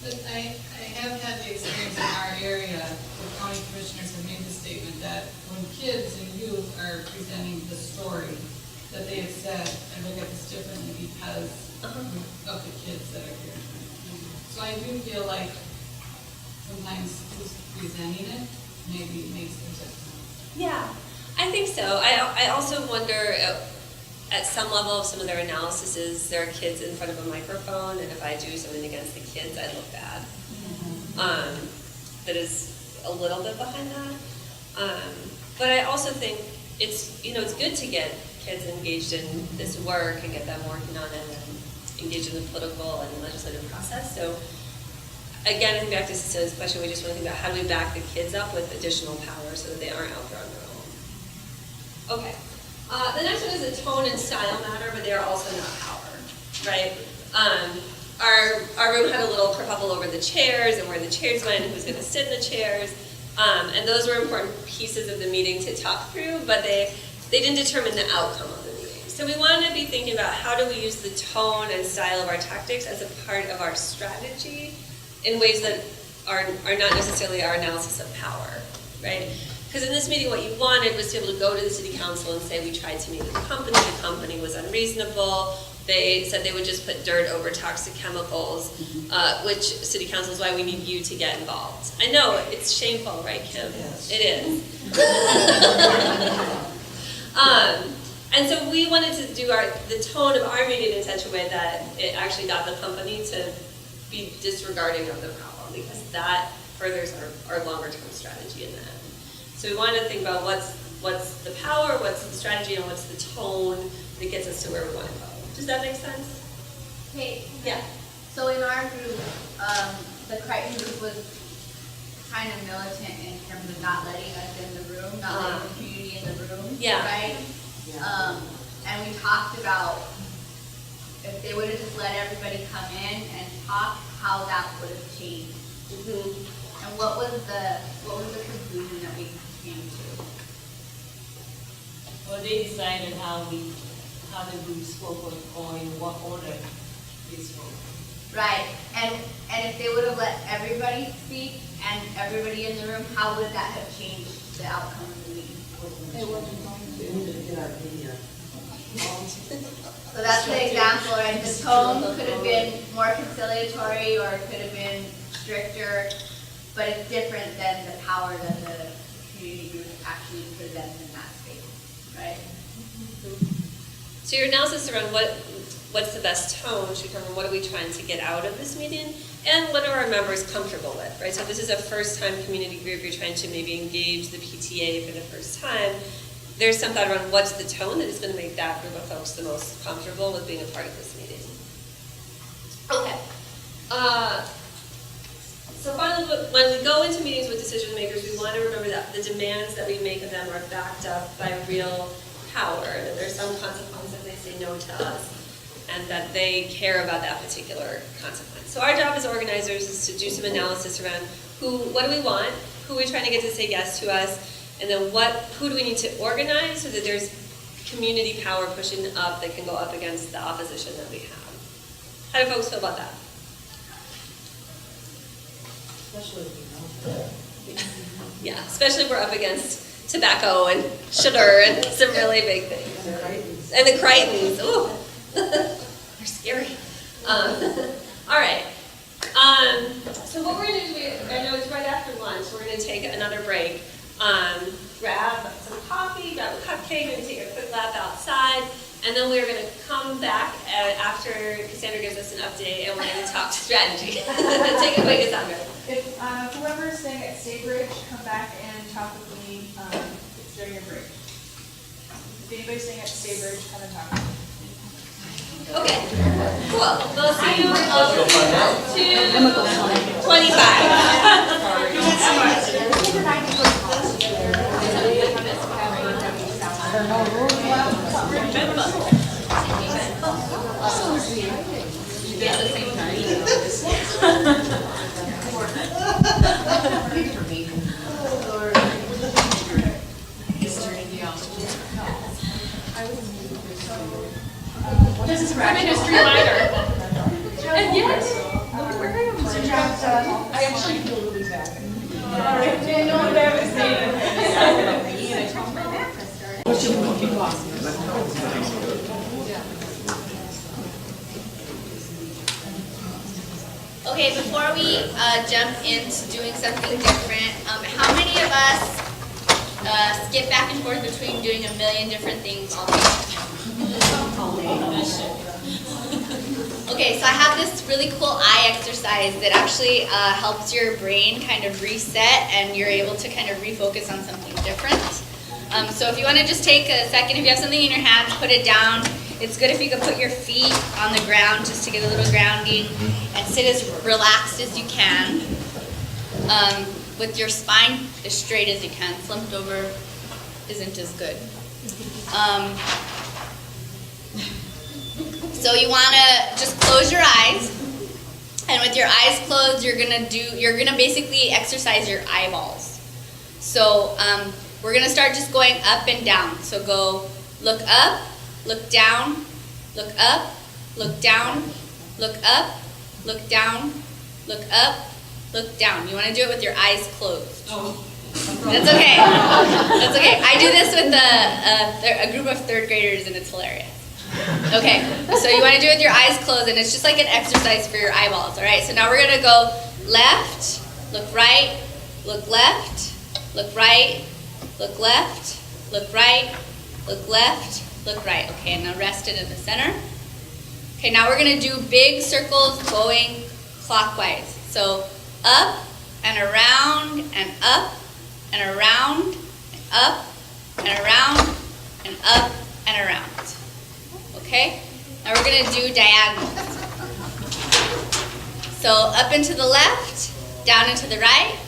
But I have had the experience in our area, the county commissioners have made the statement that when kids and youth are presenting the story, that they have said, I look at this differently because of the kids that are here. So I do feel like sometimes who's presenting it maybe makes a difference. Yeah, I think so. I also wonder at some level of some of their analysis is there are kids in front of a microphone, and if I do something against the kids, I look bad. That is a little bit behind that. But I also think it's good to get kids engaged in this work and get them working on it and engaged in the political and legislative process. So again, I think back to Cecilia's question, we just want to think about how do we back the kids up with additional power so that they aren't out there on their own. Okay. The next one is a tone and style matter, but they are also not power, right? Our room had a little kerfuffle over the chairs and where the chairs went and who's going to sit in the chairs. And those were important pieces of the meeting to talk through, but they didn't determine the outcome of the meeting. So we want to be thinking about how do we use the tone and style of our tactics as a part of our strategy in ways that are not necessarily our analysis of power, right? Because in this meeting, what you wanted was to be able to go to the city council and say, we tried to meet with the company was unreasonable. They said they would just put dirt over toxic chemicals, which city council is why we need you to get involved. I know, it's shameful, right, Kim? Yes. It is. And so we wanted to do the tone of our meeting in such a way that it actually got the company to be disregarding of the problem, because that furthers our longer term strategy in that. So we wanted to think about what's the power, what's the strategy, and what's the tone that gets us to where we want to go. Does that make sense? Okay. Yeah. So in our group, the Crichton group was kind of militant in terms of not letting us in the room, not letting the community in the room. Yeah. Right? Yeah. And we talked about if they would have just let everybody come in and talk, how that would have changed. Mm-hmm. And what was the conclusion that we came to? Well, they decided how the group spoke or in what order they spoke. Right, and if they would have let everybody speak and everybody in the room, how would that have changed the outcome of the meeting? They needed to get our opinion. So that's the example, right? The tone could have been more conciliatory or it could have been stricter, but it's different than the power that the community group actually presents in that space, right? So your analysis around what's the best tone should come from what are we trying to get out of this meeting and what are our members comfortable with, right? So if this is a first-time community group, you're trying to maybe engage the PTA for the first time, there's some thought around what's the tone that is going to make that group of folks the most comfortable with being a part of this meeting. Okay. So finally, when we go into meetings with decision makers, we want to remember that the demands that we make of them are backed up by real power, that there's some consequence if they say no to us, and that they care about that particular consequence. So our job as organizers is to do some analysis around what do we want, who are we trying to get to say yes to us, and then who do we need to organize so that there's community power pushing up that can go up against the opposition that we have. How do folks feel about that? Especially if we know. Yeah, especially if we're up against tobacco and sugar and some really big things. And the Crichtons. And the Crichtons, ooh. They're scary. All right. So what we're going to do, I know it's right after lunch, we're going to take another break. Grab some coffee, grab a cupcake, we're going to take a quick lap outside, and then we're going to come back after Cassandra gives us an update, and we're going to talk strategy. Take it away, Cassandra. If whoever's staying at Staybridge, come back and talk with me it's during your break. If anybody's staying at Staybridge, come and talk with me. Okay, cool. We'll see you at 2:25. This is Crime History Minor. And yet, we're going to I actually feel really bad. All right, no one ever seen it. Okay, before we jump into doing something different, how many of us skip back and forth between doing a million different things all the time? Okay, so I have this really cool eye exercise that actually helps your brain kind of reset and you're able to kind of refocus on something different. So if you want to just take a second, if you have something in your hands, put it down. It's good if you can put your feet on the ground just to get a little grounding and sit as relaxed as you can with your spine as straight as you can. Slumped over isn't as good. So you want to just close your eyes, and with your eyes closed, you're gonna basically exercise your eyeballs. So we're gonna start just going up and down. So go look up, look down, look up, look down, look up, look down, look up, look down. You want to do it with your eyes closed. Oh. That's okay. That's okay. I do this with a group of third graders, and it's hilarious. Okay, so you want to do it with your eyes closed, and it's just like an exercise for your eyeballs, all right? So now we're going to go left, look right, look left, look right, look left, look right, look left, look right. Okay, and now rest it in the center. Okay, now we're going to do big circles going clockwise. So up and around and up and around and up and around and up and around. Okay? Now we're going to do diagonals. So up and to the left, down and to the right,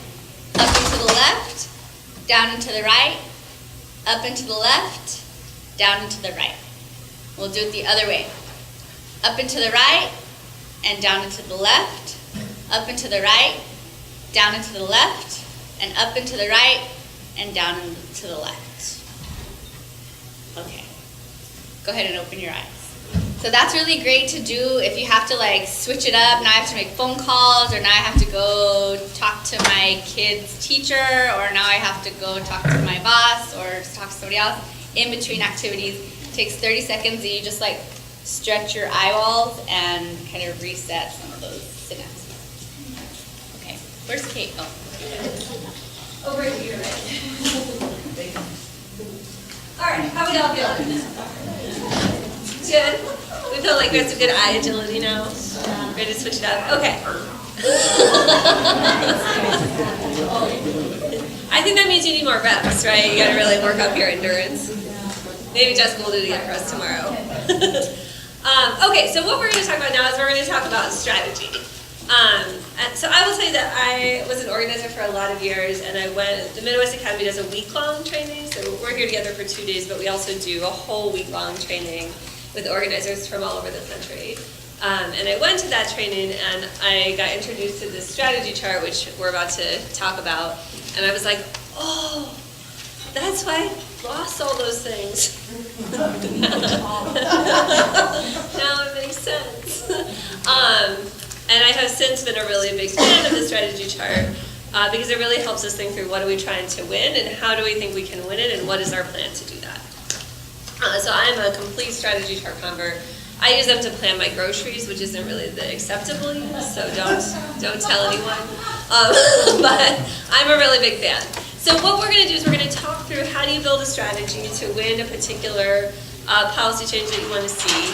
up and to the left, down and to the right, up and to the left, down and to the right. We'll do it the other way. Up and to the right, and down and to the left, up and to the right, down and to the left, and up and to the right, and down and to the left. Okay. Go ahead and open your eyes. So that's really great to do if you have to like switch it up. Now I have to make phone calls, or now I have to go talk to my kid's teacher, or now I have to go talk to my boss, or just talk to somebody else. In between activities, it takes 30 seconds, and you just like stretch your eyeballs and kind of reset some of those synapses. Okay, where's Kate? Oh. Over here, right? All right, how we all feeling? Good? We feel like we have some good eye agility now. Ready to switch it up? Okay. I think that means you need more reps, right? You gotta really work up your endurance. Maybe Jessica will do it again for us tomorrow. Okay, so what we're gonna talk about now is we're gonna talk about strategy. And so I will tell you that I was an organizer for a lot of years, and the Midwest Academy does a week-long training, so we're here together for 2 days, but we also do a whole week-long training with organizers from all over the country. And I went to that training, and I got introduced to this strategy chart, which we're about to talk about, and I was like, oh, that's why I lost all those things. Now it makes sense. And I have since been a really big fan of the strategy chart because it really helps us think through what are we trying to win and how do we think we can win it and what is our plan to do that. So I'm a complete strategy chart convert. I use them to plan my groceries, which isn't really the acceptable use, so don't tell anyone. But I'm a really big fan. So what we're going to do is we're going to talk through how do you build a strategy to win a particular policy change that you want to see.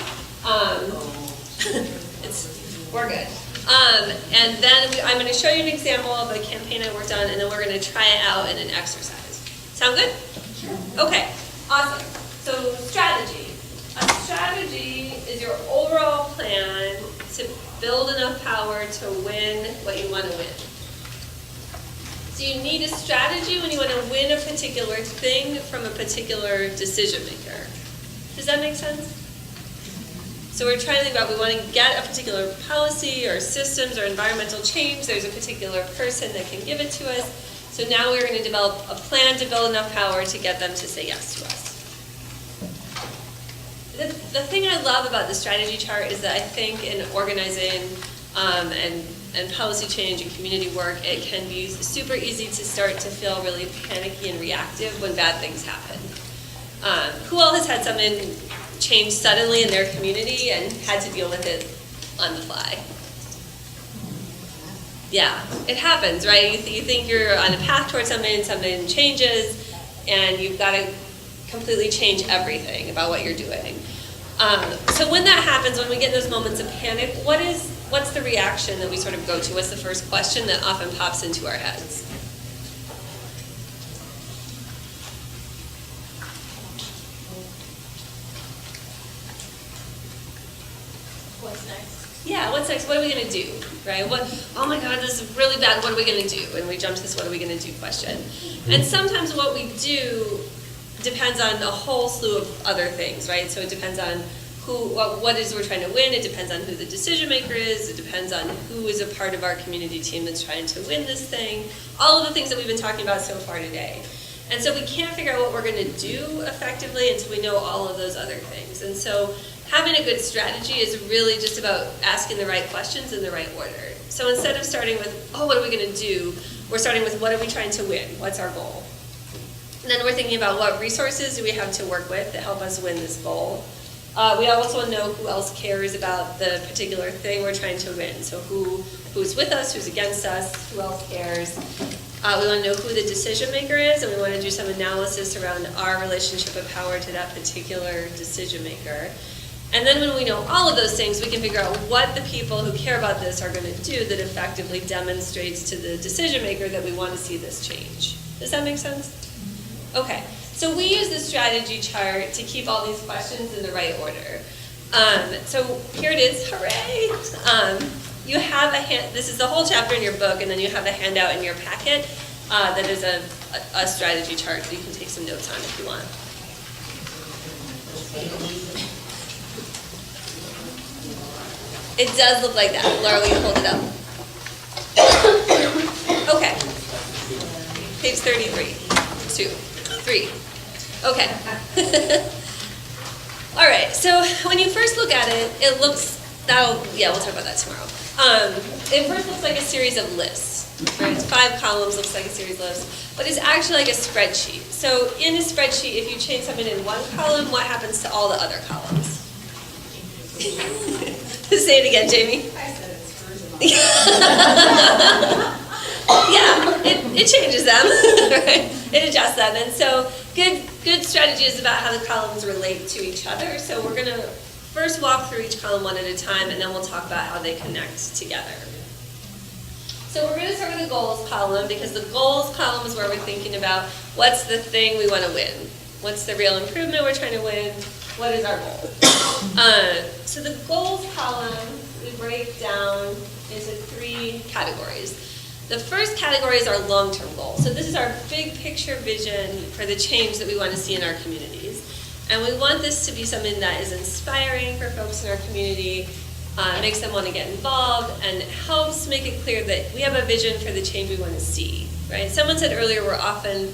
We're good. And then I'm going to show you an example of a campaign I worked on, and then we're going to try it out in an exercise. Sound good? Sure. Okay, awesome. So strategy. A strategy is your overall plan to build enough power to win what you want to win. So you need a strategy when you want to win a particular thing from a particular decision maker. Does that make sense? So we're trying to think about, we want to get a particular policy or systems or environmental change. There's a particular person that can give it to us. So now we're going to develop a plan to build enough power to get them to say yes to us. The thing I love about the strategy chart is that I think in organizing and policy change and community work, it can be super easy to start to feel really panicky and reactive when bad things happen. Who all has had something change suddenly in their community and had to deal with it on the fly? Yeah, it happens, right? You think you're on a path towards something and something changes, and you've got to completely change everything about what you're doing. So when that happens, when we get those moments of panic, what's the reaction that we sort of go to? What's the first question that often pops into our heads? What's next? Yeah, what's next? What are we going to do, right? Oh my God, this is really bad. What are we going to do? And we jump to this what are we going to do question. And sometimes what we do depends on a whole slew of other things, right? So it depends on what is we're trying to win. It depends on who the decision maker is. It depends on who is a part of our community team that's trying to win this thing. All of the things that we've been talking about so far today. And so we can't figure out what we're going to do effectively until we know all of those other things. And so having a good strategy is really just about asking the right questions in the right order. So instead of starting with, oh, what are we going to do? We're starting with, what are we trying to win? What's our goal? And then we're thinking about what resources do we have to work with to help us win this goal. We also want to know who else cares about the particular thing we're trying to win. So who's with us, who's against us, who else cares. We want to know who the decision maker is, and we want to do some analysis around our relationship of power to that particular decision maker. And then when we know all of those things, we can figure out what the people who care about this are going to do that effectively demonstrates to the decision maker that we want to see this change. Does that make sense? Okay, so we use the strategy chart to keep all these questions in the right order. So here it is, hooray! You have this is the whole chapter in your book, and then you have a handout in your packet that is a strategy chart that you can take some notes on if you want. It does look like that. Laura, will you hold it up? Okay. Page 33. 2, 3. Okay. All right, so when you first look at it, it looks, we'll talk about that tomorrow. It first looks like a series of lists, right? It's 5 columns, looks like a series of lists, but it's actually like a spreadsheet. So in a spreadsheet, if you change something in one column, what happens to all the other columns? Say it again, Jamie. I said it's first. Yeah, it changes them, right? It adjusts them, and so good strategy is about how the columns relate to each other. So we're going to first walk through each column one at a time, and then we'll talk about how they connect together. So we're going to start with the goals column, because the goals column is where we're thinking about what's the thing we want to win. What's the real improvement we're trying to win? What is our goal? So the goals column we break down into 3 categories. The first category is our long-term goal. So this is our big picture vision for the change that we want to see in our communities. And we want this to be something that is inspiring for folks in our community, makes them want to get involved, and helps make it clear that we have a vision for the change we want to see, right? Someone said earlier we're often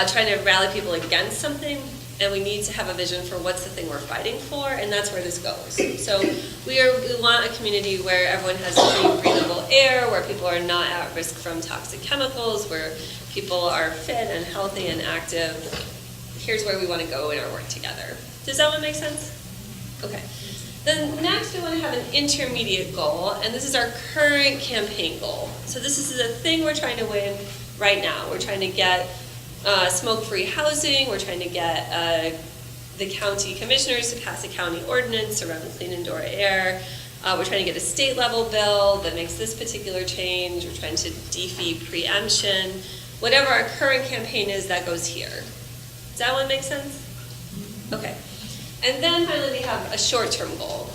trying to rally people against something, and we need to have a vision for what's the thing we're fighting for, and that's where this goes. So we want a community where everyone has clean, breathable air, where people are not at risk from toxic chemicals, where people are fit and healthy and active. Here's where we want to go in our work together. Does that one make sense? Okay. Then next we want to have an intermediate goal, and this is our current campaign goal. So this is the thing we're trying to win right now. We're trying to get smoke-free housing. We're trying to get the county commissioners to pass a county ordinance around clean indoor air. We're trying to get a state level bill that makes this particular change. We're trying to defeat preemption. Whatever our current campaign is, that goes here. Does that one make sense? Okay. And then finally we have a short-term goal.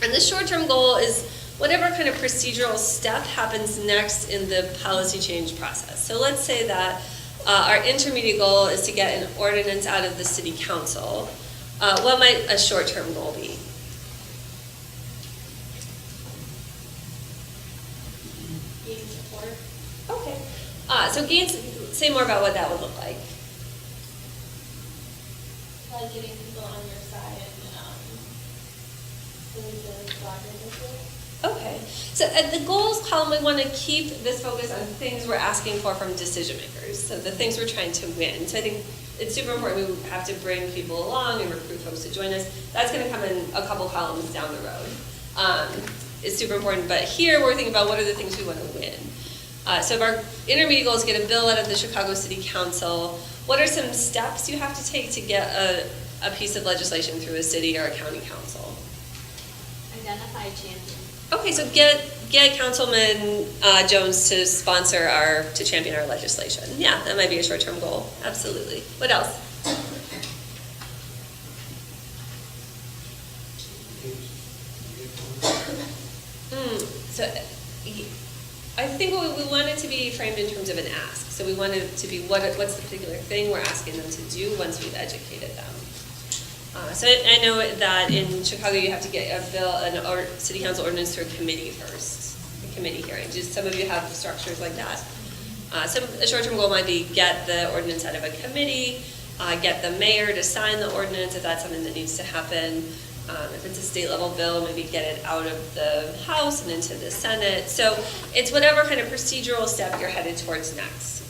And the short-term goal is whatever kind of procedural step happens next in the policy change process. So let's say that our intermediate goal is to get an ordinance out of the city council. What might a short-term goal be? Gain support. Okay. So gains, say more about what that would look like. Like getting people on your side and really to block businesses. Okay. So at the goals column, we want to keep this focus on things we're asking for from decision makers. So the things we're trying to win. So I think it's super important we have to bring people along and recruit folks to join us. That's going to come in a couple columns down the road. It's super important. But here we're thinking about what are the things we want to win. So if our intermediate goal is to get a bill out of the Chicago City Council, what are some steps you have to take to get a piece of legislation through a city or a county council? Identify a champion. Okay, so get Councilman Jones to sponsor to champion our legislation. Yeah, that might be a short-term goal. Absolutely. What else? So I think we want it to be framed in terms of an ask. So we want it to be what's the particular thing we're asking them to do once we've educated them. So I know that in Chicago you have to get a bill, city council ordinance through a committee first, a committee hearing. Just some of you have structures like that. So a short-term goal might be get the ordinance out of a committee, get the mayor to sign the ordinance if that's something that needs to happen. If it's a state level bill, maybe get it out of the House and into the Senate. So it's whatever kind of procedural step you're headed towards next.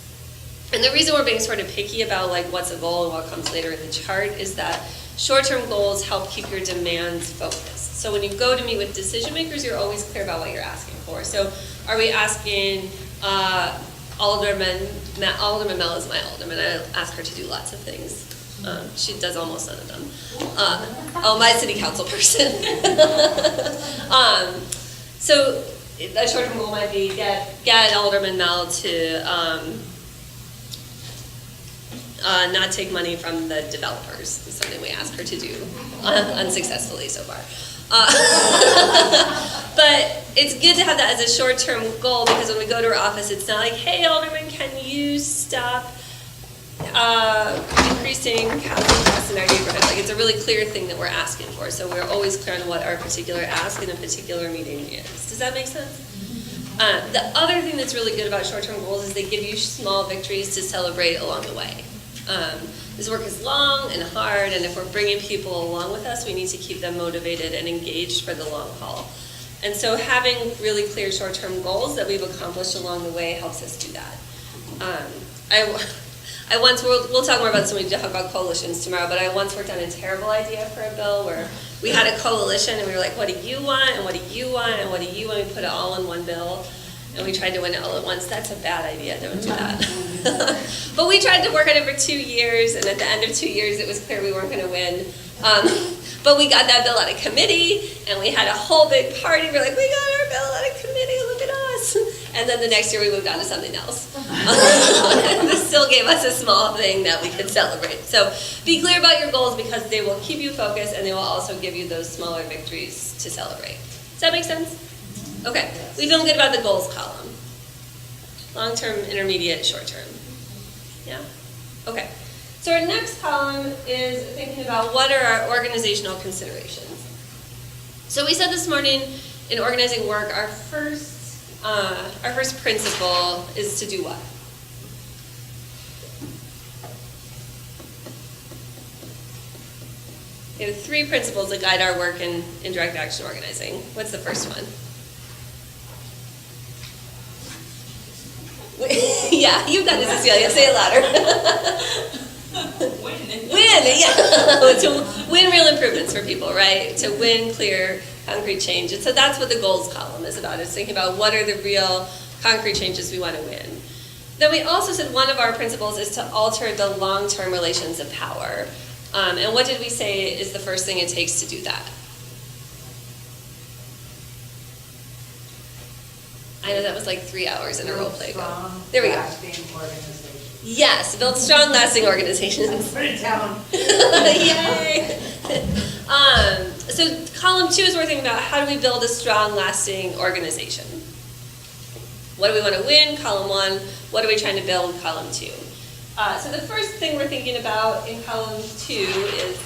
And the reason we're being sort of picky about like what's a goal and what comes later in the chart is that short-term goals help keep your demands focused. So when you go to meet with decision makers, you're always clear about what you're asking for. So are we asking Alderman Mel is my alderman. I ask her to do lots of things. She does almost none of them. My city council person. So a short-term goal might be get Alderman Mel to not take money from the developers. It's something we ask her to do unsuccessfully so far. But it's good to have that as a short-term goal because when we go to her office, it's not like, hey, Alderman, can you stop increasing housing costs in our neighborhood? Like it's a really clear thing that we're asking for. So we're always clear on what our particular ask in a particular meeting is. Does that make sense? The other thing that's really good about short-term goals is they give you small victories to celebrate along the way. This work is long and hard, and if we're bringing people along with us, we need to keep them motivated and engaged for the long haul. And so having really clear short-term goals that we've accomplished along the way helps us do that. I once, we'll talk more about this when we talk about coalitions tomorrow, but I once worked on a terrible idea for a bill where we had a coalition and we were like, what do you want, and what do you want, and what do you want? We put it all in one bill. And we tried to win it all at once. That's a bad idea, don't do that. But we tried to work on it for 2 years, and at the end of 2 years, it was clear we weren't gonna win. But we got that bill out of committee, and we had a whole big party. We're like, we got our bill out of committee, look at us. And then the next year, we moved on to something else. This still gave us a small thing that we could celebrate. So be clear about your goals because they will keep you focused, and they will also give you those smaller victories to celebrate. Does that make sense? Okay, we feel good about the goals column. Long-term, intermediate, short-term. Yeah? Okay. So our next column is thinking about what are our organizational considerations. So we said this morning in organizing work, our first principle is to do what? We have 3 principles that guide our work in direct action organizing. What's the first one? Yeah, you've got it, Cecilia. Say it louder. Win. To win real improvements for people, right? To win clear, concrete change. And so that's what the goals column is about. It's thinking about what are the real concrete changes we want to win. Then we also said one of our principles is to alter the long-term relations of power. And what did we say is the first thing it takes to do that? I know that was like 3 hours in a role play ago. There we go. Yes, build strong, lasting organizations. Put it down. Yay! So column 2 is we're thinking about how do we build a strong, lasting organization. What do we want to win? Column 1. What are we trying to build? Column 2. So the first thing we're thinking about in column 2 is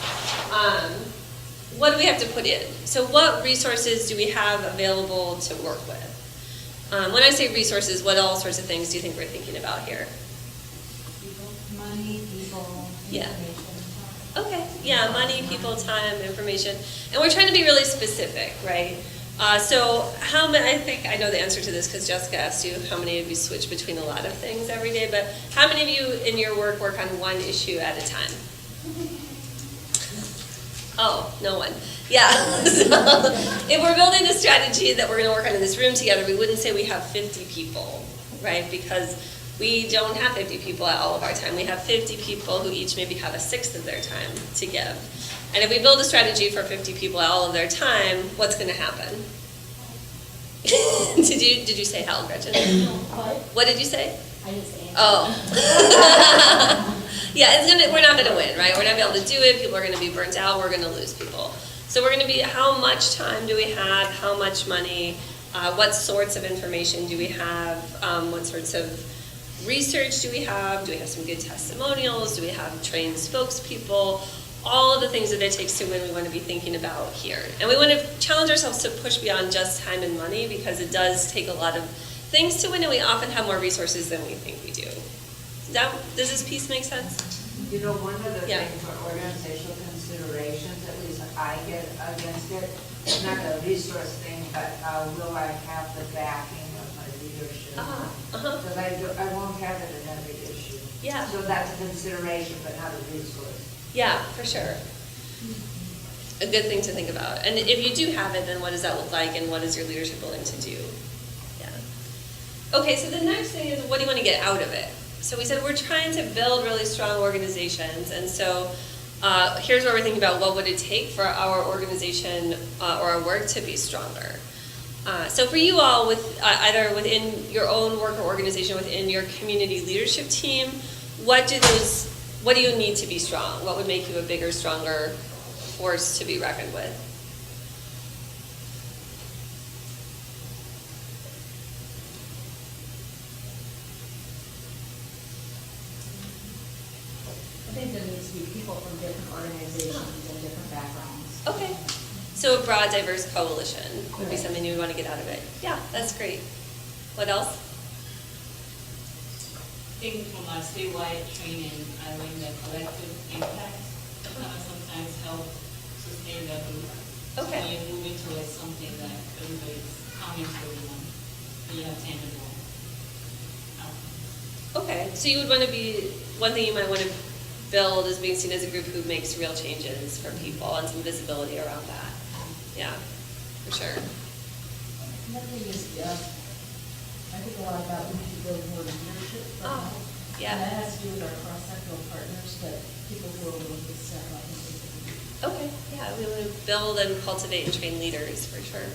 what do we have to put in? So what resources do we have available to work with? When I say resources, what all sorts of things do you think we're thinking about here? Money, people, Yeah. information. Okay, yeah, money, people, time, information. And we're trying to be really specific, right? So how many, I think I know the answer to this because Jessica asked you how many of you switch between a lot of things every day, but how many of you in your work on one issue at a time? Oh, no one. Yeah, so if we're building a strategy that we're gonna work on in this room together, we wouldn't say we have 50 people, right? Because we don't have 50 people at all of our time. We have 50 people who each maybe have 1/6 of their time to give. And if we build a strategy for 50 people at all of their time, what's gonna happen? Did you say hell, Gretchen? What did you say? I didn't say anything. Oh. Yeah, we're not gonna win, right? We're not gonna be able to do it, people are gonna be burnt out, we're gonna lose people. So we're gonna be, how much time do we have, how much money, what sorts of information do we have, what sorts of research do we have some good testimonials, do we have trained spokespeople, all of the things that it takes to win we want to be thinking about here. And we want to challenge ourselves to push beyond just time and money because it does take a lot of things to win and we often have more resources than we think we do. Does this piece make sense? You know, one of the things for organizational considerations, at least I get against it, it's not a resource thing, but will I have the backing of my leadership? Because I won't have it in every issue. Yeah. So that's a consideration, but not a resource. Yeah, for sure. A good thing to think about. And if you do have it, then what does that look like and what is your leadership willing to do? Yeah. Okay, so the next thing is what do you want to get out of it? So we said we're trying to build really strong organizations, and so here's what we're thinking about. What would it take for our organization or our work to be stronger? So for you all, with either within your own work or organization, within your community leadership team, what do you need to be strong? What would make you a bigger, stronger force to be reckoned with? I think there needs to be people from different organizations and different backgrounds. Okay. So a broad, diverse coalition would be something you would want to get out of it. Yeah, that's great. What else? I think from our statewide training, I learned that collective impact sometimes help sustain the group. Okay. So you're moving towards something that everybody's coming to everyone, and you have tangible outcomes. Okay, so you would want to be, one thing you might want to build is being seen as a group who makes real changes for people and some visibility around that. Yeah, for sure. Another thing is, I think a lot about we need to build more leadership. Yeah. And that has to do with our cross-sectoral partners, but people who are willing to step up and take the lead. Okay, yeah, we want to build and cultivate and train leaders for sure.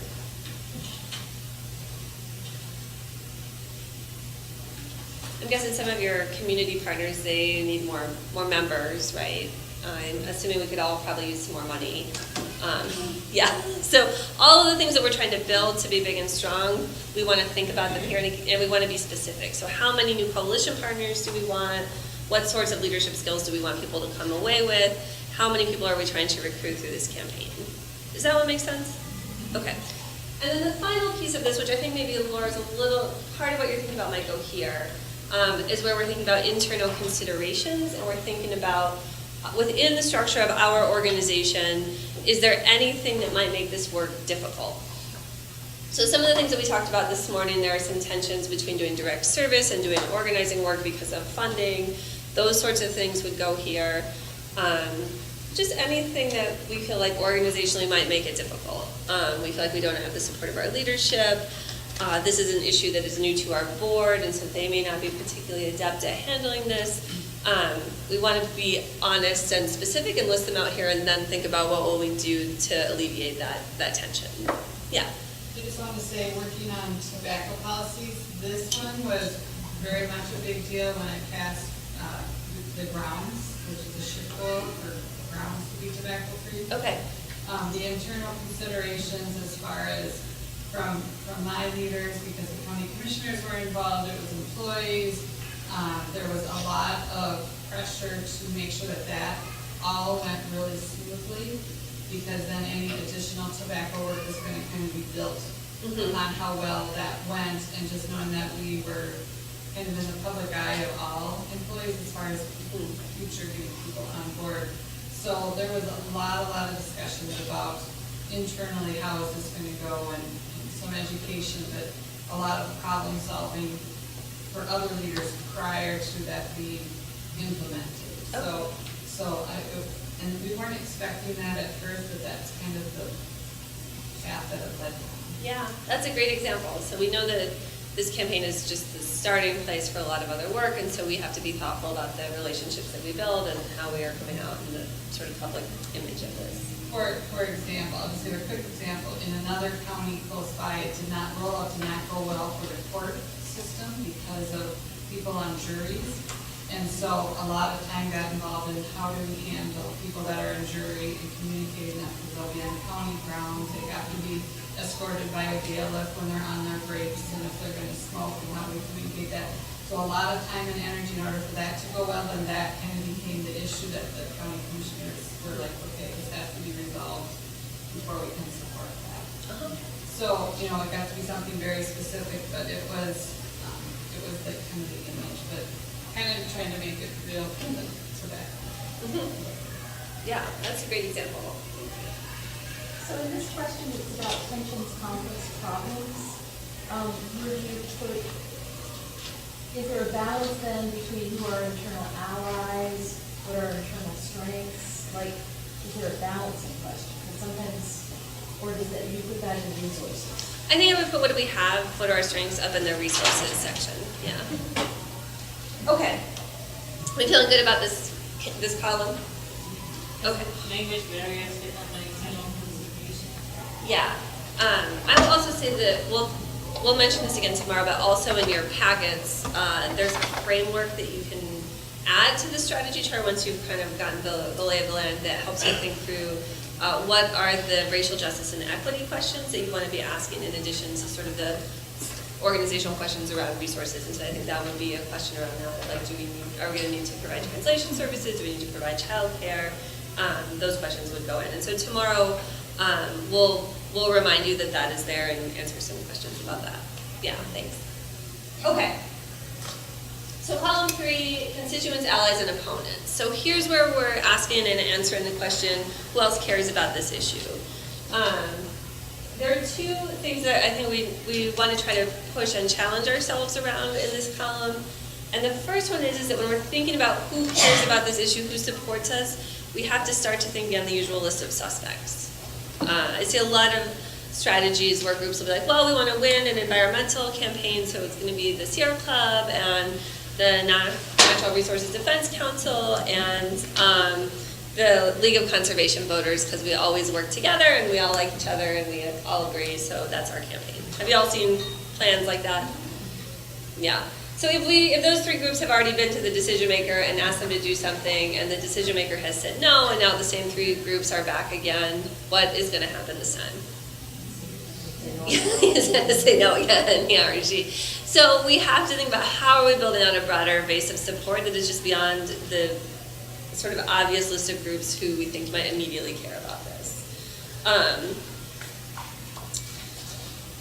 I'm guessing some of your community partners, they need more members, right? I'm assuming we could all probably use some more money. Yeah, so all of the things that we're trying to build to be big and strong, we want to think about them here and we want to be specific. So how many new coalition partners do we want? What sorts of leadership skills do we want people to come away with? How many people are we trying to recruit through this campaign? Does that one make sense? Okay. And then the final piece of this, which I think maybe Laura's a little, part of what you're thinking about might go here, is where we're thinking about internal considerations and we're thinking about within the structure of our organization, is there anything that might make this work difficult? So some of the things that we talked about this morning, there are some tensions between doing direct service and doing organizing work because of funding. Those sorts of things would go here. Just anything that we feel like organizationally might make it difficult. We feel like we don't have the support of our leadership. This is an issue that is new to our board, and so they may not be particularly adept at handling this. We want to be honest and specific and list them out here, and then think about what will we do to alleviate that tension. Yeah. I just want to say, working on tobacco policies, this one was very much a big deal when I passed the grounds, which is a shift goal for grounds to be tobacco-free. Okay. The internal considerations as far as from my leaders, because the county commissioners were involved, it was employees. There was a lot of pressure to make sure that all went really smoothly, because then any additional tobacco work is going to kind of be built on how well that went, and just knowing that we were kind of in the public eye of all employees as far as future getting people on board. So there was a lot of discussions about internally how is this going to go, and some education, but a lot of problem solving for other leaders prior to that being implemented. And we weren't expecting that at first, but that's kind of the path that it led down. Yeah, that's a great example. So we know that this campaign is just the starting place for a lot of other work, and so we have to be thoughtful about the relationships that we build and how we are coming out in the sort of public image of this. For example, I'll just give a quick example. In another county close by, it did not go well for the court system because of people on juries. And so a lot of time got involved in how do we handle people that are in jury and communicating them, because they'll be on county grounds. They have to be escorted by a bailiff when they're on their breaks, and if they're going to smoke, and how do we communicate that. So a lot of time and energy in order for that to go well, then that kind of became the issue that the county commissioners were like, okay, this has to be resolved before we can support that. So, it got to be something very specific, but it was like kind of the image, but kind of trying to make it real from the tobacco. Yeah, that's a great example. So in this question, it's about tensions, conflicts, problems. Where do you put, is there a balance then between who are internal allies, what are internal strengths? Like, is there a balancing question? Because sometimes, or does that, you put that in resources? I think I would put what do we have, what are our strengths up in the resources section. Yeah. Okay. We feeling good about this column? Okay. Language barriers, different internal consideration. Yeah. I will also say that we'll mention this again tomorrow, but also in your packets, there's a framework that you can add to the strategy chart once you've kind of gotten the lay of the land that helps you think through what are the racial justice and equity questions that you want to be asking in addition to sort of the organizational questions around resources. And so I think that would be a question around that, like are we going to need to provide translation services? Do we need to provide childcare? Those questions would go in. And so tomorrow we'll remind you that that is there and answer some questions about that. Yeah, thanks. Okay. So column 3, constituents, allies, and opponents. So here's where we're asking and answering the question, who else cares about this issue? There are 2 things that I think we want to try to push and challenge ourselves around in this column. And the first one is that when we're thinking about who cares about this issue, who supports us, we have to start to think beyond the usual list of suspects. I see a lot of strategies where groups will be like, well, we want to win an environmental campaign, so it's going to be the Sierra Club and the Natural Resources Defense Council and the League of Conservation Voters, because we always work together and we all like each other and we all agree, so that's our campaign. Have you all seen plans like that? Yeah. So if those 3 groups have already been to the decision maker and asked them to do something and the decision maker has said no, and now the same 3 groups are back again, what is going to happen this time? He's going to say no again, yeah, or she. So we have to think about how are we building out a broader base of support that is just beyond the sort of obvious list of groups who we think might immediately care about this. I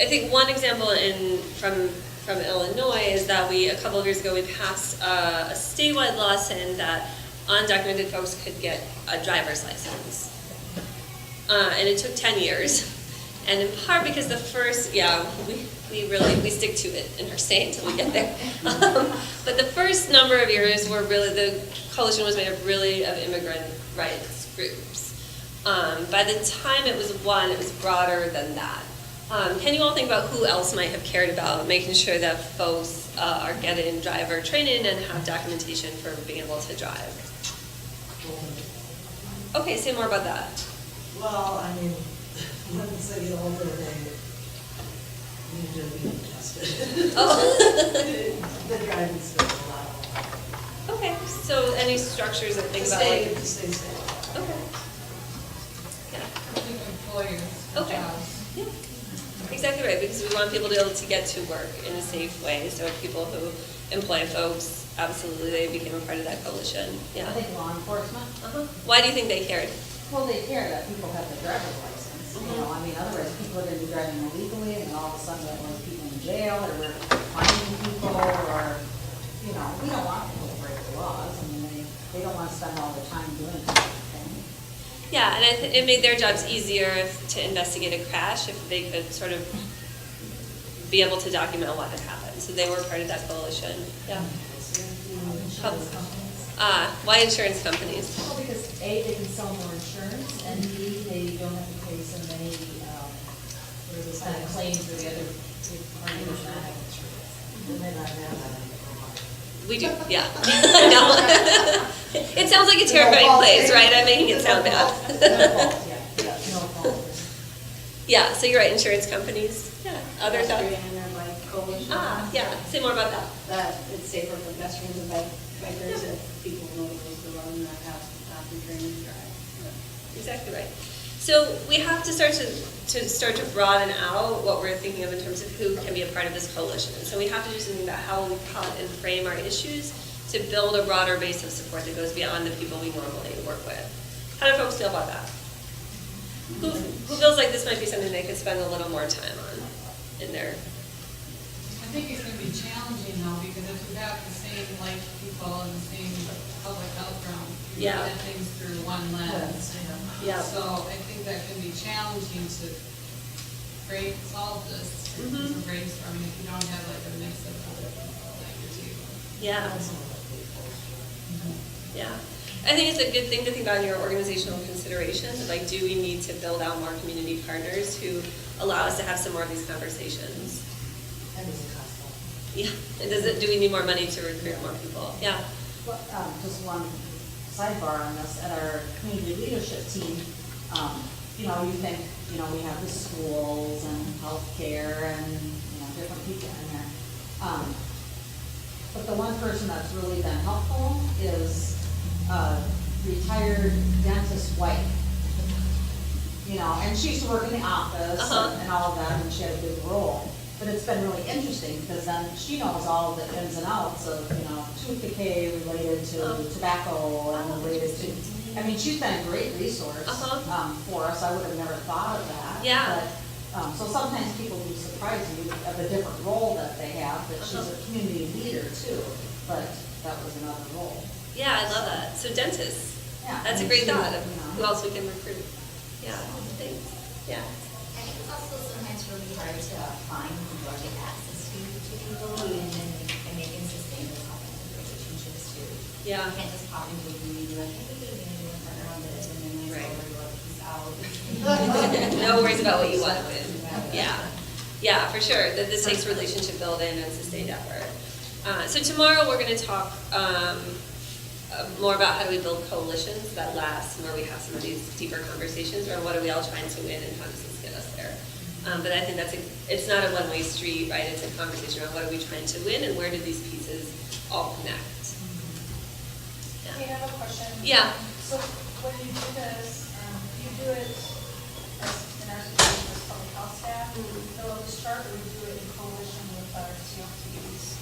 think one example from Illinois is that a couple of years ago, we passed a statewide law saying that undocumented folks could get a driver's license. And it took 10 years. And in part because the first, we stick to it and are staying until we get there. But the first number of years were really, the coalition was made up really of immigrant rights groups. By the time it was one, it was broader than that. Can you all think about who else might have cared about making sure that folks are getting driver training and have documentation for being able to drive? Okay, say more about that. Well, I mean, once they get older, they need to be adjusted. The driving skills a lot. Okay, so any structures that think about like... To stay safe. Okay. I think employers. Okay. Yeah. Exactly right, because we want people to be able to get to work in a safe way. So people who employ folks, absolutely, they became a part of that coalition. Yeah. I think law enforcement. Why do you think they cared? Well, they care that people have their driver's license. You know, I mean, otherwise people are going to be driving illegally, and then all of a sudden there was people in jail, or we're finding people, or, you know, we don't want people to break the laws. I mean, they don't want to spend all their time doing something. Yeah, and it made their jobs easier to investigate a crash if they could sort of be able to document what had happened. So they were part of that coalition. Yeah. Why insurance companies? Well, because A, they can sell more insurance, and B, they don't have to pay so many, what are those kind of claims for the other party does not have insurance. And they not have that. We do, yeah. No. It sounds like a terrifying place, right? I'm making it sound bad. Yeah, so you're right, insurance companies. Yeah, other thoughts? Pedestrian or bike coalition. Yeah, say more about that. That it's safer for pedestrians and bikers if people know the rules of the road and not have free training to drive. Exactly right. So we have to start to broaden out what we're thinking of in terms of who can be a part of this coalition. So we have to do something about how we cut and frame our issues to build a broader base of support that goes beyond the people we normally work with. How do folks feel about that? Who feels like this might be something they could spend a little more time on in their... I think it's going to be challenging though, because if you have the same like people and the same public health realm, you look at things through one lens. Yeah. So I think that can be challenging to solve this in terms of brainstorming if you don't have like a mix of other people at your table. Yeah. Yeah. I think it's a good thing to think about in your organizational considerations. Like, do we need to build out more community partners who allow us to have some more of these conversations? And does it cost more? Yeah. And do we need more money to recruit more people? Yeah. Well, just one sidebar on this. At our community leadership team, you know, you think, you know, we have the schools and healthcare and, you know, different people in there. But the one person that's really been helpful is a retired dentist wife. You know, and she used to work in the office and all of that, and she had a big role. But it's been really interesting because then she knows all of the ins and outs of, you know, tooth decay related to tobacco and related to, I mean, she's been a great resource for us. I would have never thought of that. Yeah. But, so sometimes people will surprise you of the different role that they have, that she's a community leader too, but that was another role. Yeah, I love that. So dentists. Yeah. That's a great thought of who else we can recruit. Yeah, thanks. Yeah. I think it's also sometimes really hard to find people or get access to people and then making sustainable relationships too. Yeah. You can't just pop into a meeting and be like, hey, we're going to partner on this, and then next over you're like, peace out. No worries about what you want to win. Yeah. Yeah, for sure. This takes relationship building and sustained effort. So tomorrow we're going to talk more about how do we build coalitions that last and where we have some of these deeper conversations around what are we all trying to win and how does this get us there. But I think it's not a one-way street, right? It's a conversation around what are we trying to win and where do these pieces all connect. Yeah. I have a question. Yeah. So when you do this, you do it as in our situation as public health staff, fill out this chart, or we do it in coalition with our CLTs,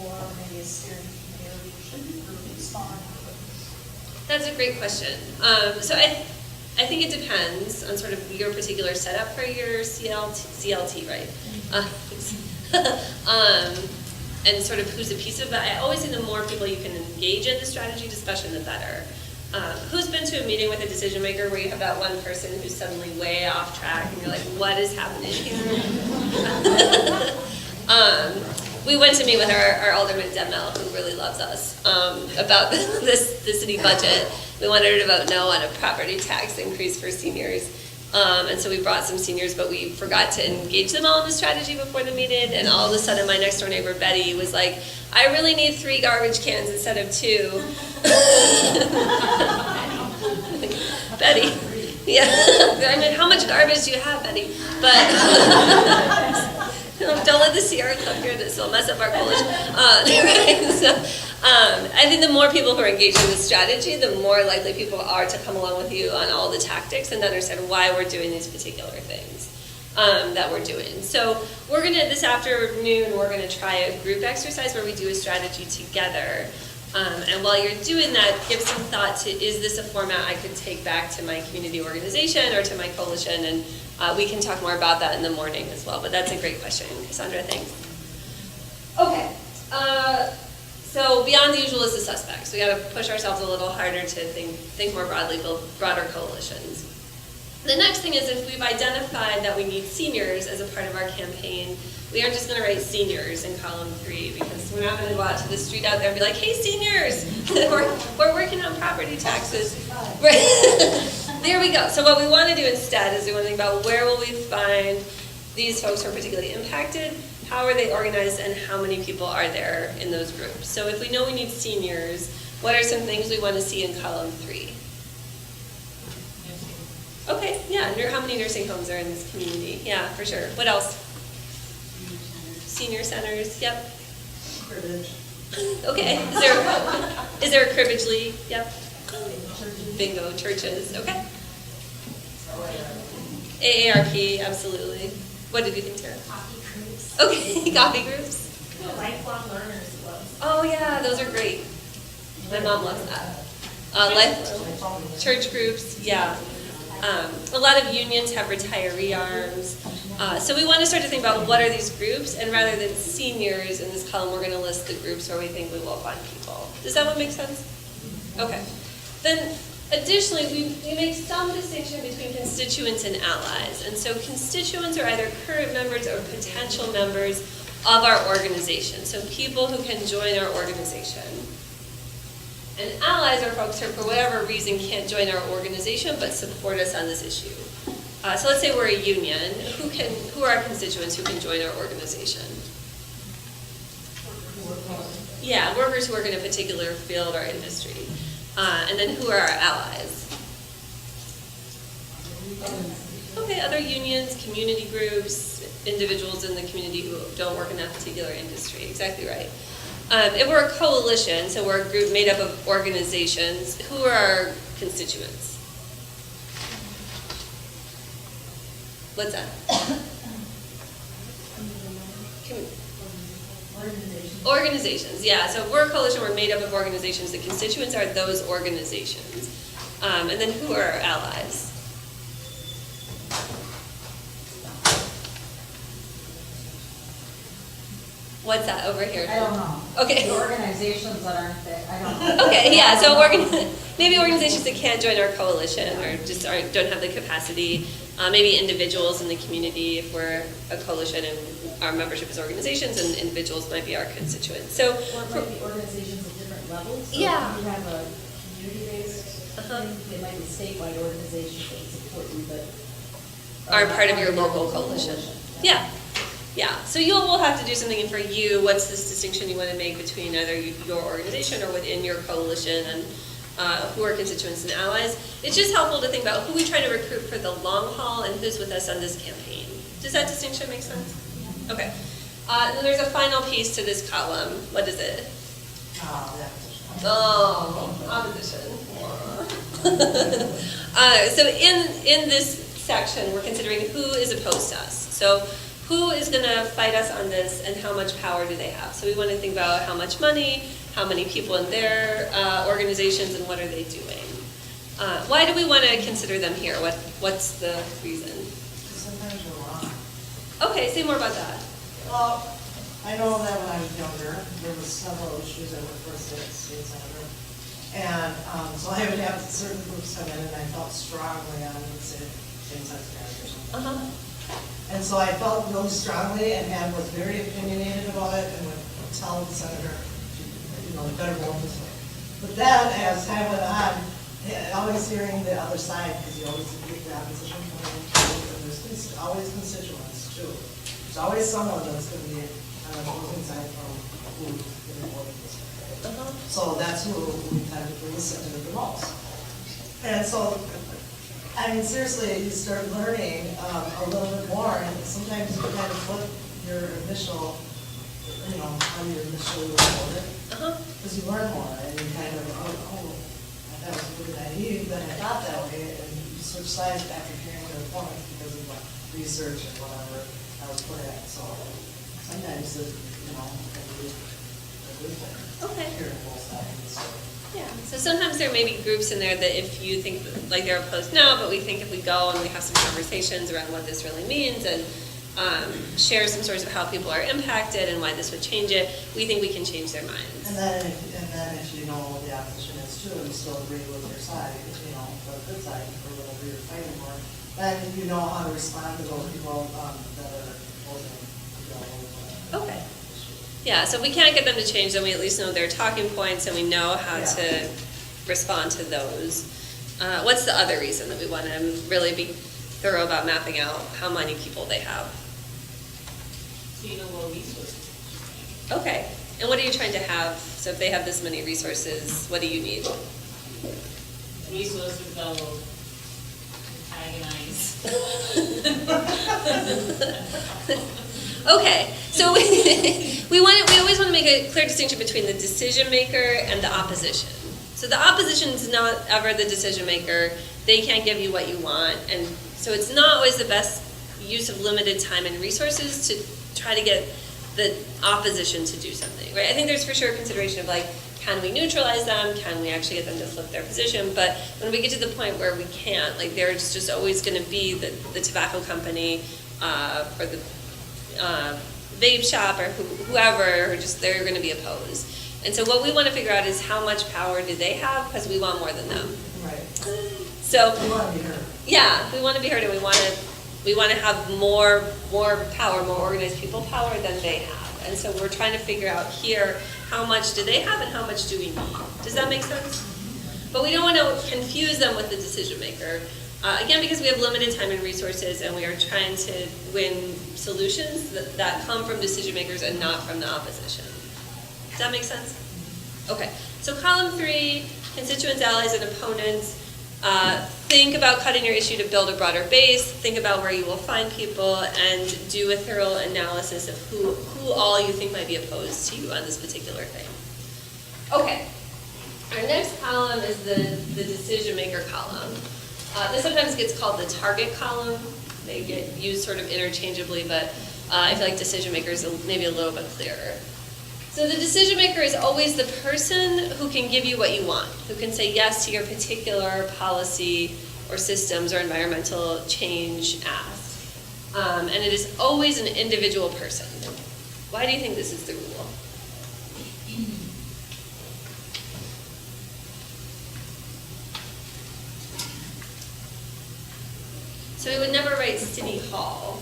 or maybe a steering committee or leadership group, smaller groups? That's a great question. So I think it depends on sort of your particular setup for your CLT, right? And sort of who's a piece of that. I always think the more people you can engage in the strategy discussion, the better. Who's been to a meeting with a decision maker where you have that one person who's suddenly way off track and you're like, what is happening here? We went to meet with our alderman Demel, who really loves us, about the city budget. We wanted her to vote no on a property tax increase for seniors. And so we brought some seniors, but we forgot to engage them all in the strategy before the meeting. And all of a sudden, my next door neighbor, Betty, was like, I really need 3 garbage cans instead of 2. Betty. Yeah. I mean, how much garbage do you have, Betty? But don't let the Sierra Club hear this. It'll mess up our coalition. I think the more people who are engaged in this strategy, the more likely people are to come along with you on all the tactics and to understand why we're doing these particular things that we're doing. So we're going to, this afternoon, we're going to try a group exercise where we do a strategy together. And while you're doing that, give some thought to, is this a format I could take back to my community organization or to my coalition? And we can talk more about that in the morning as well. But that's a great question, Cassandra, thanks. Okay. So beyond the usual is the suspects. We got to push ourselves a little harder to think more broadly, build broader coalitions. The next thing is, if we've identified that we need seniors as a part of our campaign, we aren't just going to write seniors in column 3, because we're not going to go out to the street out there and be like, hey, seniors, we're working on property taxes. There we go. So what we want to do instead is we want to think about where will we find these folks who are particularly impacted, how are they organized, and how many people are there in those groups. So if we know we need seniors, what are some things we want to see in column 3? Okay, yeah, how many nursing homes are in this community? Yeah, for sure. What else? Senior centers, yep. Cribbage. Okay, is there a cribbage league? Yep. Bingo, churches, okay. AARP, absolutely. What did you think, Tara? Coffee groups. Okay, coffee groups. Lifelong learners clubs. Oh yeah, those are great. My mom loves that. Lifelong church groups, yeah. A lot of unions have retiree arms. So we want to start to think about what are these groups, and rather than seniors in this column, we're going to list the groups where we think we will find people. Does that one make sense? Okay. Then additionally, we make some distinction between constituents and allies. And so constituents are either current members or potential members of our organization. So people who can join our organization. And allies are folks who, for whatever reason, can't join our organization but support us on this issue. So let's say we're a union. Who are our constituents who can join our organization? Yeah, workers who work in a particular field or industry. And then who are our allies? Okay, other unions, community groups, individuals in the community who don't work in that particular industry. Exactly right. If we're a coalition, so we're a group made up of organizations, who are our constituents? What's that? Organizations, yeah. So if we're a coalition, we're made up of organizations. The constituents are those organizations. And then who are our allies? What's that over here? I don't know. Okay. The organizations that aren't there, I don't know. Okay, yeah, so maybe organizations that can't join our coalition or just don't have the capacity, maybe individuals in the community if we're a coalition and our membership is organizations, and individuals might be our constituents. So, or it might be organizations at different levels. So yeah. if you have a community-based thing, it might be statewide organizations that support you, but are part of your local coalition. Yeah. Yeah, so we'll have to do something for you. What's this distinction you want to make between either your organization or within your coalition, and who are constituents and allies? It's just helpful to think about who we try to recruit for the long haul and who's with us on this campaign. Does that distinction make sense? Okay. And then there's a final piece to this column. What is it? Opposition. So in this section, we're considering who is opposed to us. So who is going to fight us on this, and how much power do they have? So we want to think about how much money, how many people in their organizations, and what are they doing. Why do we want to consider them here? What's the reason? Sometimes we're wrong. Okay, say more about that. Well, I know that when I was younger, there was several issues that were for state senator. And so I would have certain groups come in, and I felt strongly on, let's say, same-sex marriage or something. And so I felt really strongly and was very opinionated about it, and would tell the senator, you better vote this way. But then, as time went on, yeah, always hearing the other side, because you always get the opposition coming in, and there's always constituents too. There's always someone that's gonna be on the opposing side from who didn't vote this way. So that's who we tend to listen to the most. And so, I mean, seriously, you start learning a little bit more, and sometimes you kind of flip your initial, you know, how you initially voted. Because you learn more, and you kind of, oh, that was really naive, then I thought that way, and you switch sides after hearing their points because of like research and whatever I was put at. So sometimes, you know, can be a good thing. Okay. Hearing both sides. Yeah, so sometimes there may be groups in there that if you think, like they're opposed now, but we think if we go and we have some conversations around what this really means and share some sorts of how people are impacted and why this would change it, we think we can change their minds. And then if you know the opposition is too, and you still agree with your side, you know, the good side, or whatever you're fighting for, then you know how to respond to those people that are opposing. Okay. Yeah, so if we can't get them to change, then we at least know their talking points and we know how to respond to those. What's the other reason that we want to really be thorough about mapping out how many people they have? So you know what resources. Okay, and what are you trying to have? So if they have this many resources, what do you need? Resources that will antagonize. Okay, so we always want to make a clear distinction between the decision maker and the opposition. So the opposition is not ever the decision maker. They can't give you what you want, and so it's not always the best use of limited time and resources to try to get the opposition to do something, right? I think there's for sure a consideration of like, can we neutralize them? Can we actually get them to flip their position? But when we get to the point where we can't, like there's just always going to be the tobacco company or the vape shop or whoever, or just they're going to be opposed. And so what we want to figure out is how much power do they have, because we want more than them. Right. So we want to be heard. Yeah, we want to be heard, and we want to have more power, more organized people power than they have. And so we're trying to figure out here how much do they have and how much do we need. Does that make sense? But we don't want to confuse them with the decision maker. Again, because we have limited time and resources, and we are trying to win solutions that come from decision makers and not from the opposition. Does that make sense? Okay, so column 3, constituents, allies, and opponents. Think about cutting your issue to build a broader base. Think about where you will find people, and do a thorough analysis of who all you think might be opposed to you on this particular thing. Okay, our next column is the decision maker column. This sometimes gets called the target column. They get used sort of interchangeably, but I feel like decision maker is maybe a little bit clearer. So the decision maker is always the person who can give you what you want, who can say yes to your particular policy or systems or environmental change ask. And it is always an individual person. Why do you think this is the rule? So we would never write City Hall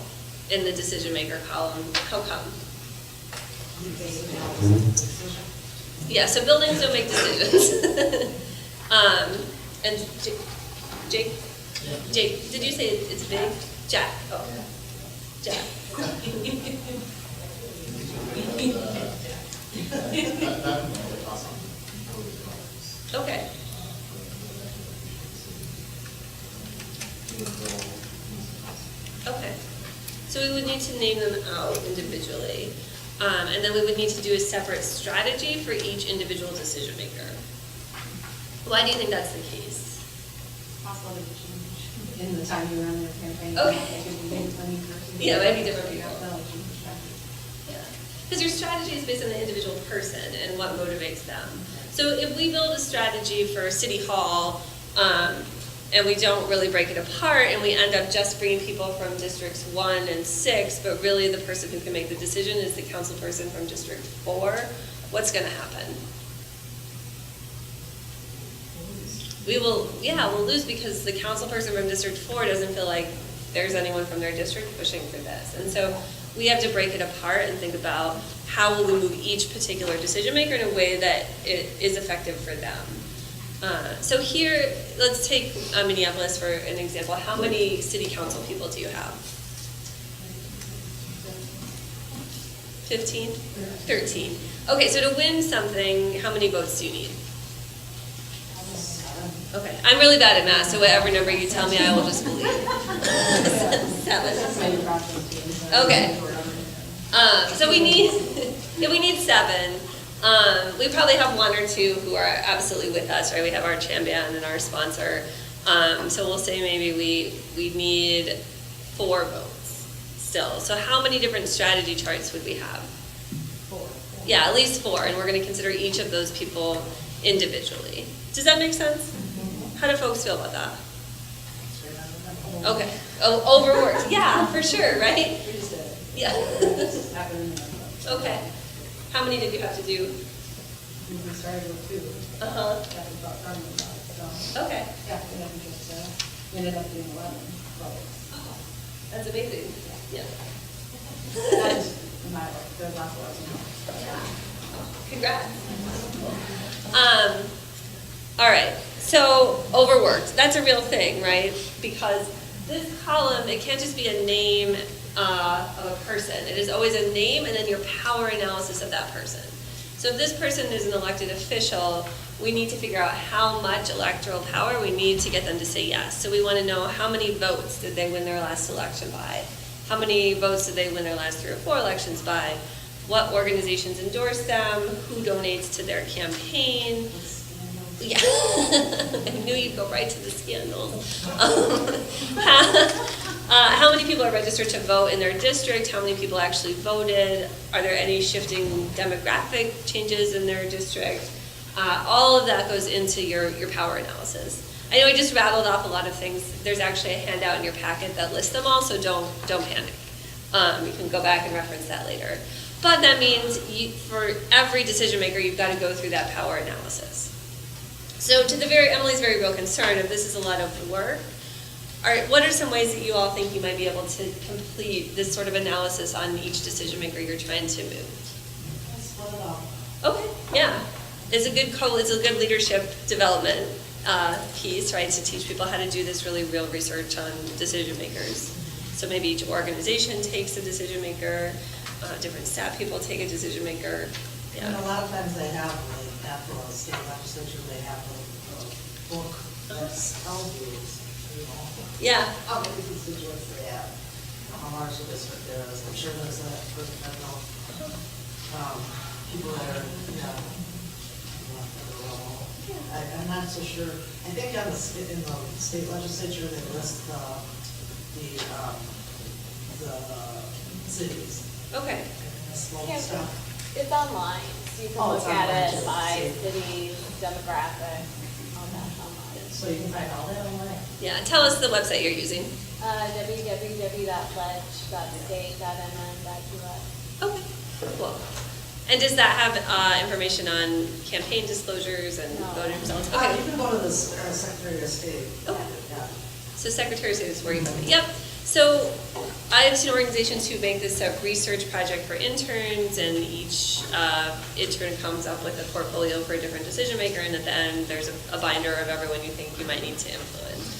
in the decision maker column. How come? Yeah, so buildings don't make decisions. And Jake? Jake, did you say it's big? Jack, oh. Jack. Okay. Okay. So we would need to name them out individually. And then we would need to do a separate strategy for each individual decision maker. Why do you think that's the case? Possible in the time you run their campaign. Okay. Yeah, Yeah, it might be different people. Yeah. Because your strategy is based on the individual person and what motivates them. So if we build a strategy for City Hall, and we don't really break it apart, and we end up just bringing people from districts 1 and 6, but really the person who can make the decision is the council person from district 4, what's going to happen? We'll lose because the council person from district 4 doesn't feel like there's anyone from their district pushing for this. And so we have to break it apart and think about how will we move each particular decision maker in a way that it is effective for them. So here, let's take Minneapolis for an example. How many city council people do you have? 15? 13. Okay, so to win something, how many votes do you need? Okay, I'm really bad at math, so whatever number you tell me, I will just believe. 7. Okay. So we need, if we need 7. We probably have 1 or 2 who are absolutely with us, right? We have our Chan Band and our sponsor. So we'll say maybe we need 4 votes still. So how many different strategy charts would we have? 4. Yeah, at least 4, and we're going to consider each of those people individually. Does that make sense? How do folks feel about that? Okay. Oh, overworked. Yeah, for sure, right? Yeah. Okay. How many did you have to do? We started with 2. Uh-huh. That was about done with that, so. Okay. Yeah, and then we just, ended up doing 11 votes. That's amazing. Yeah. That is my life, there's lots of us. Congrats. All right, so overworked. That's a real thing, right? Because this column, it can't just be a name of a person. It is always a name and then your power analysis of that person. So if this person is an elected official, we need to figure out how much electoral power we need to get them to say yes. So we want to know how many votes did they win their last election by? How many votes did they win their last 3 or 4 elections by? What organizations endorse them? Who donates to their campaign? Yeah, I knew you'd go right to the scandals. How many people are registered to vote in their district? How many people actually voted? Are there any shifting demographic changes in their district? All of that goes into your power analysis. I know I just rattled off a lot of things. There's actually a handout in your packet that lists them all, so don't panic. You can go back and reference that later. But that means for every decision maker, you've got to go through that power analysis. So to Emily's very real concern, if this is a lot of work, what are some ways that you all think you might be able to complete this sort of analysis on each decision maker you're trying to move? Split it up. Okay, yeah. It's a good leadership development piece, right, to teach people how to do this really real research on decision makers. So maybe each organization takes a decision maker, different staff people take a decision maker. Yeah. And a lot of times they have, like, at the state legislature, they have a book that tells you, Yeah. how many constituents they have, how large the district is. I'm sure there's that for the federal, people that are, federal level. I'm not so sure. I think in the state legislature, they list the cities. Okay. Small Yeah, stuff. It's online, so you can Oh, look it's at online it too. by city, demographic, all that's online. So you can find all that online? Yeah, tell us the website you're using. www.pledge.state.mn.us. Okay, cool. And does that have information on campaign disclosures and voter results? Okay. You can go to the Secretary of State. Okay. Yeah. So Secretary of State is where you go. Yep. So I've seen organizations who make this a research project for interns, and each intern comes up with a portfolio for a different decision maker, and at the end there's a binder of everyone you think you might need to influence.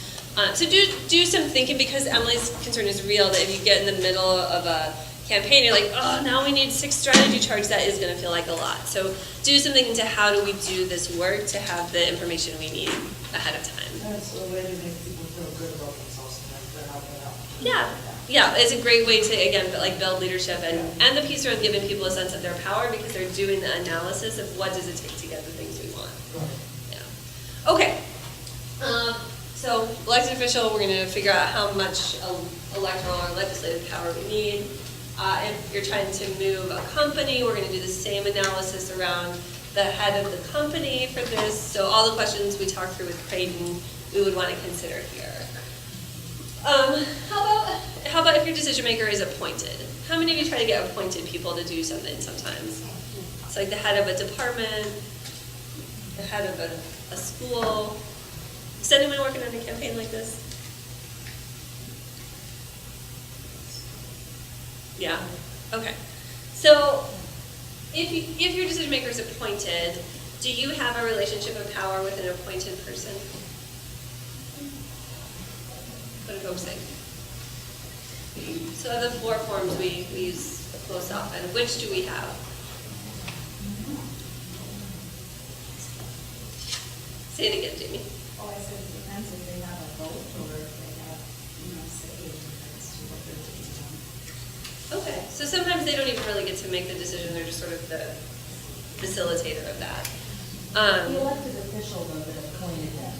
So do some thinking, because Emily's concern is real, that if you get in the middle of a campaign, you're like, oh, now we need 6 strategy charts, that is going to feel like a lot. So do something into how do we do this work to have the information we need ahead of time. That's a way to make people feel good about themselves and they're helping out. Yeah, yeah, it's a great way to, again, build leadership and the piece around giving people a sense of their power, because they're doing the analysis of what does it take to get the things we want. Yeah. Okay. So elected official, we're going to figure out how much electoral or legislative power we need. If you're trying to move a company, we're going to do the same analysis around the head of the company for this. So all the questions we talked through with Creighton, we would want to consider here. How about if your decision maker is appointed? How many of you try to get appointed people to do something sometimes? It's like the head of a department, the head of a school. Is anyone working on a campaign like this? Yeah, okay. So if your decision maker is appointed, Do you have a relationship of power with an appointed person? What do folks think? So the 4 forms we use most often, which do we have? Say it again, Jamie. Oh, I said it depends if they have a vote or if they have, say in regards to what they're doing. Okay, so sometimes they don't even really get to make the decision, they're just sort of the facilitator of that. The elected official though that appointed them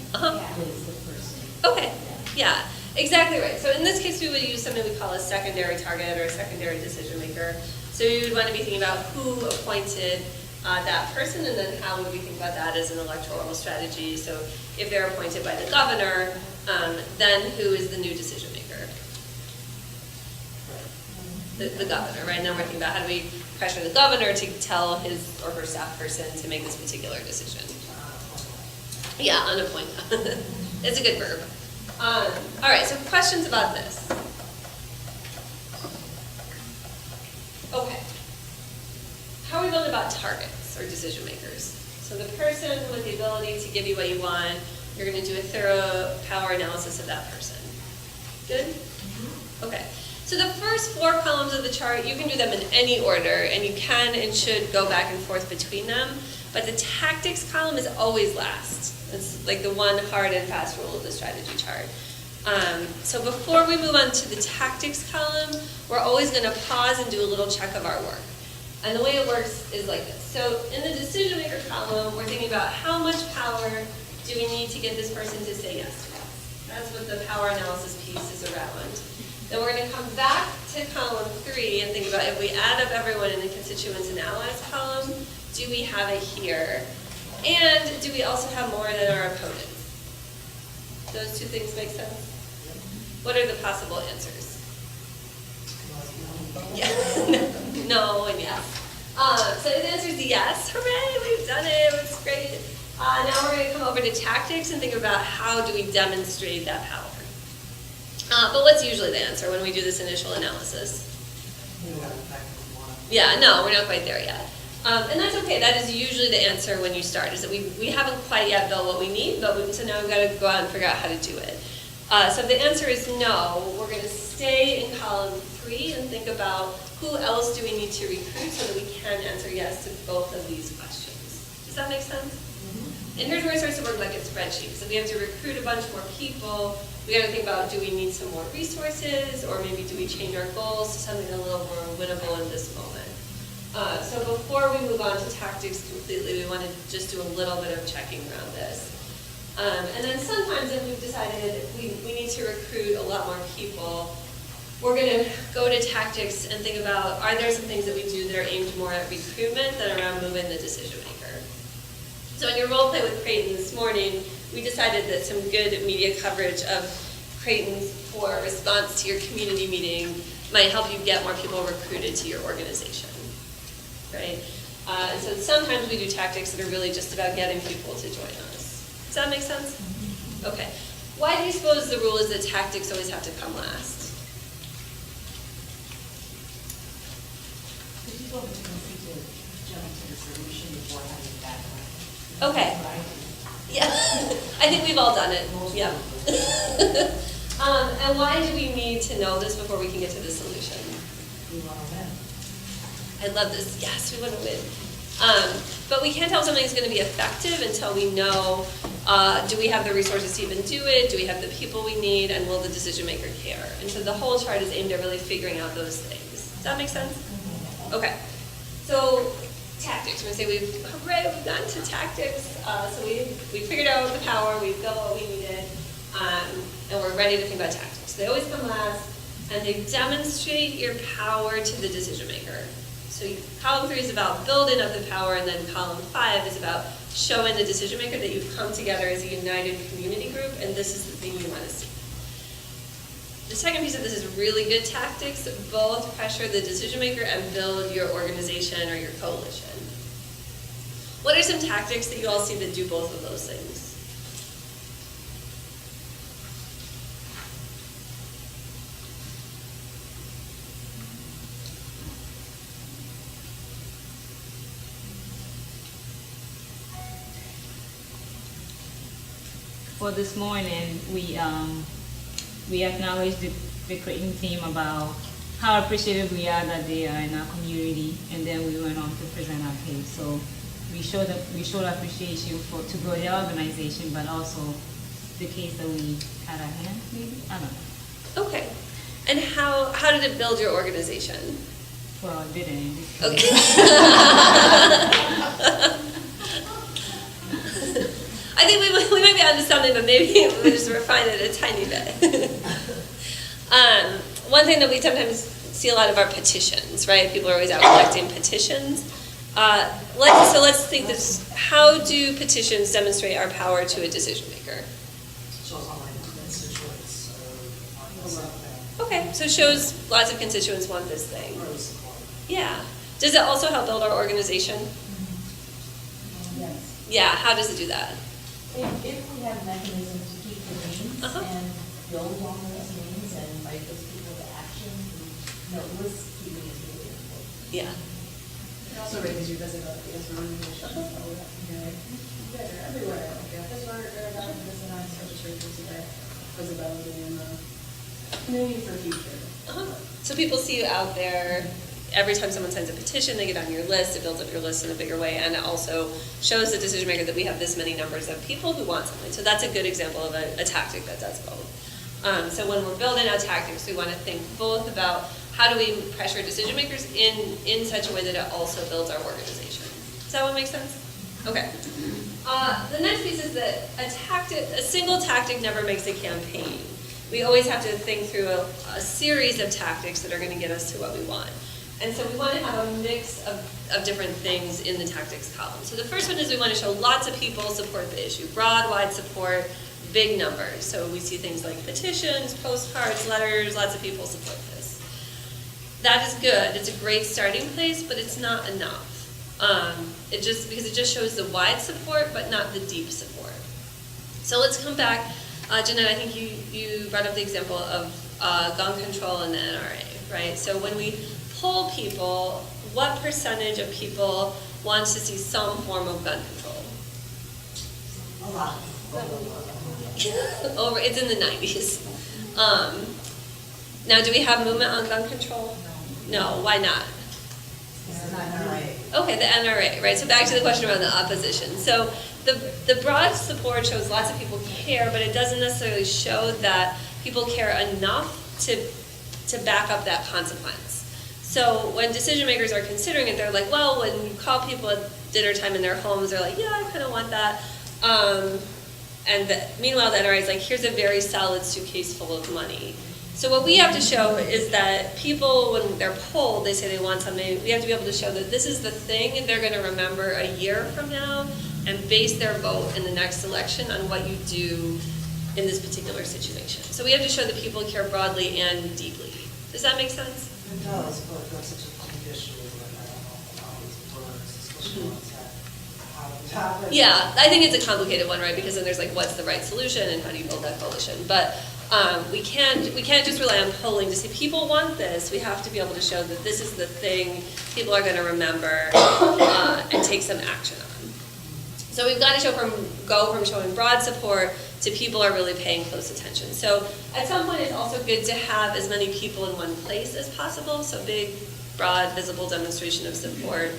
is the person. Okay, yeah, exactly right. So in this case, we would use something we call a secondary target or a secondary decision maker. So you would want to be thinking about who appointed that person, and then how would we think about that as an electoral strategy. So if they're appointed by the governor, then who is the new decision maker? The governor, right? Now we're thinking about how do we pressure the governor to tell his or her staff person to make this particular decision. Yeah, unappoint. It's a good verb. All right, so questions about this? Okay. How are we building about targets or decision makers? So the person with the ability to give you what you want, you're going to do a thorough power analysis of that person. Good? Okay. So the first 4 columns of the chart, you can do them in any order, and you can and should go back and forth between them, but the tactics column is always last. It's like the one hard and fast rule of the strategy chart. So before we move on to the tactics column, we're always going to pause and do a little check of our work. And the way it works is like this. So in the decision maker column, we're thinking about how much power do we need to get this person to say yes to us. That's what the power analysis piece is around. Then we're going to come back to column 3 and think about if we add up everyone in the constituents and allies column, do we have it here? And do we also have more than our opponents? Those 2 things make sense? What are the possible answers? Yeah. No and yes. So the answer is yes. Hooray, we've done it. It's great. Now we're going to come over to tactics and think about how do we demonstrate that power. But what's usually the answer when we do this initial analysis? Yeah, no, we're not quite there yet. And that's okay. That is usually the answer when you start, is that we haven't quite yet built what we need, but so now we've got to go out and figure out how to do it. So if the answer is no, we're going to stay in column 3 and think about who else do we need to recruit so that we can answer yes to both of these questions. Does that make sense? And here's where it starts to work like a spreadsheet. So we have to recruit a bunch more people. We got to think about, do we need some more resources, or maybe do we change our goals to something a little more winnable in this moment? So before we move on to tactics completely, we want to just do a little bit of checking around this. And then sometimes if we've decided we need to recruit a lot more people, we're going to go to tactics and think about, are there some things that we do that are aimed more at recruitment than around moving the decision maker? So in your role play with Creighton this morning, we decided that some good media coverage of Creighton for response to your community meeting might help you get more people recruited to your organization, right? And so sometimes we do tactics that are really just about getting people to join us. Does that make sense? Okay. Why do you suppose the rule is that tactics always have to come last? People have a tendency to jump to the solution before having the background. Okay. Yeah, I think we've all done it. Yeah. And why do we need to know this before we can get to the solution? We want to win. I love this. Yes, we want to win. But we can't tell something's going to be effective until we know, do we have the resources to even do it? Do we have the people we need? And will the decision maker care? And so the whole chart is aimed at really figuring out those things. Does that make sense? Okay. So tactics. We're going to say hooray, we've gotten to tactics. So we figured out the power, we've got what we needed, and we're ready to think about tactics. They always come last, and they demonstrate your power to the decision maker. So column 3 is about building up the power, and then column 5 is about showing the decision maker that you've come together as a united community group, and this is the thing you want to see. The second piece of this is really good tactics, both pressure the decision maker and build your organization or your coalition. What are some tactics that you all see that do both of those things? for this morning, we acknowledged the creating team about how appreciative we are that they are in our community, and then we went on to present our case. So we showed appreciation to grow the organization, but also the case that we had at hand, maybe? I don't know. Okay. And how did it build your organization? Well, it didn't. Okay. I think we might be onto something, but maybe we'll just refine it a tiny bit. One thing that we sometimes see a lot of are petitions, right? People are always out collecting petitions. Let's think this: how do petitions demonstrate our power to a decision maker? Okay, so it shows lots of constituents want this thing. Yeah. Does it also help build our organization? Yes. Yeah, how does it do that? If we have mechanisms to keep the names and build on those names and invite those people to action, list keeping is really important. Yeah. It also raises your visibility as an organization. So, you guys are everywhere. This one, this and that, so just raises their visibility in the community for future. So people see you out there. Every time someone signs a petition, they get on your list. It builds up your list in a bigger way, and it also shows the decision maker that we have this many numbers of people who want something. So that's a good example of a tactic that does both. So when we're building out tactics, we want to think both about how do we pressure decision makers in such a way that it also builds our organization. Does that one make sense? Okay. The next piece is that a single tactic never makes a campaign. We always have to think through a series of tactics that are going to get us to what we want. And so we want to have a mix of different things in the tactics column. So the first one is we want to show lots of people support the issue, broad, wide support, big numbers. So we see things like petitions, postcards, letters, lots of people support this. That is good. It's a great starting place, but it's not enough. Because it just shows the wide support, but not the deep support. So let's come back. Jeanette, I think you brought up the example of gun control and the NRA, right? So when we poll people, what percentage of people wants to see some form of gun control? A lot. It's in the 90s. Now, do we have movement on gun control? No, why not? Okay, the NRA, right? So back to the question around the opposition. So the broad support shows lots of people care, but it doesn't necessarily show that people care enough to back up that consequence. So when decision makers are considering it, they're like, well, when you call people at dinner time in their homes, they're like, yeah, I kind of want that. Meanwhile, the NRA is like, here's a very solid suitcase full of money. So what we have to show is that people, when they're polled, they say they want something, we have to be able to show that this is the thing they're going to remember a year from now and base their vote in the next election on what you do in this particular situation. So we have to show that people care broadly and deeply. Does that make sense? It does, but that's such a condition, I don't know how these words, especially ones that have. Yeah, I think it's a complicated one, right? Because then there's like, what's the right solution and how do you build that coalition? But we can't just rely on polling to say people want this. We have to be able to show that this is the thing people are going to remember and take some action on. So we've got to go from showing broad support to people are really paying close attention. So at some point, it's also good to have as many people in one place as possible. So big, broad, visible demonstration of support.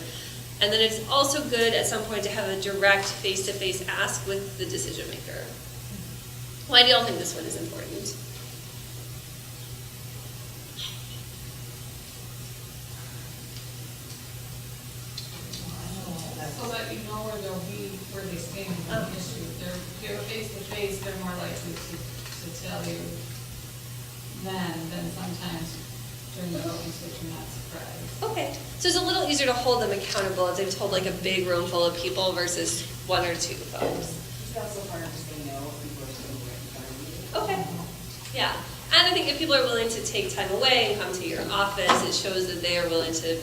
And then it's also good at some point to have a direct face-to-face ask with the decision maker. Why do y'all think this one is important? So that you know where they'll be, where they stand on the issue. They're face to face, they're more likely to tell you than sometimes during the voting stage you're not surprised. Okay, so it's a little easier to hold them accountable if they've told like a big room full of people versus one or two folks. It's also hard to say no if people are saying we're Okay, yeah. And I think if people are willing to take time away and come to your office, it shows that they are willing to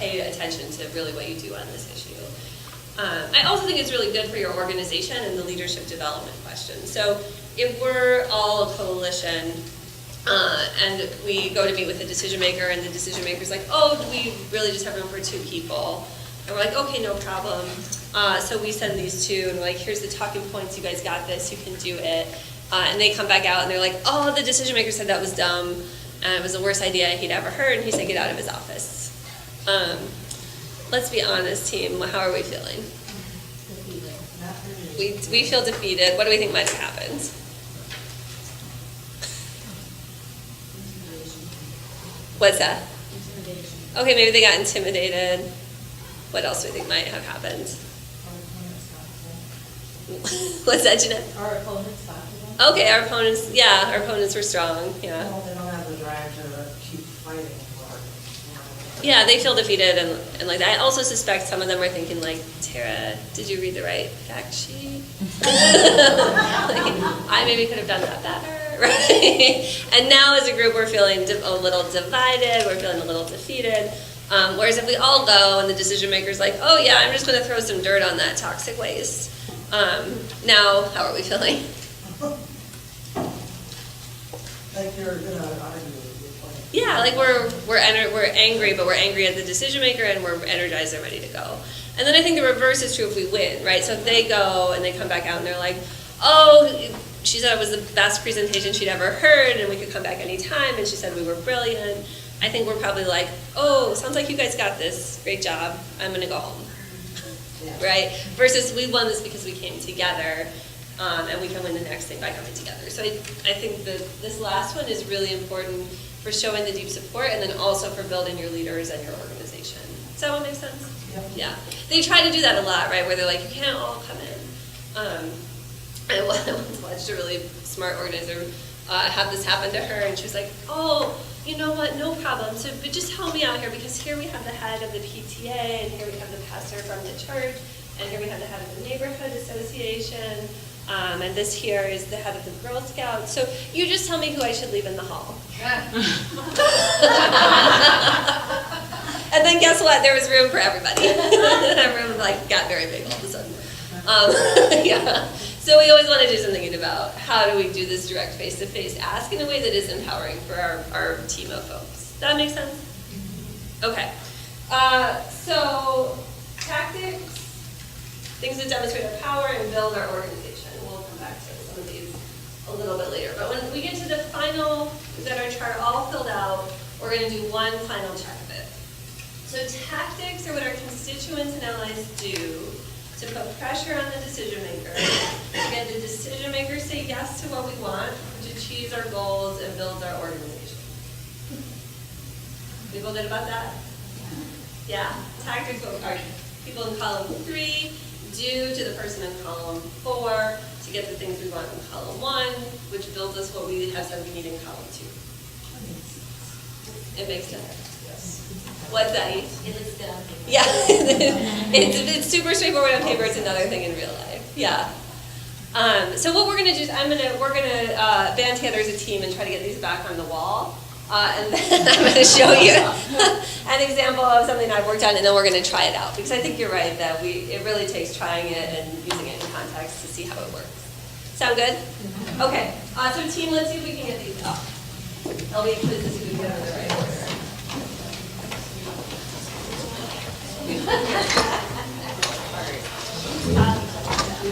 pay attention to really what you do on this issue. I also think it's really good for your organization and the leadership development question. So if we're all a coalition and we go to meet with a decision maker and the decision maker's like, oh, do we really just have room for 2 people? And we're like, okay, no problem. So we send these two, and we're like, here's the talking points, you guys got this, you can do it. And they come back out, and they're like, oh, the decision maker said that was dumb, and it was the worst idea he'd ever heard, and he said get out of his office. Let's be honest, team, how are we feeling? We feel defeated. What do we think might have happened? What's that? Okay, maybe they got intimidated. What else do we think might have happened? What's that, Jeanette? Our opponents talked to them. Okay, our opponents were strong, yeah. Well, they don't have the drive to keep fighting for it. Yeah, they feel defeated, and like, I also suspect some of them are thinking like, Tara, did you read the right fact sheet? Like, I maybe could have done that better, right? And now as a group, we're feeling a little divided, we're feeling a little defeated. Whereas if we all go and the decision maker's like, oh yeah, I'm just going to throw some dirt on that toxic waste. Now, how are we feeling? Like you're gonna argue with your point. Yeah, like we're angry, but we're angry at the decision maker, and we're energized and ready to go. And then I think the reverse is true if we win, right? So if they go and they come back out and they're like, oh, she said it was the best presentation she'd ever heard, and we could come back anytime, and she said we were brilliant. I think we're probably like, oh, sounds like you guys got this. Great job. I'm going to go home. Yeah. Right? Versus we won this because we came together, and we can win the next thing by coming together. So I think that this last one is really important for showing the deep support, and then also for building your leaders and your organization. Does that one make sense? Yeah. They try to do that a lot, right? Where they're like, you can't all come in. I once watched a really smart organizer have this happen to her, and she was like, oh, you know what, no problem. So, but just help me out here, because here we have the head of the PTA, and here we have the pastor from the church, and here we have the head of the neighborhood association, and this here is the head of the Girl Scouts. So you just tell me who I should leave in the hall. And then guess what? There was room for everybody. That room got very big all of a sudden. Yeah. So we always want to do something about how do we do this direct face-to-face ask in a way that is empowering for our team of folks. Does that make sense? Okay. So tactics, things that demonstrate our power and build our organization. We'll come back to some of these a little bit later. But when we get to the final, we've got our chart all filled out. We're going to do one final check of it. So tactics are what our constituents and allies do to put pressure on the decision maker, to get the decision maker to say yes to what we want, which achieves our goals and builds our organization. We feel good about that? Yeah. Tactics are people in column 3 do to the person in column 4 to get the things we want in column 1, which builds us what we have said we need in column 2. It makes sense. What's that? It looks good on paper. Yeah, it's super straightforward on paper. It's another thing in real life. Yeah. So what we're gonna do is we're gonna band together as a team and try to get these back on the wall, and then I'm gonna show you an example of something I've worked on, and then we're gonna try it out, because I think you're right that it really takes trying it and using it in context to see how it works. Sound good? Okay. So team, let's see if we can get these up. I'll be pleased to see if we can get them in the right order.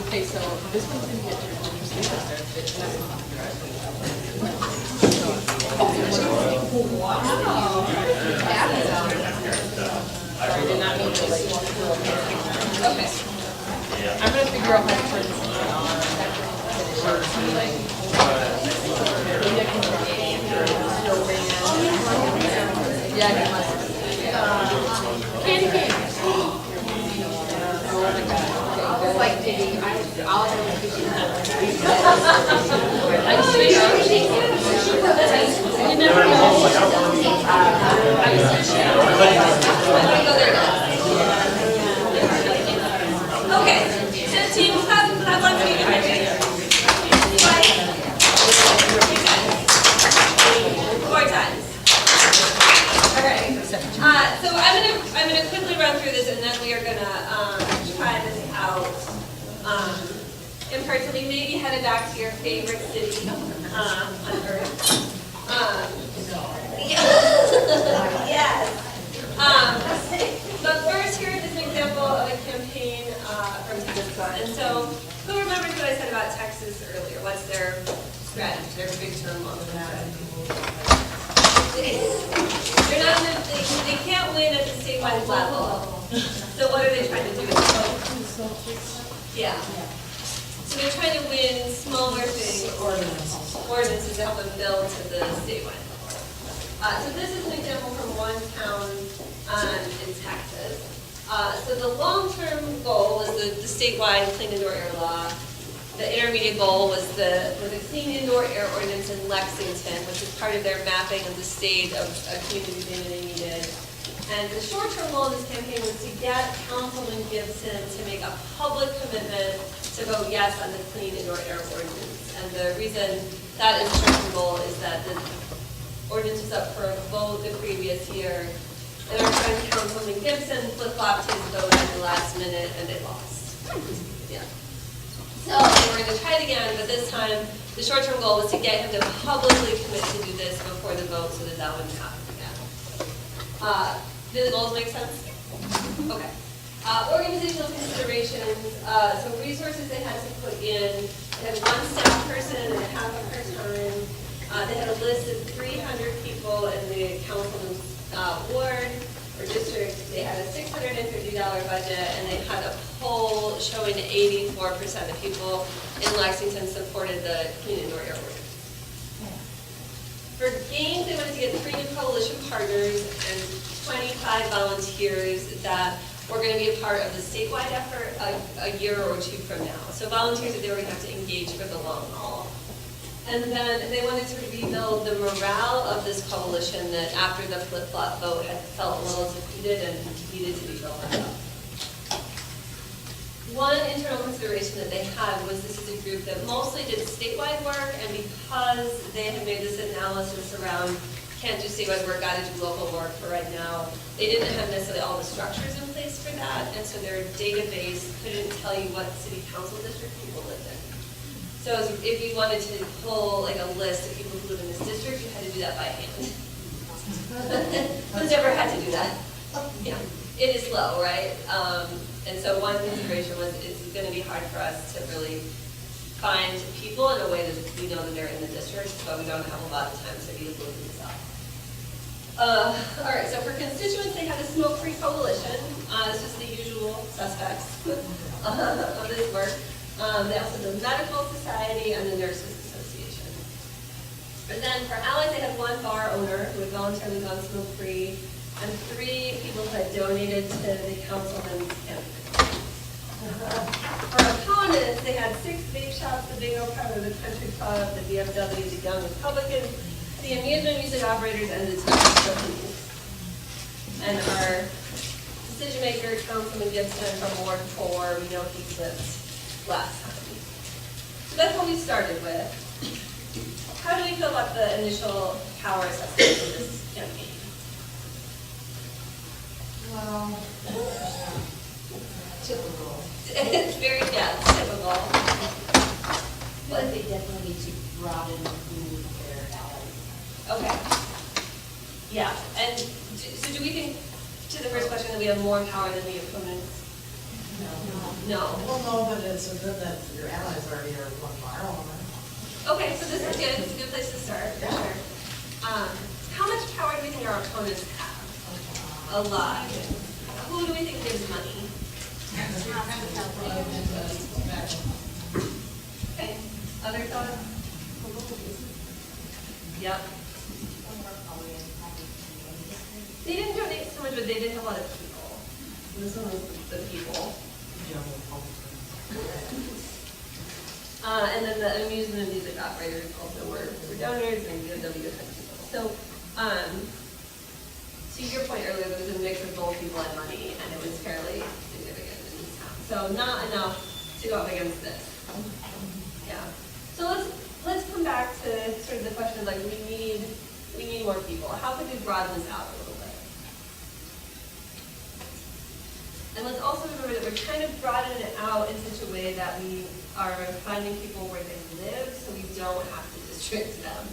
Okay, so this one's going to get your Wow. I did not know this. Okay. I'm going to figure out how to turn this on. Yeah, he must. Candy cane. It's like Diddy. All of them I'm serious. You never know. Okay, so team, have lots of you guys. Four times. Okay. So I'm gonna quickly run through this, and then we are gonna try this out in person. We may be headed back to your favorite city on Earth. Yes. But first, here is an example about Texas earlier. What's their strategy, their big term on the strategy? They're not, they can't win at the statewide level. So what are they trying to do? Yeah. So they're trying to win smaller things, ordinances to help them build to the statewide level. So this is an example from one town in Texas. So the long-term goal was the statewide clean indoor air law. The intermediate goal was the clean indoor air ordinance in Lexington, which is part of their mapping of the state of communities they needed. And the short-term goal of this campaign was to get Councilman Gibson to make a public commitment to vote yes on the clean indoor air ordinance. And the reason that is a short-term goal is that the ordinance was up for a vote the previous year, and our friend Councilman Gibson flip-flopped his vote at the last minute, and they lost. Yeah. So they were going to try it again, but this time the short-term goal was to get him to publicly commit to do this before the vote, so that that wouldn't happen again. Do the goals make sense? Okay. Organizational considerations. So resources they had to put in. They had one staff person and a half of her time. They had a list of 300 people in the councilman's ward or district. They had a $650 budget, and they had a poll showing 84% of people in Lexington supported the clean indoor air ordinance. For games, they wanted to get 3 new coalition partners and 25 volunteers that were going to be a part of the statewide effort a year or two from now. So volunteers that they were going to have to engage for the long haul. And then they wanted to rebuild the morale of this coalition that after the flip-flop vote had felt a little defeated and needed to be built back up. One internal consideration that they had was this is a group that mostly did statewide work, and because they had made this analysis around can't do statewide work, got to do local work for right now, they didn't have necessarily all the structures in place for that, and so their database couldn't tell you what city council district people lived in. So if you wanted to pull like a list of people who live in this district, you had to do that by hand. I've never had to do that. Yeah, it is low, right? And so one consideration was it's going to be hard for us to really find people in a way that we know that they're in the district, but we don't have a lot of time to be able to do this up. All right, so for constituents, they had a smoke-free coalition. This is the usual suspects of this work. They also have the Medical Society and the Nurses Association. And then for allies, they had one bar owner who had voluntarily gone smoke-free, and 3 people who had donated to the councilman's campaign. For opponents, they had 6 vape shops, the bingo parlor, the country club, the VFW, the Young Republicans, the amusement music operators, and the tobacco police. And our decision maker, Councilman Gibson from Ward 4, we know he flipped last time. So that's what we started with. How do we feel about the initial power assessment of this campaign? Well, typical. It's very, yeah, it's typical. But they definitely need to broaden who their allies are. Okay. Yeah, and so do we think, to the first question, that we have more power than the opponents? No. Well, no, but it's good that your allies already are one bar owner. Okay, so this is good. It's a good place to start, for sure. How much power do we think our opponents have? A lot. Who do we think gives money? Okay. Other thoughts? Yep. They didn't donate so much, but they did have a lot of people. This one was the people. And then the amusement and music operators also were donors, and VFW had people. So, to your point earlier, there was a mix of both people and money, and it was fairly significant in this town. So not enough to go up against this. Yeah. So let's come back to sort of the question of like we need more people. How could we broaden this out a little bit? And let's also remember that we're trying to broaden it out in such a way that we are finding people where they live, so we don't have to district them.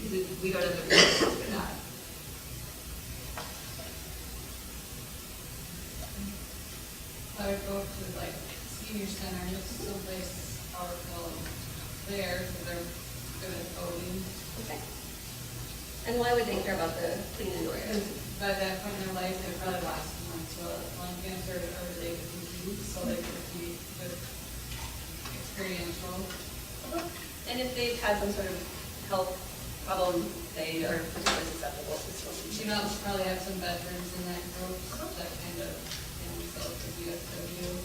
Because we don't have the resources for that. I would go to like senior center, just someplace powerful there, so they're good at coding. Okay. And why would they care about the clean indoor air? Because by that point in their life, they probably lost someone to lung cancer or related disease, so they could be good experiential. And if they've had some sort of health problem, they are particularly susceptible to smoking. You know, probably have some veterans in that group, that kind of thing, so it could be a review.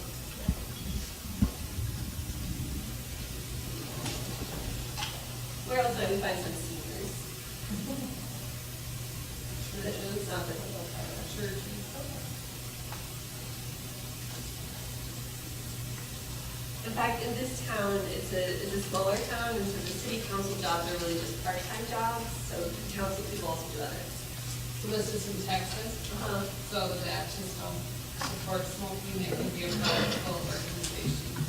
Where else do we find some seniors? It's not the church. In fact, in this town, it's a smaller town, and so the city council jobs are really just part-time jobs, so the council people also do others. So this is in Texas, so the Baptists don't support smoking, it can be a political organization,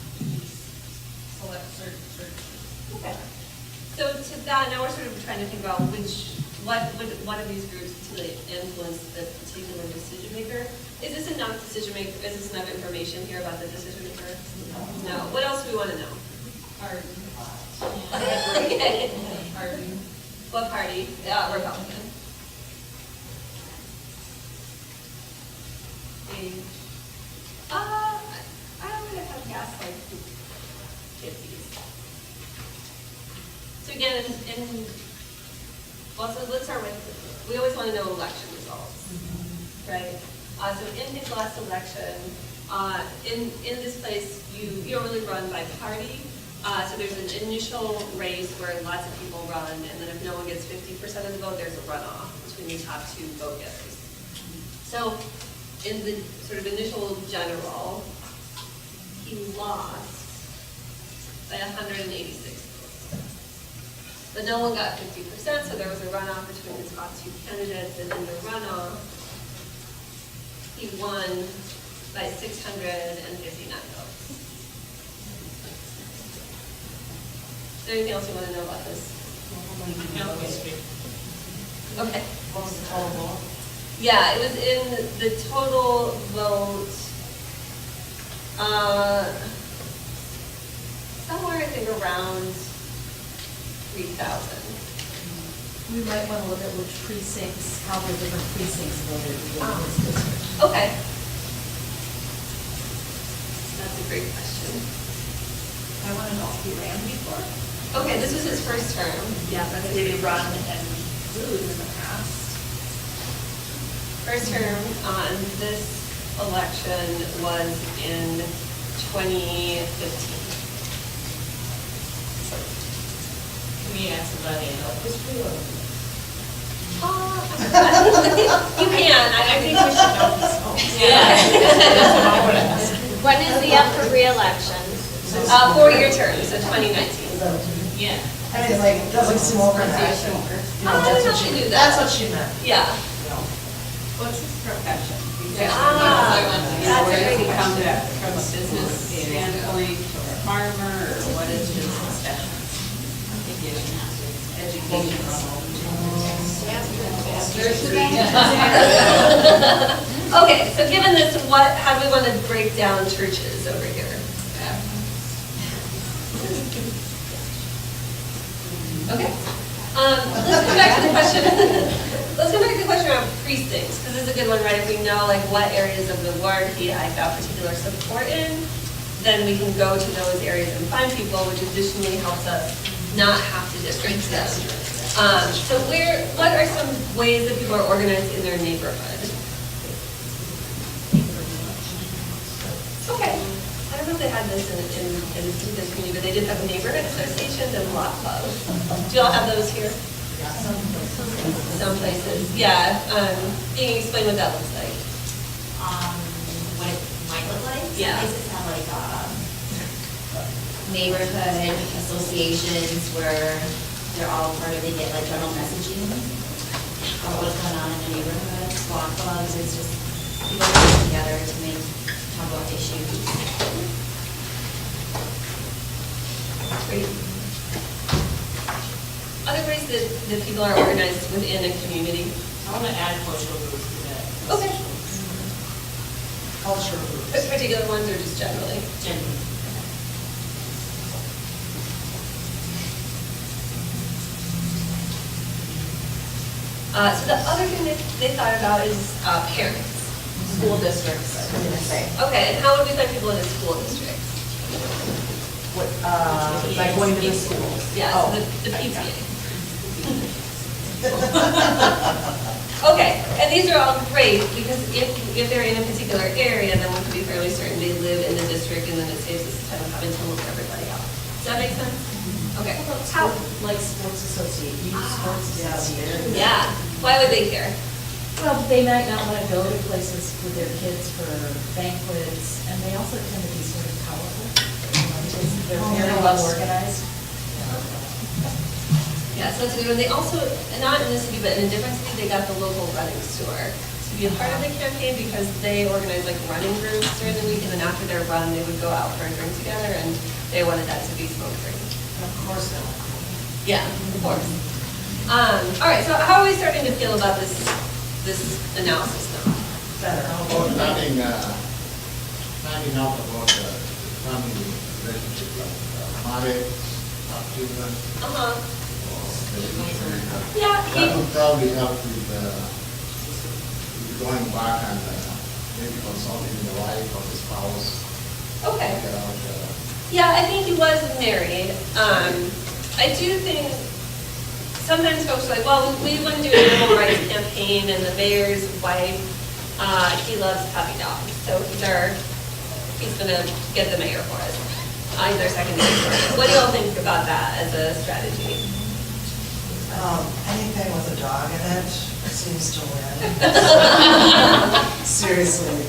select certain churches. Okay. So to that, now we're sort of trying to think about what of these groups particularly influence the particular decision maker. Is this enough decision maker? Is this enough information here about the decision maker? No. What else do we want to know? Party. Okay. Party. What party? Republican. Age. I would have guessed like 50s. So again, well, so let's start with, we always want to know election results, right? So in his last election, in this place, you don't really run by party. So there's an initial race where lots of people run, and then if no one gets 50% of the vote, there's a runoff between the top two vote getters. So in the sort of initial general, he lost by 186 votes. But no one got 50%, so there was a runoff between the top two candidates, and in the runoff, he won by 659 votes. Is there anything else you want to know about this? Okay. What was the total vote? Yeah, it was in the total vote, somewhere I think around 3,000. We might want to look at which precincts, how the different precincts voted in this district. Okay. That's a great question. I want to know if he ran before. Okay, this was his first term. Yeah, but did he run and lose in the past? First term on this election was in 2015. Can we ask about the health history or? You can. I think we should know this. Yeah. That's what I would ask. When is he up for re-election? 4-year term, so 2019. Yeah. I mean, like, doesn't smoke or not. I don't know if she knew that. That's what she meant. Yeah. What's his profession? That's a great Come question. from a business standpoint, or a farmer, or what is his profession? Education. Okay, so given this, how do we want to break down churches over here? Okay. Let's come back to the question. Let's come back to the question around precincts, because this is a good one, right? If we know like what areas of the ward he had got particular support in, then we can go to those areas and find people, which additionally helps us not have to district them. So what are some ways that people are organized in their neighborhood? Okay. I don't know if they had this in the community, but they did have neighborhood associations and block clubs. Do y'all have those here? Some places. Yeah. Can you explain what that looks like? What it might look like? Yeah. Some places have like neighborhood associations where they're all part of, they get like general messaging about what's going on in the neighborhood. Block clubs is just people getting together to talk about issues. Great. Other ways that people are organized within a community? I want to add cultural groups to that. Okay. Cultural groups. Particular ones or just generally? Generally. So the other thing they thought about is parents. School districts, I'm gonna say. Okay, and how would we find people in a school district? What, like going to the schools? Yeah, Oh. so the PTA. Okay, and these are all great, because if they're in a particular area, then we can be fairly certain they live in the district, and then it saves us time of having to look everybody up. Does that make sense? Okay. How? Like sports association, youth sports association. Yeah, why would they care? Well, they might not want to go to places with their kids for banquets, and they also tend to be sort of powerful, because they're very well organized. Yeah, so that's a good one. They also, not in the city, but in a different city, they got the local running store to be a part of the campaign, because they organize like running groups during the week, and then after their run, they would go out for a drink together, and they wanted that to be smoke-free. Of course not. Yeah, of course. All right, so how are we starting to feel about this analysis now? Better. How about finding out about the family relationship, like marriage, children? Uh-huh. Yeah. That would probably help with going back and maybe consulting the wife or the spouse. Okay. Figure out, Yeah, I think he was married. I do think sometimes folks are like, well, we wouldn't do an animal rights campaign, and the mayor's wife, he loves puppy dogs, so he's gonna get the mayor for us. He's our secondary source. What do y'all think about that as a strategy? Anything with a dog in it seems to win. Seriously.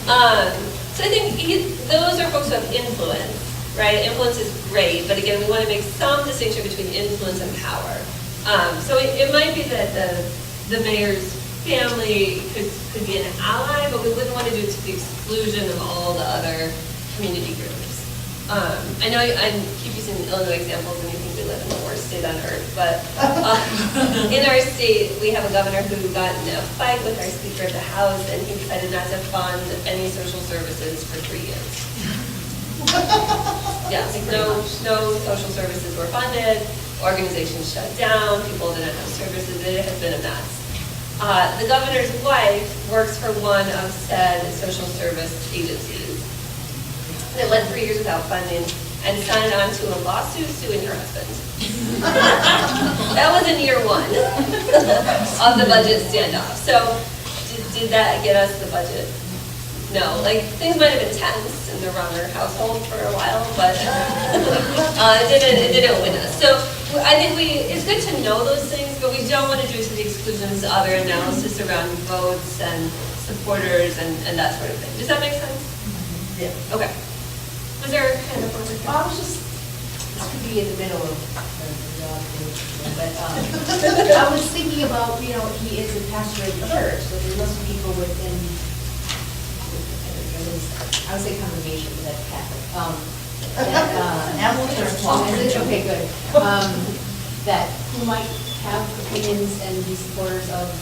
So I think those are folks who have influence, right? Influence is great, but again, we want to make some distinction between influence and power. So it might be that the mayor's family could be an ally, but we wouldn't want to do it to the exclusion of all the other community groups. I know I keep using Illinois examples, and you think we live in the worst state on earth, but in our state, we have a governor who got in a fight with our Speaker of the House, and he decided not to fund any social services for 3 years. Yeah, no social services were funded, organizations shut down, people didn't have services, it has been a mess. The governor's wife works for one of said social service agencies. It went 3 years without funding, and signed on to a lawsuit suing her husband. That was in year 1 of the budget standoff. So did that get us the budget? No, like things might have been tense in the Runner household for a while, but it didn't win us. So I think it's good to know those things, but we don't want to do it to the exclusion of other analysis around votes and supporters and that sort of thing. Does that make sense? Yeah. Okay. Was there kind of a I was just, this could be in the middle of the job, but I was thinking about, he is a pastor of the church, so there must be people within, I would say congregation, but that's Catholic. Okay, good. That who might have opinions and be supporters of.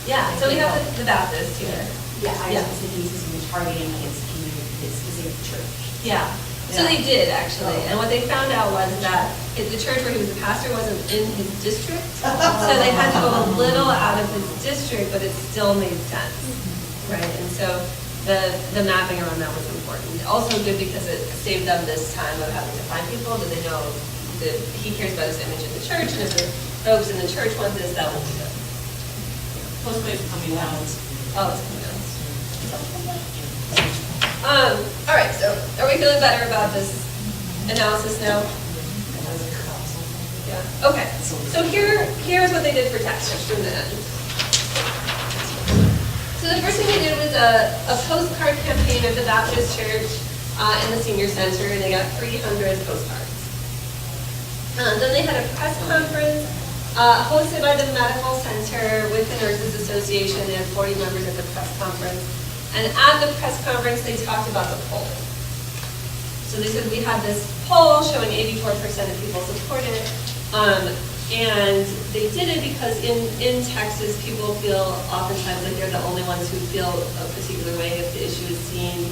Yeah, so we have the Baptist here. Yeah, I was thinking this is targeting his community, his specific church. Yeah. So they did, actually. And what they found out was that the church where he was the pastor wasn't in his district. So they had to go a little out of his district, but it still made sense. Right? And so the mapping around that was important. Also good because it saved them this time of having to find people, that they know that he cares about his image in the church, and if the folks in the church want this, that will be good. Most places coming down. Oh, it's coming down. All right, so are we feeling better about this analysis now? Yeah, okay. So here's what they did for taxes from the end. So the first thing they did was a postcard campaign at the Baptist Church in the Senior Center, and they got 300 postcards. Then they had a press conference hosted by the Medical Center with the Nurses Association. They had 40 members at the press conference. And at the press conference, they talked about the poll. So they said we had this poll showing 84% of people support it. And they did it because in Texas, people feel oftentimes like they're the only ones who feel a particular way if the issue is seen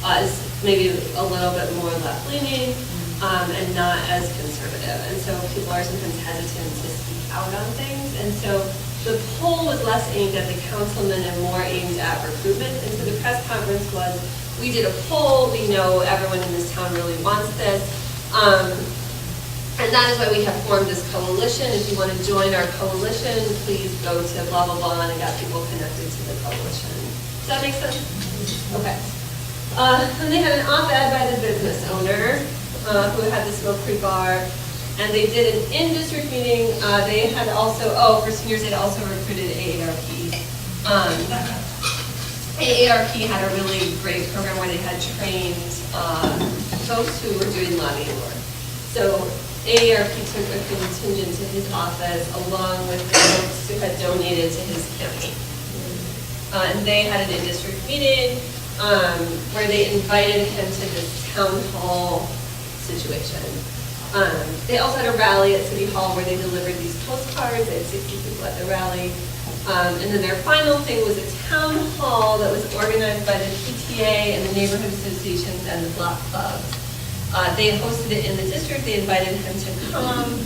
as maybe a little bit more left-leaning. and not as conservative. And so people are sometimes hesitant to speak out on things. And so the poll was less aimed at the councilman and more aimed at recruitment. And so the press conference was, we did a poll, we know everyone in this town really wants this. And that is why we have formed this coalition. If you want to join our coalition, please go to blah, blah, blah, and I got people connected to the coalition. Does that make sense? Okay. And they had an op-ed by the business owner who had the Smoke Free Bar. And they did an in-district meeting. They had also, for seniors, they'd also recruited AARP. AARP had a really great program where they had trained folks who were doing lobbying work. So AARP took a contingent to his office along with the folks who had donated to his campaign. And they had an in-district meeting where they invited him to this town hall situation. They also had a rally at City Hall where they delivered these postcards. They had 60 people at the rally. And then their final thing was a town hall that was organized by the PTA and the neighborhood associations and the block clubs. They hosted it in the district. They invited him to come.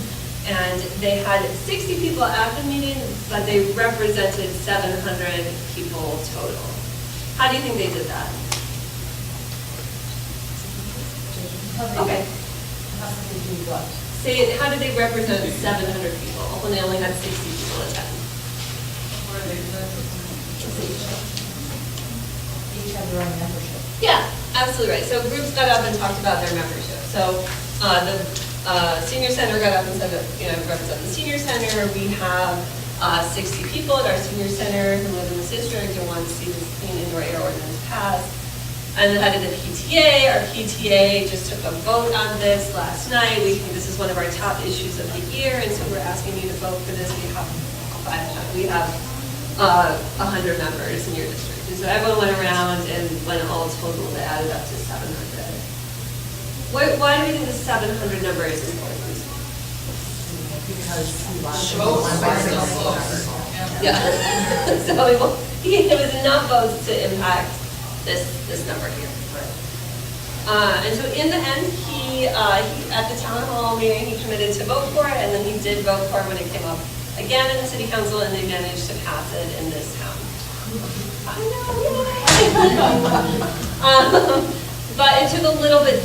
And they had 60 people at the meeting, but they represented 700 people total. How do you think they did that? Okay. Say, how did they represent 700 people when they only had 60 people attend? Each have their own membership. Yeah, absolutely right. So groups got up and talked about their membership. So the senior center got up and said, represent the senior center. We have 60 people at our senior center who live in this district and want to see this clean indoor air ordinance passed. And then how did the PTA? Our PTA just took a vote on this last night. We think this is one of our top issues of the year, and so we're asking you to vote for this. We have 100 members in your district. And so everyone went around, and when all totaled, it added up to 700. Why do we think the 700 number is important? Because yeah. So it was enough votes to impact this number here. And so in the end, he at the town hall meeting, he committed to vote for it, and then he did vote for it when it came up again in the city council, and they managed to pass it in this town. I know, but it took a little bit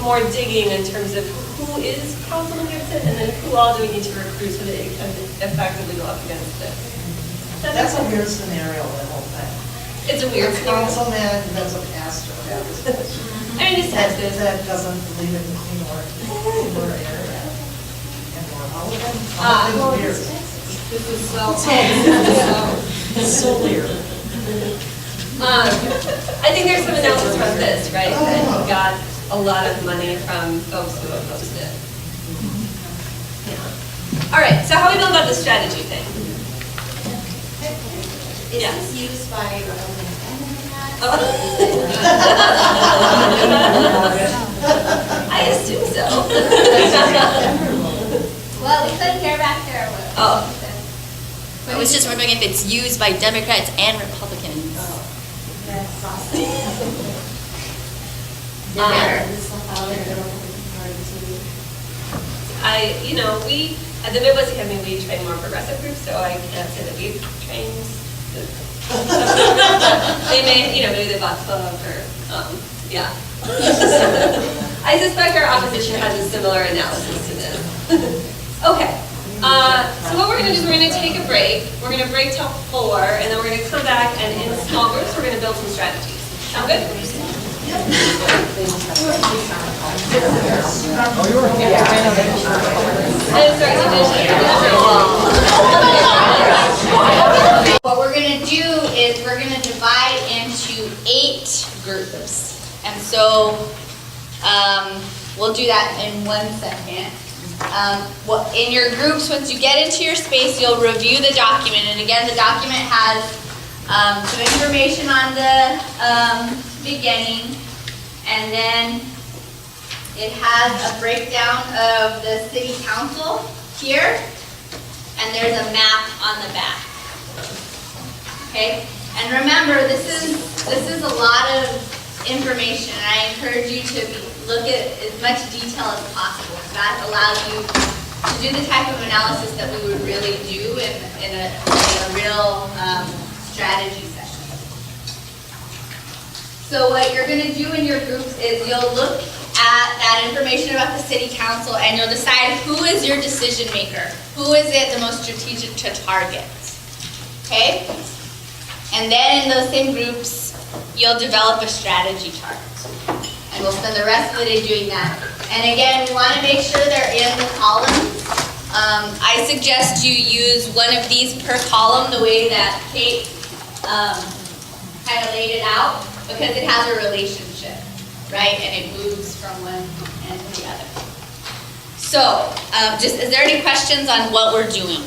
more digging in terms of who is Councilman Gibson, and then who all do we need to recruit so that it can effectively go up against it. That's a weird scenario, that whole thing. It's a weird scenario. Councilman, that's a pastor. I mean, that doesn't believe in clean air. And more weird. This is so It's so weird. I think there's some analysis from this, right? That he got a lot of money from folks who opposed it. Yeah. All right, so how are we feeling about the strategy thing? Is this used by Republican Democrats? I assume so. Well, we couldn't hear back there. I was just wondering if it's used by Democrats and Republicans. We at the Midwest Academy we train more progressive groups, so I can't say that we've trained. They may, maybe they bought club or yeah. I suspect our opposition has a similar analysis to this. Okay. So what we're going to do is we're going to take a break. We're going to break till 4, and then we're going to come back, and in small groups, we're going to build some strategies. Sound good? What we're going to do is we're going to divide into 8 groups. And so we'll do that in 1 second. In your groups, once you get into your space, you'll review the document. And again, the document has some information on the beginning, and then it has a breakdown of the city council here, and there's a map on the back. Okay, and remember, this is a lot of information, and I encourage you to look at as much detail as possible. That allows you to do the type of analysis that we would really do in a real strategy session. So what you're going to do in your groups is you'll look at that information about the city council and you'll decide who is your decision maker. Who is it the most strategic to target? Okay? And then in those same groups, you'll develop a strategy chart. And we'll spend the rest of the day doing that. And again, we want to make sure they're in the columns. I suggest you use one of these per column the way that Kate kind of laid it out, because it has a relationship, right? And it moves from one end to the other. So, is there any questions on what we're doing?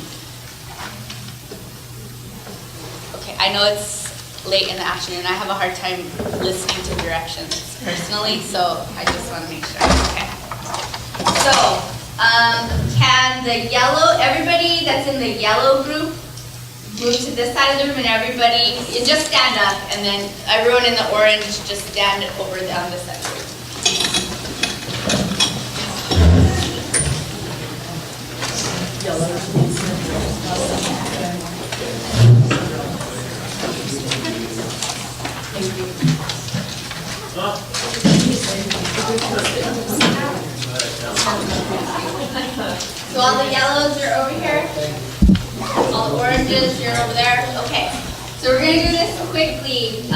Okay, I know it's late in the afternoon. I have a hard time listening to directions personally, so I just want to make sure. Okay. So, can the yellow, everybody that's in the yellow group, move to this side of the room, and everybody, you just stand up, and then everyone in the orange just stand over on this side of the room. So all the yellows are over here. All the oranges, you're over there. Okay. So we're going to do this quickly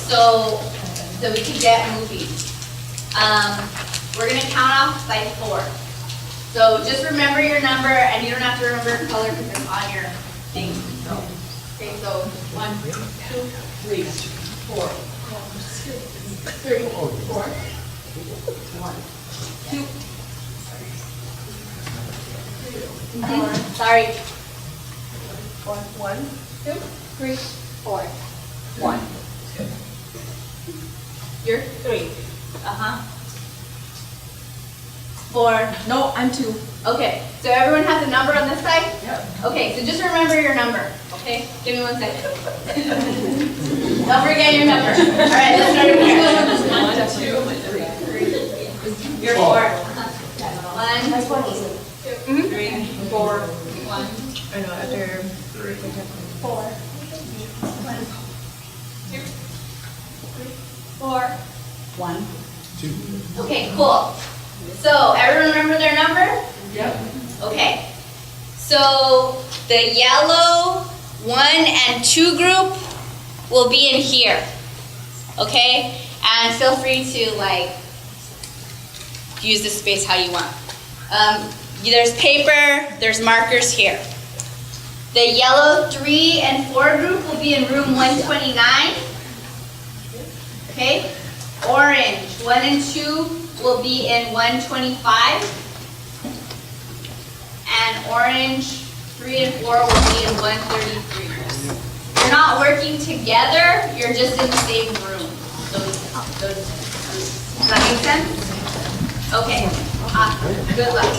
so we can get moving. We're going to count off by 4. So just remember your number, and you don't have to remember your color because it's on your thing. Okay, so 1, 2, 3, 4. 3, 4. 1, 2. Sorry. 1, 2, 3, 4. 1. You're 3. 4. No, I'm 2. Okay, so everyone has a number on this side? Yep. Okay, so just remember your number, okay? Give me 1 second. Don't forget your number. All right, let's start over here. 1, 2, 3. You're 4. 1, 2, 3, 4. 1. I know, after 3. 4. 1, 2, 3, 4. 1. 2. Okay, cool. So, everyone remember their number? Yep. Okay. So, the yellow 1 and 2 group will be in here. Okay? And feel free to, use the space how you want. There's paper, there's markers here. The yellow 3 and 4 group will be in room 129. Okay? Orange 1 and 2 will be in 125. And orange 3 and 4 will be in 133. You're not working together, you're just in the same room. Those groups. Does that make sense? Okay. Good luck.